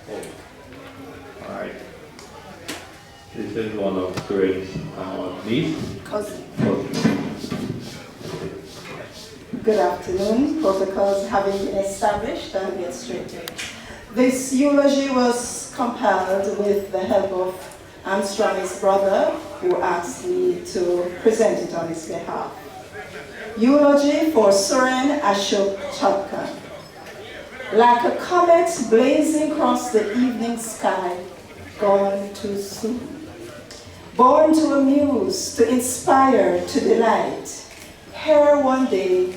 Oh. All right. This is one of Suren's niece. Cousin. Good afternoon. Protocols having been established, I'll get straight to it. This eulogy was compiled with the help of Armstrong's brother, who asked me to present it on his behalf. Eulogy for Suren Ashok Chutkan. Like a comet blazing across the evening sky, gone too soon. Born to amuse, to inspire, to delight. Here one day,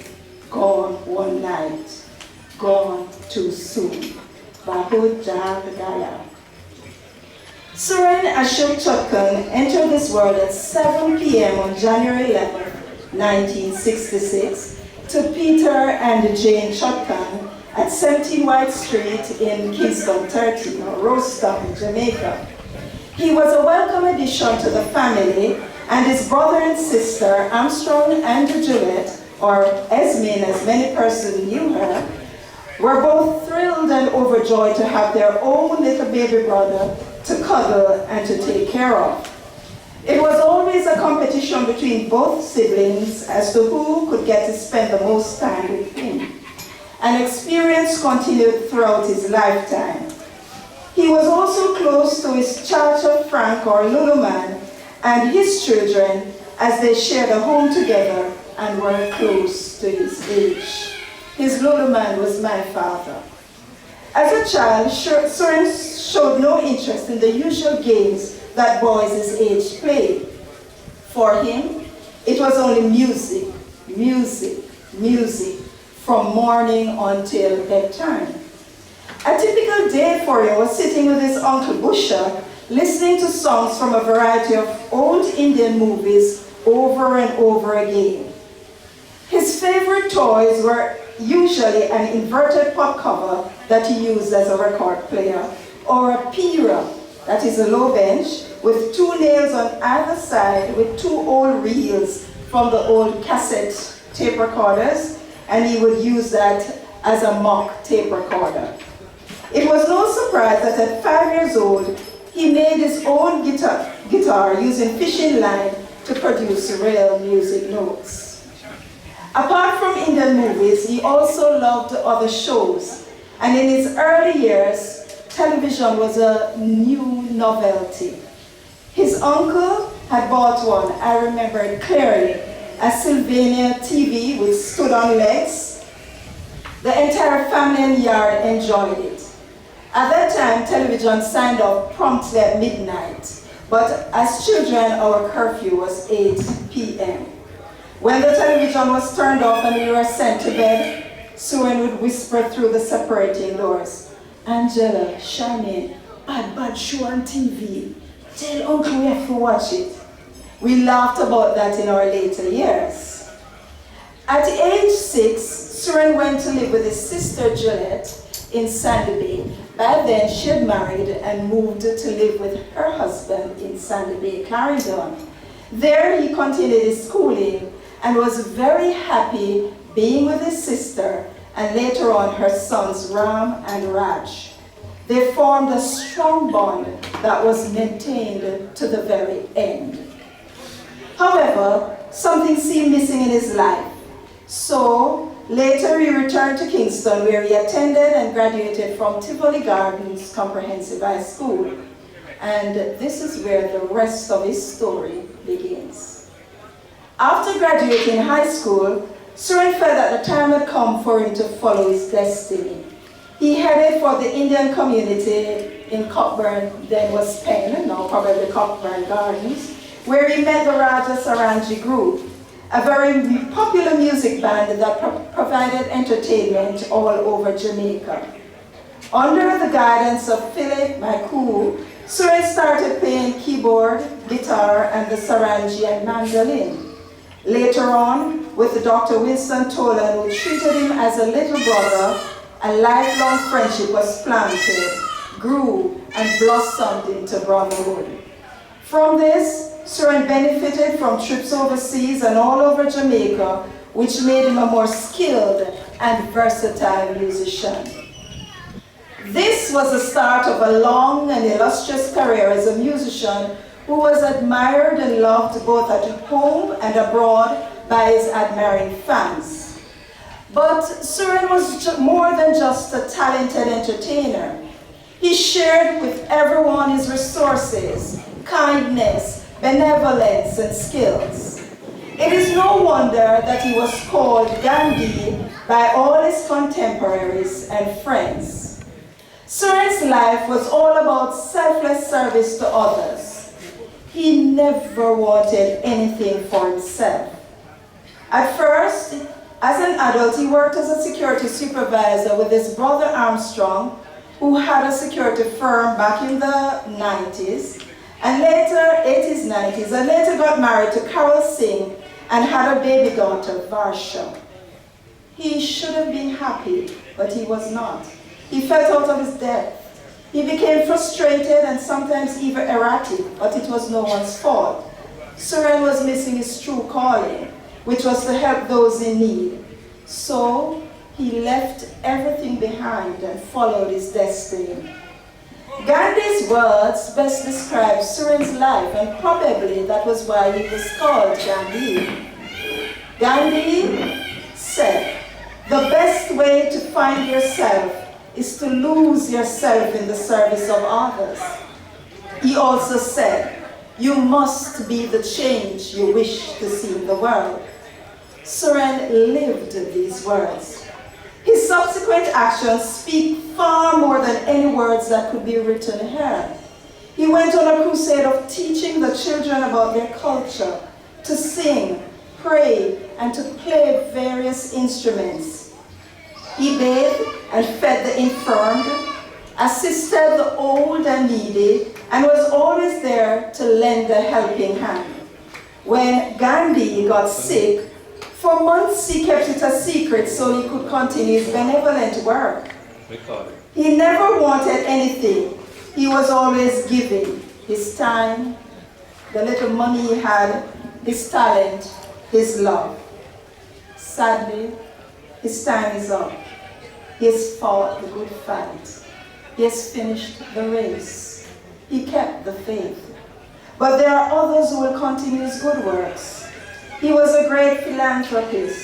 gone one night. Gone too soon. Bahut Jahagaya. Suren Ashok Chutkan entered this world at 7 p.m. on January 11, 1966, to Peter and Jane Chutkan at 17 White Street in Kingston 13, or Rostock, Jamaica. He was a welcome addition to the family, and his brother and sister, Armstrong and Juliet, or Esmeen as many persons knew her, were both thrilled and overjoyed to have their own little baby brother to cuddle and to take care of. It was always a competition between both siblings as to who could get to spend the most time with him. An experience continued throughout his lifetime. He was also close to his Chacha Frank or Luluman and his children as they shared a home together and were close to his age. His Luluman was my father. As a child, Suren showed no interest in the usual games that boys his age played. For him, it was only music, music, music, from morning until bedtime. A typical day for him was sitting with his Uncle Busha, listening to songs from a variety of old Indian movies over and over again. His favorite toys were usually an inverted pop cover that he used as a record player, or a pira, that is a low bench, with two nails on either side with two old reels from the old cassette tape recorders, and he would use that as a mock tape recorder. It was no surprise that at 5 years old, he made his own guitar using fishing line to produce real music notes. Apart from Indian movies, he also loved other shows, and in his early years, television was a new novelty. His uncle had bought one, I remember it clearly, a Sylvania TV which stood on legs. The entire family and yard enjoyed it. At that time, television signed off promptly at midnight, but as children, our curfew was 8 p.m. When the television was turned off and we were sent to bed, Suren would whisper through the separating doors, "Angela, Charmaine, bad show on TV. Tell Uncle we have to watch it." We laughed about that in our later years. At age 6, Suren went to live with his sister Juliet in Sandy Bay. By then, she had married and moved to live with her husband in Sandy Bay, Clarendon. There, he continued his schooling and was very happy being with his sister and later on her sons Ram and Raj. They formed a strong bond that was maintained to the very end. However, something seemed missing in his life. So, later he returned to Kingston where he attended and graduated from Tivoli Gardens Comprehensive High School. And this is where the rest of his story begins. After graduating high school, Suren felt that the time had come for him to follow his destiny. He headed for the Indian community in Cockburn, then was Penn, now probably Cockburn Gardens, where he met the Raja Sarangi group, a very popular music band that provided entertainment all over Jamaica. Under the guidance of Philip Maku, Suren started playing keyboard, guitar, and the Sarangi and mandolin. Later on, with Dr. Winston Tolan, who treated him as a little brother, a lifelong friendship was planted, grew, and blossomed into brotherhood. From this, Suren benefited from trips overseas and all over Jamaica, which made him a more skilled and versatile musician. This was the start of a long and illustrious career as a musician who was admired and loved both at home and abroad by his admiring fans. But Suren was more than just a talented entertainer. He shared with everyone his resources, kindness, benevolence, and skills. It is no wonder that he was called Gandhi by all his contemporaries and friends. Suren's life was all about selfless service to others. He never wanted anything for himself. At first, as an adult, he worked as a security supervisor with his brother Armstrong, who had a security firm back in the 90s, and later, 80s, 90s, and later got married to Carol Singh and had a baby daughter, Varsha. He should have been happy, but he was not. He felt out of his depth. He became frustrated and sometimes even erratic, but it was no one's fault. Suren was missing his true calling, which was to help those in need. So he left everything behind and followed his destiny. Gandhi's words best describe Suren's life, and probably that was why he was called Gandhi. Gandhi said, "The best way to find yourself is to lose yourself in the service of others." He also said, "You must be the change you wish to see in the world." Suren lived these words. His subsequent actions speak far more than any words that could be written here. He went on a crusade of teaching the children about their culture, to sing, pray, and to play various instruments. He bathed and fed the infirmed, assisted the old and needy, and was always there to lend a helping hand. When Gandhi got sick, for months he kept it a secret so he could continue his benevolent work. He never wanted anything. He was always giving his time, the little money he had, his talent, his love. Sadly, his time is up. He has fought the good fight. He has finished the race. He kept the faith. But there are others who will continue his good works. He was a great philanthropist,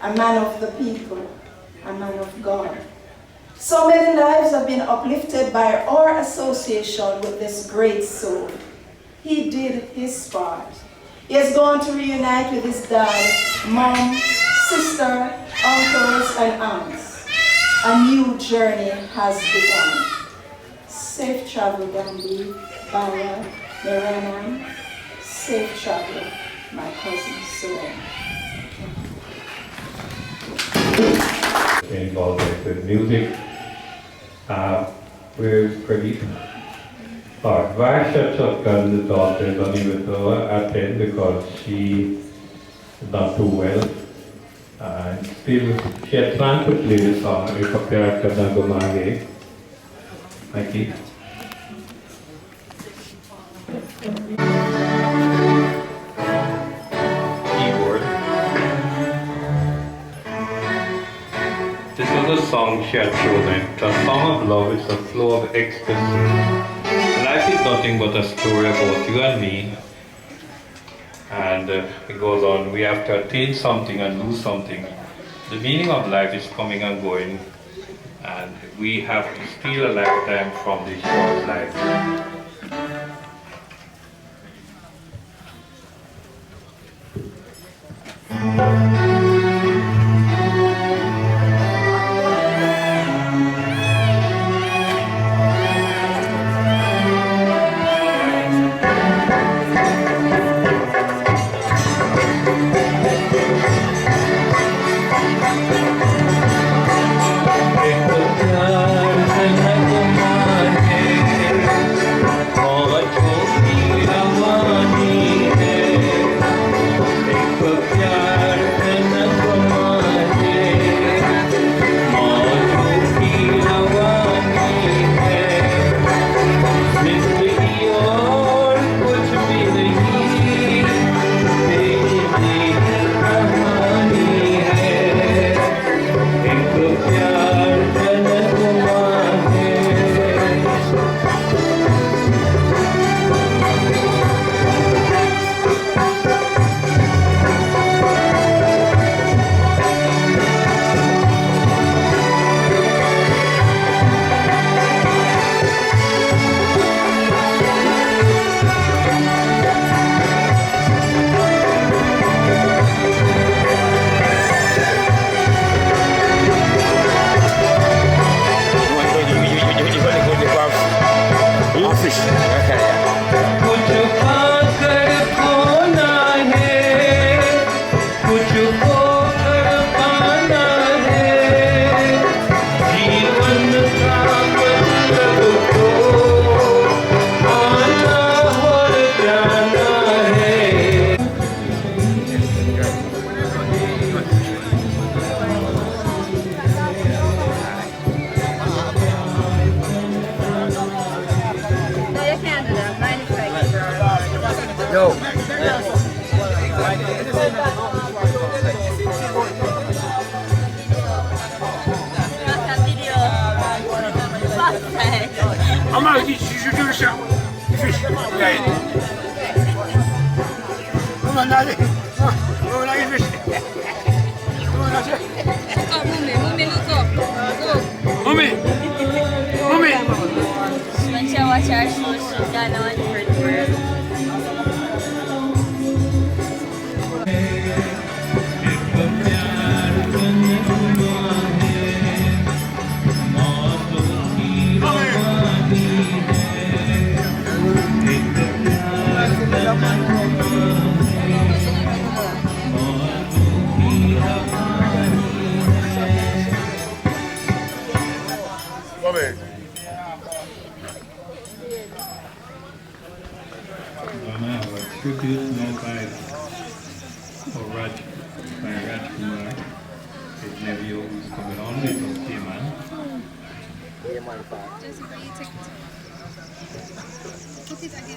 a man of the people, a man of God. So many lives have been uplifted by our association with this great soul. He did his part. He has gone to reunite with his dad, mom, sister, uncles, and aunts. A new journey has begun. Safe travel, Gandhi, Baya, Narayanan. Safe travel, my cousin Suren. Involved with music. We're pretty. Ashok Chutkan, the daughter, is unable to attend because she is not too well. And still, she had planned to play the song, Ipapyar Karna Gumage. Thank you. Keyboard. This was a song she had chosen. The song of love is a flow of ecstasy. Life is nothing but a story about you and me. And it goes on, we have to attain something and lose something. The meaning of life is coming and going. And we have to steal a lifetime from this short life.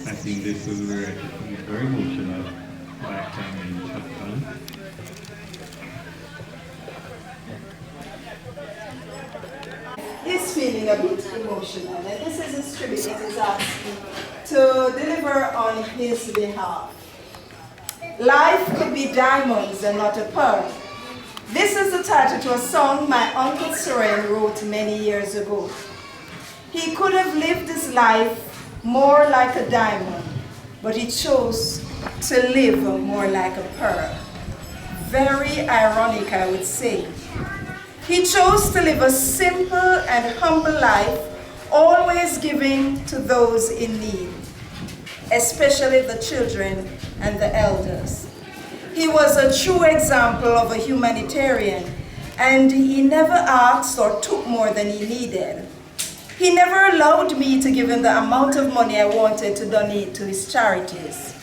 I think this will be very emotional lifetime in Chutkan. He's feeling a bit emotional, and this is his tribute that he's asked me to deliver on his behalf. Life could be diamonds and not a pearl. This is the title to a song my Uncle Suren wrote many years ago. He could have lived his life more like a diamond, but he chose to live more like a pearl. Very ironic, I would say. He chose to live a simple and humble life, always giving to those in need, especially the children and the elders. He was a true example of a humanitarian, and he never asked or took more than he needed. He never allowed me to give him the amount of money I wanted to donate to his charities.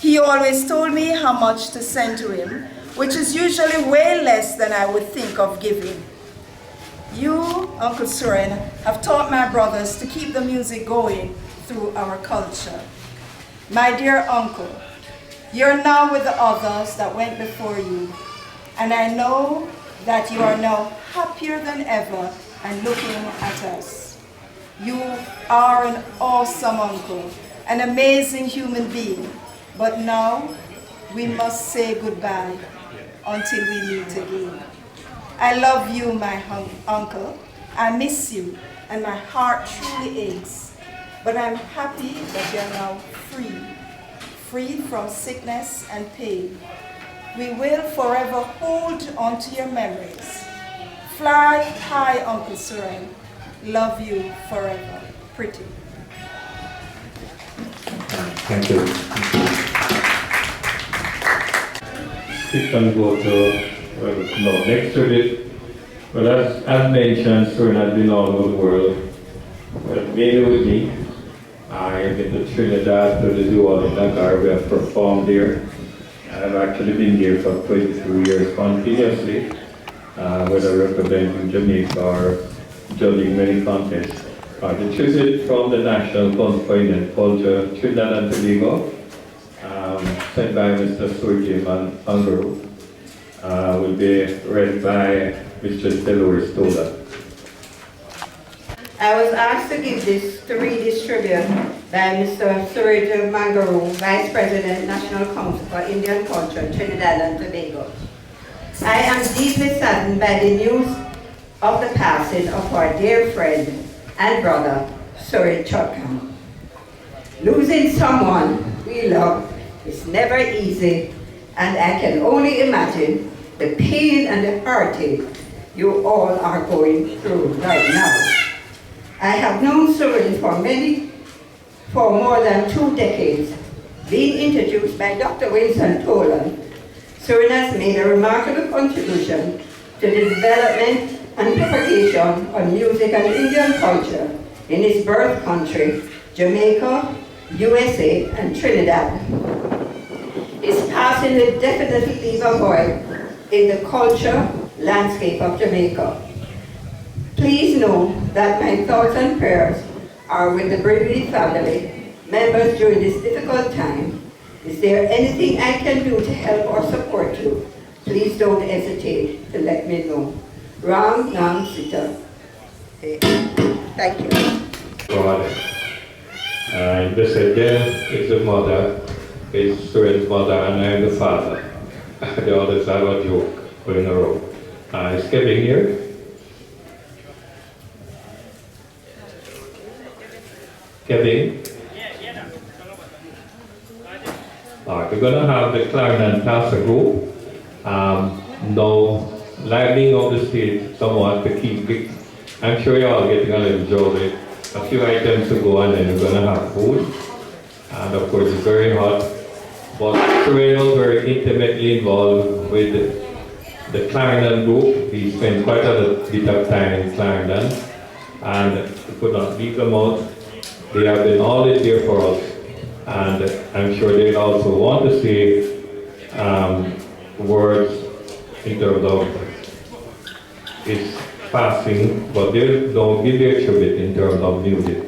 He always told me how much to send to him, which is usually way less than I would think of giving. You, Uncle Suren, have taught my brothers to keep the music going through our culture. My dear uncle, you're now with the others that went before you, and I know that you are now happier than ever and looking at us. You are an awesome uncle, an amazing human being, but now we must say goodbye until we meet again. I love you, my uncle. I miss you, and my heart truly aches, but I'm happy that you're now free from sickness and pain. We will forever hold on to your memories. Fly high, Uncle Suren. Love you forever. Pretty. Thank you. We can go to, next to it. Well, as mentioned, Suren has been all over the world. Well, mainly with me. I've been to Trinidad, to the zoo in Dakar. We have performed there. I've actually been there for 22 years continuously, whether representing Jamaica or judging many contests. The tribute from the National Council for Indian Culture, Trinidad and Tobago, sent by Mr. Suren Ashok will be read by Mr. Delores Tola. I was asked to give this to read this tribute by Mr. Suren Ashok, Vice President, National Council for Indian Culture, Trinidad and Tobago. I am deeply saddened by the news of the passing of our dear friend and brother, Suren Chutkan. Losing someone we love is never easy, and I can only imagine the pain and the heartache you all are going through right now. I have known Suren for more than 2 decades. Being introduced by Dr. Winston Tolan, Suren has made a remarkable contribution to the development and propagation of music and Indian culture in his birth country, Jamaica, USA, and Trinidad. His passing will definitely leave a void in the culture landscape of Jamaica. Please know that my thoughts and prayers are with the bereaved family members during this difficult time. Is there anything I can do to help or support you? Please don't hesitate to let me know. Ram Nam Sita. Thank you. God. And they said, Jen is the mother, is Suren's mother, and I am the father. The others have a joke going around. Is Kevin here? Kevin? Alright, we're going to have the clarinet pastor group. Now, livening up the stage somewhat to keep it. I'm sure you're all getting a little jolly. A few items to go, and then we're going to have food. And of course, it's very hot. But Suren was very intimately involved with the Clarendon group. He spent quite a bit of time in Clarendon, and we could not leave them out. They have been always there for us, and I'm sure they also want to say words in terms of its passing, but they don't give their tribute in terms of music.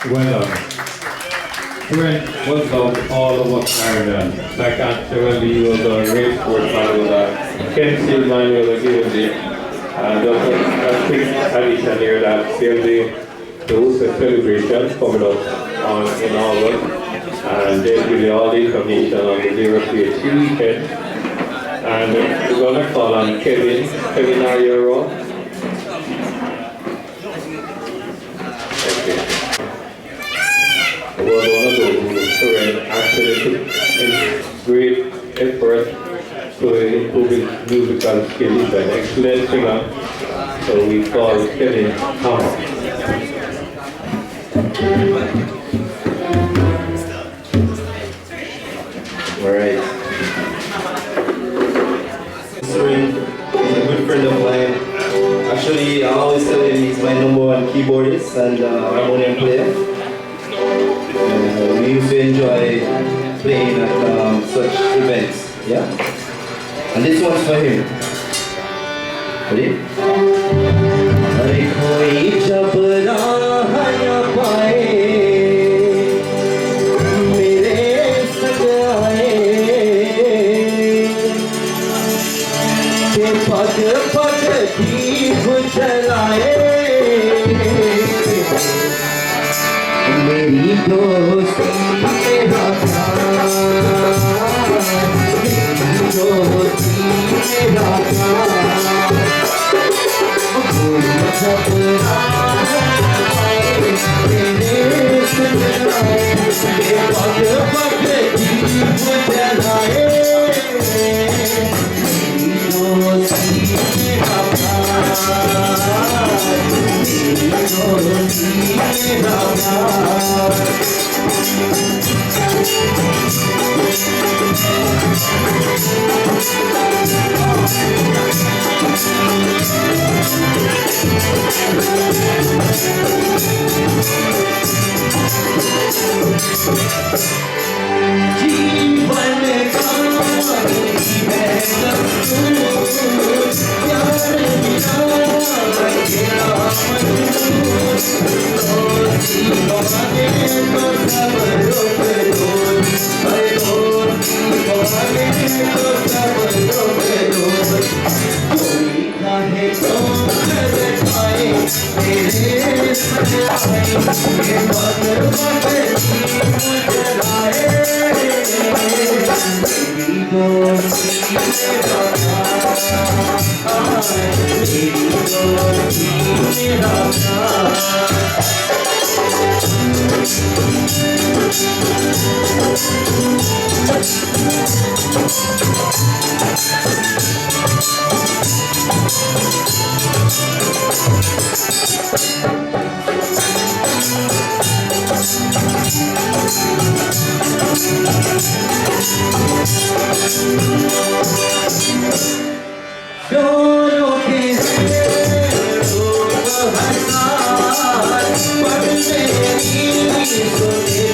Well done. Suren, well done all over Canada. I can't tell you was a great sportsman with that. Ken Stillman was a given day. Just a quick addition here that there'll be the Worcester celebration coming up in August. And they'll give you all the information on the 083 weekend. And we're going to call on Kevin. Kevin, are you around? Okay. Was one of those who Suren actually took in great effort to improve his musical skills. He's an excellent singer. So we call Kevin Hammer. Alright. Suren is a good friend of mine. Actually, I always tell him he's my #1 keyboardist and harmonium player. We used to enjoy playing at such events, yeah? And this one's for him. Ready? अरे कोई जब राह पाए मेरे संग आए के पग पग दीप जलाए मेरी दोस्ती मेरा प्यार मेरी दोस्ती मेरा प्यार कोई जब राह आए मेरे संग आए के पग पग दीप जलाए मेरी दोस्ती मेरा प्यार मेरी दोस्ती मेरा प्यार जीवन का है दस्तूर प्यार मिला तेरा मंजूर दोस्ती बहाने तो सब रोक दो अरे दोस्ती बहाने तो सब रोक दो कोई चाहे तो कर पाए तेरे संग आए ये पग पग दीप जलाए मेरी दोस्ती मेरा प्यार मेरी दोस्ती मेरा प्यार दोनों के सुने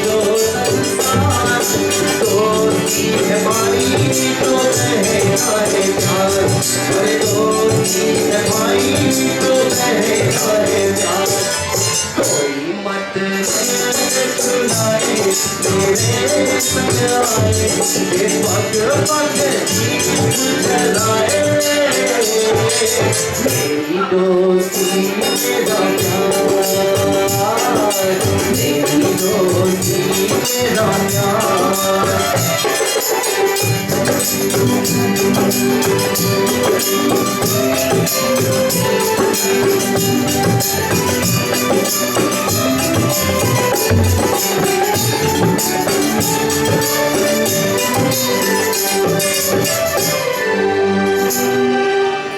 दो संसार दोस्ती हमारी तो रहे हरे प्यार अरे दोस्ती हमारी तो रहे हरे प्यार कोई मत सुनाए मेरे संग आए ये पग पग दीप जलाए मेरी दोस्ती मेरा प्यार मेरी दोस्ती मेरा प्यार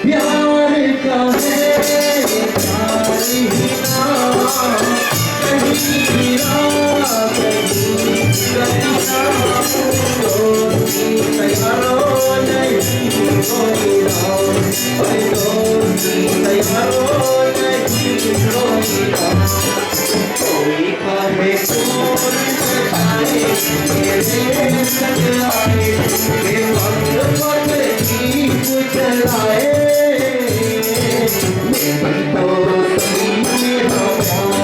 प्यार का है प्यार ही ना कहीं गिरा कहीं कहीं दोस्ती तैयारो नहीं कोई राम दोस्ती तैयारो नहीं कोई राम कोई खाए चोर आए मेरे संग आए ये पग पग दीप जलाए मेरी दोस्ती मेरा प्यार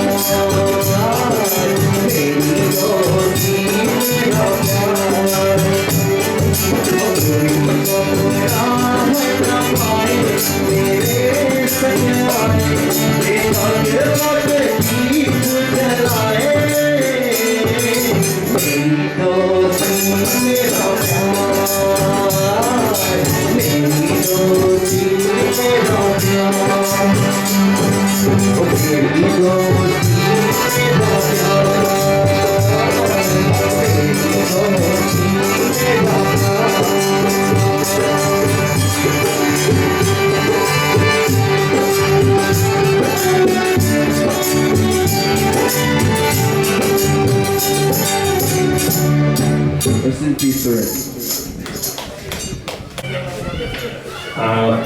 Rest in peace, Suren.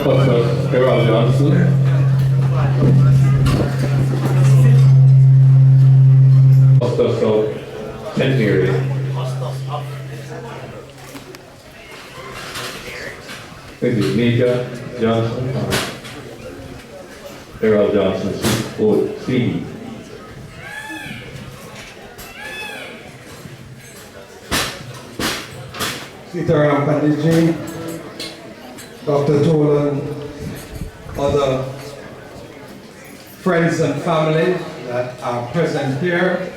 Pastor Harold Johnson. Pastor Centenary. This is Major Johnson. Harold Johnson, C.E. Sitaram Panditji, Dr. Tolan, other friends and family that are present here,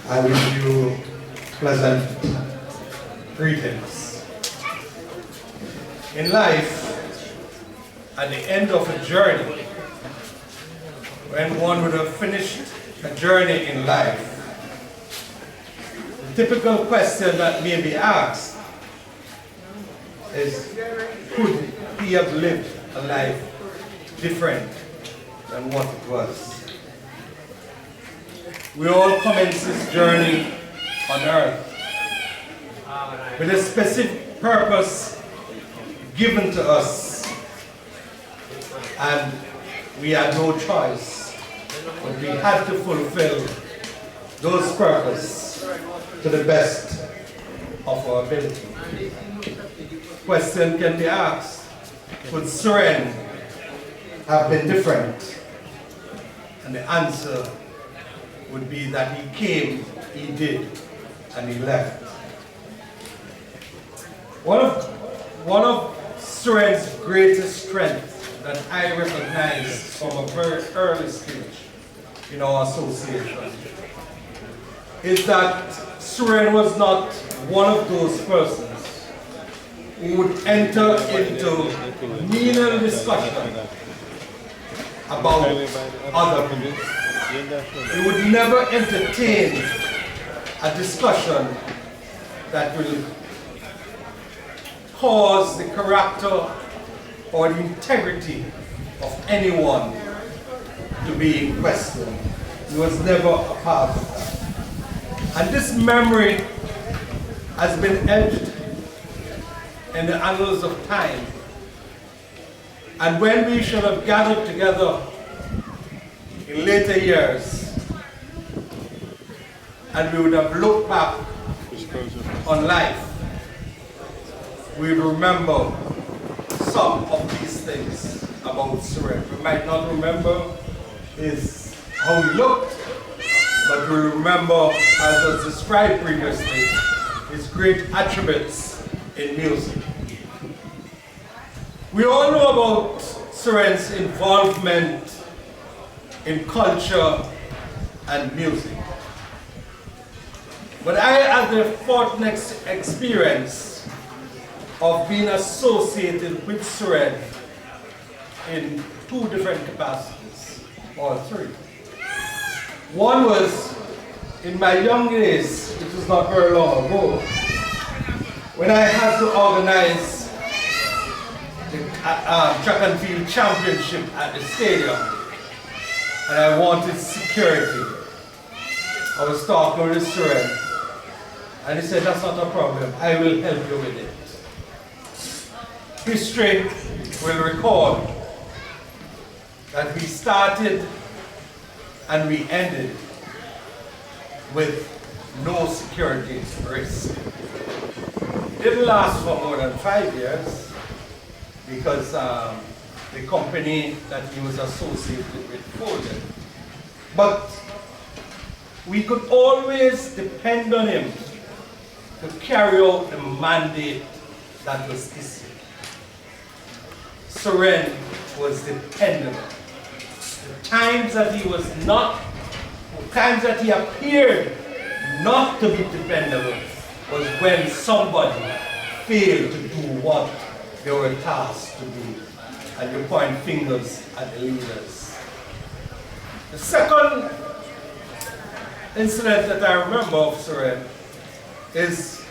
I wish you pleasant greetings. In life, at the end of a journey, when one would have finished a journey in life, the typical question that may be asked is, could he have lived a life different than what it was? We all commence this journey on earth with a specific purpose given to us, and we had no choice, but we had to fulfill those purposes to the best of our ability. Question can be asked, would Suren have been different? And the answer would be that he came, he did, and he left. One of Suren's greatest strengths that I recognize from a very early stage in our association is that Suren was not one of those persons who would enter into meaner discussion about other people. He would never entertain a discussion that will cause the character or the integrity of anyone to be questioned. He was never a part of that. And this memory has been etched in the annals of time. And when we shall have gathered together in later years, and we would have looked back on life, we will remember some of these things about Suren. We might not remember how he looked, but we remember, as was described previously, his great attributes in music. We all know about Suren's involvement in culture and music. But I had the fortunate experience of being associated with Suren in two different capacities, or three. One was in my young days, which was not very long ago, when I had to organize the track and field championship at the stadium, and I wanted security. I was talking with Suren, and he said, that's not a problem, I will help you with it. History will record that we started and we ended with no security risk. It didn't last for more than 5 years because the company that he was associated with folded. But we could always depend on him to carry out the mandate that was issued. Suren was dependable. The times that he was not, the times that he appeared not to be dependable was when somebody failed to do what they were tasked to do. And you point fingers at the leaders. The second incident that I remember of Suren is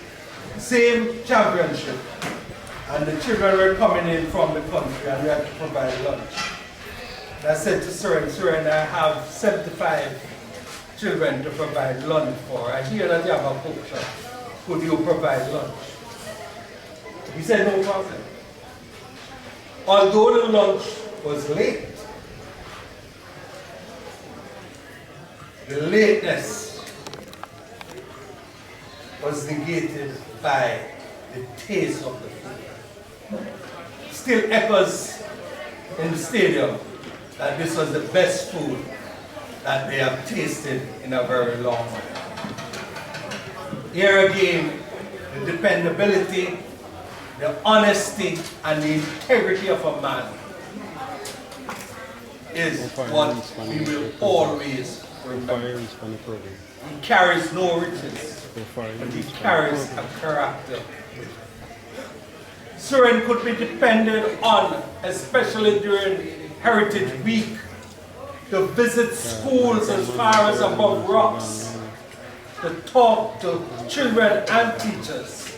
same championship. And the children were coming in from the country and we had to provide lunch. And I said to Suren, I have 75 children to provide lunch for. I hear that you have a cook shop. Could you provide lunch? He said, no problem. Although the lunch was late, the lateness was negated by the taste of the food. Still echoes in the stadium that this was the best food that they have tasted in a very long while. Here again, the dependability, the honesty, and the integrity of a man is what we will always remember. He carries no riches, but he carries a character. Suren could be depended on, especially during Heritage Week, to visit schools as far as above rocks, to talk to children and teachers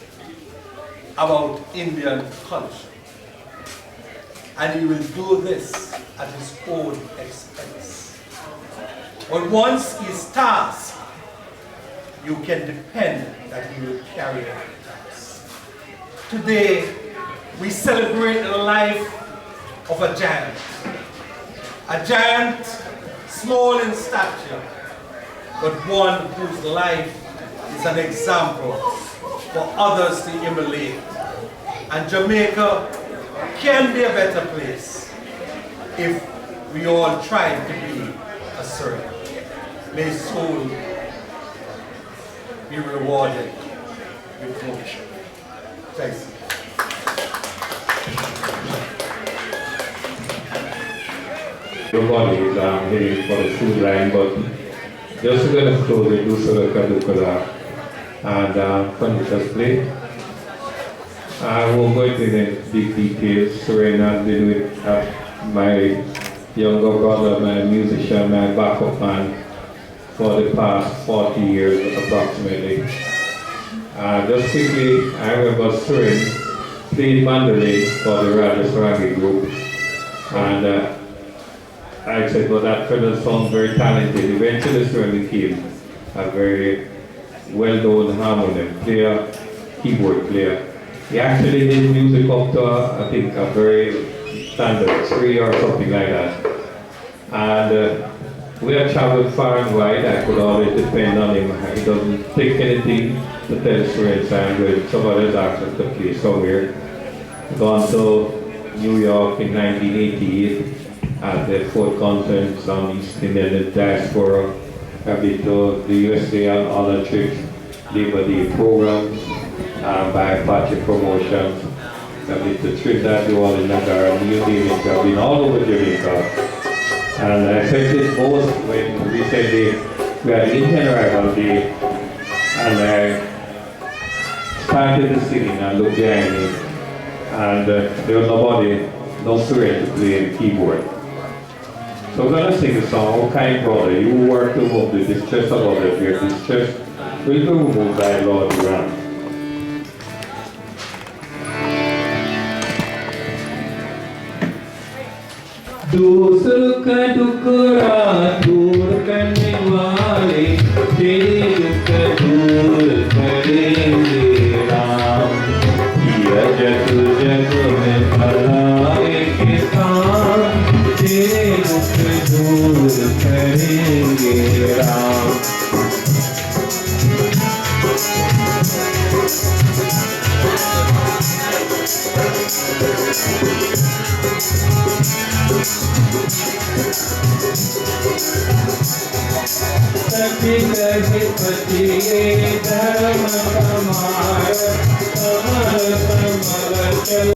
about Indian culture. And he will do this at his own expense. But once he's tasked, you can depend that he will carry out the task. Today, we celebrate the life of a giant. A giant, small in stature, but one whose life is an example for others to emulate. And Jamaica can be a better place if we all try to be a Suren. May his soul be rewarded with motion. Thanks. Everybody is heading for the food line, but just going to close it, do Sadaka and Conditions play. I won't go into the big details. Suren has been with my younger brother, my musician, my backup man for the past 40 years approximately. Just quickly, I remember Suren played mandolin for the Rajaswami group, and I said, well, that fellow sounds very talented. Eventually, Suren became a very well-known harmonium player, keyboard player. He actually did music up to, I think, a very standard 3 or something like that. And we have traveled far and wide. I could always depend on him. He doesn't take anything to tell Suren I'm when some others ask us to play somewhere. Gone to New York in 1988. At the 4th conference on East Indian diaspora. I've been to the USA on other trips, Labor Day programs, by Apache Promotions. I've been to Trinidad, New Orleans, Niagara, New Zealand. I've been all over Jamaica. And I said this most when we said we had Indian Arrival Day, and I started the singing and looked behind me, and there was nobody, no Suren to play the keyboard. So we're going to sing a song, "Oh Kind Brother, You Work to Move the Distress of Others, Your Distress will be removed by Lord Ram." दूसरों का टुकड़ा दूर करने वाले तेरे दुख दूर करेंगे राम। यह जग जग में भलाई के काम तेरे दुख दूर करेंगे राम। सती गति धर्म कमार कमल कमल चल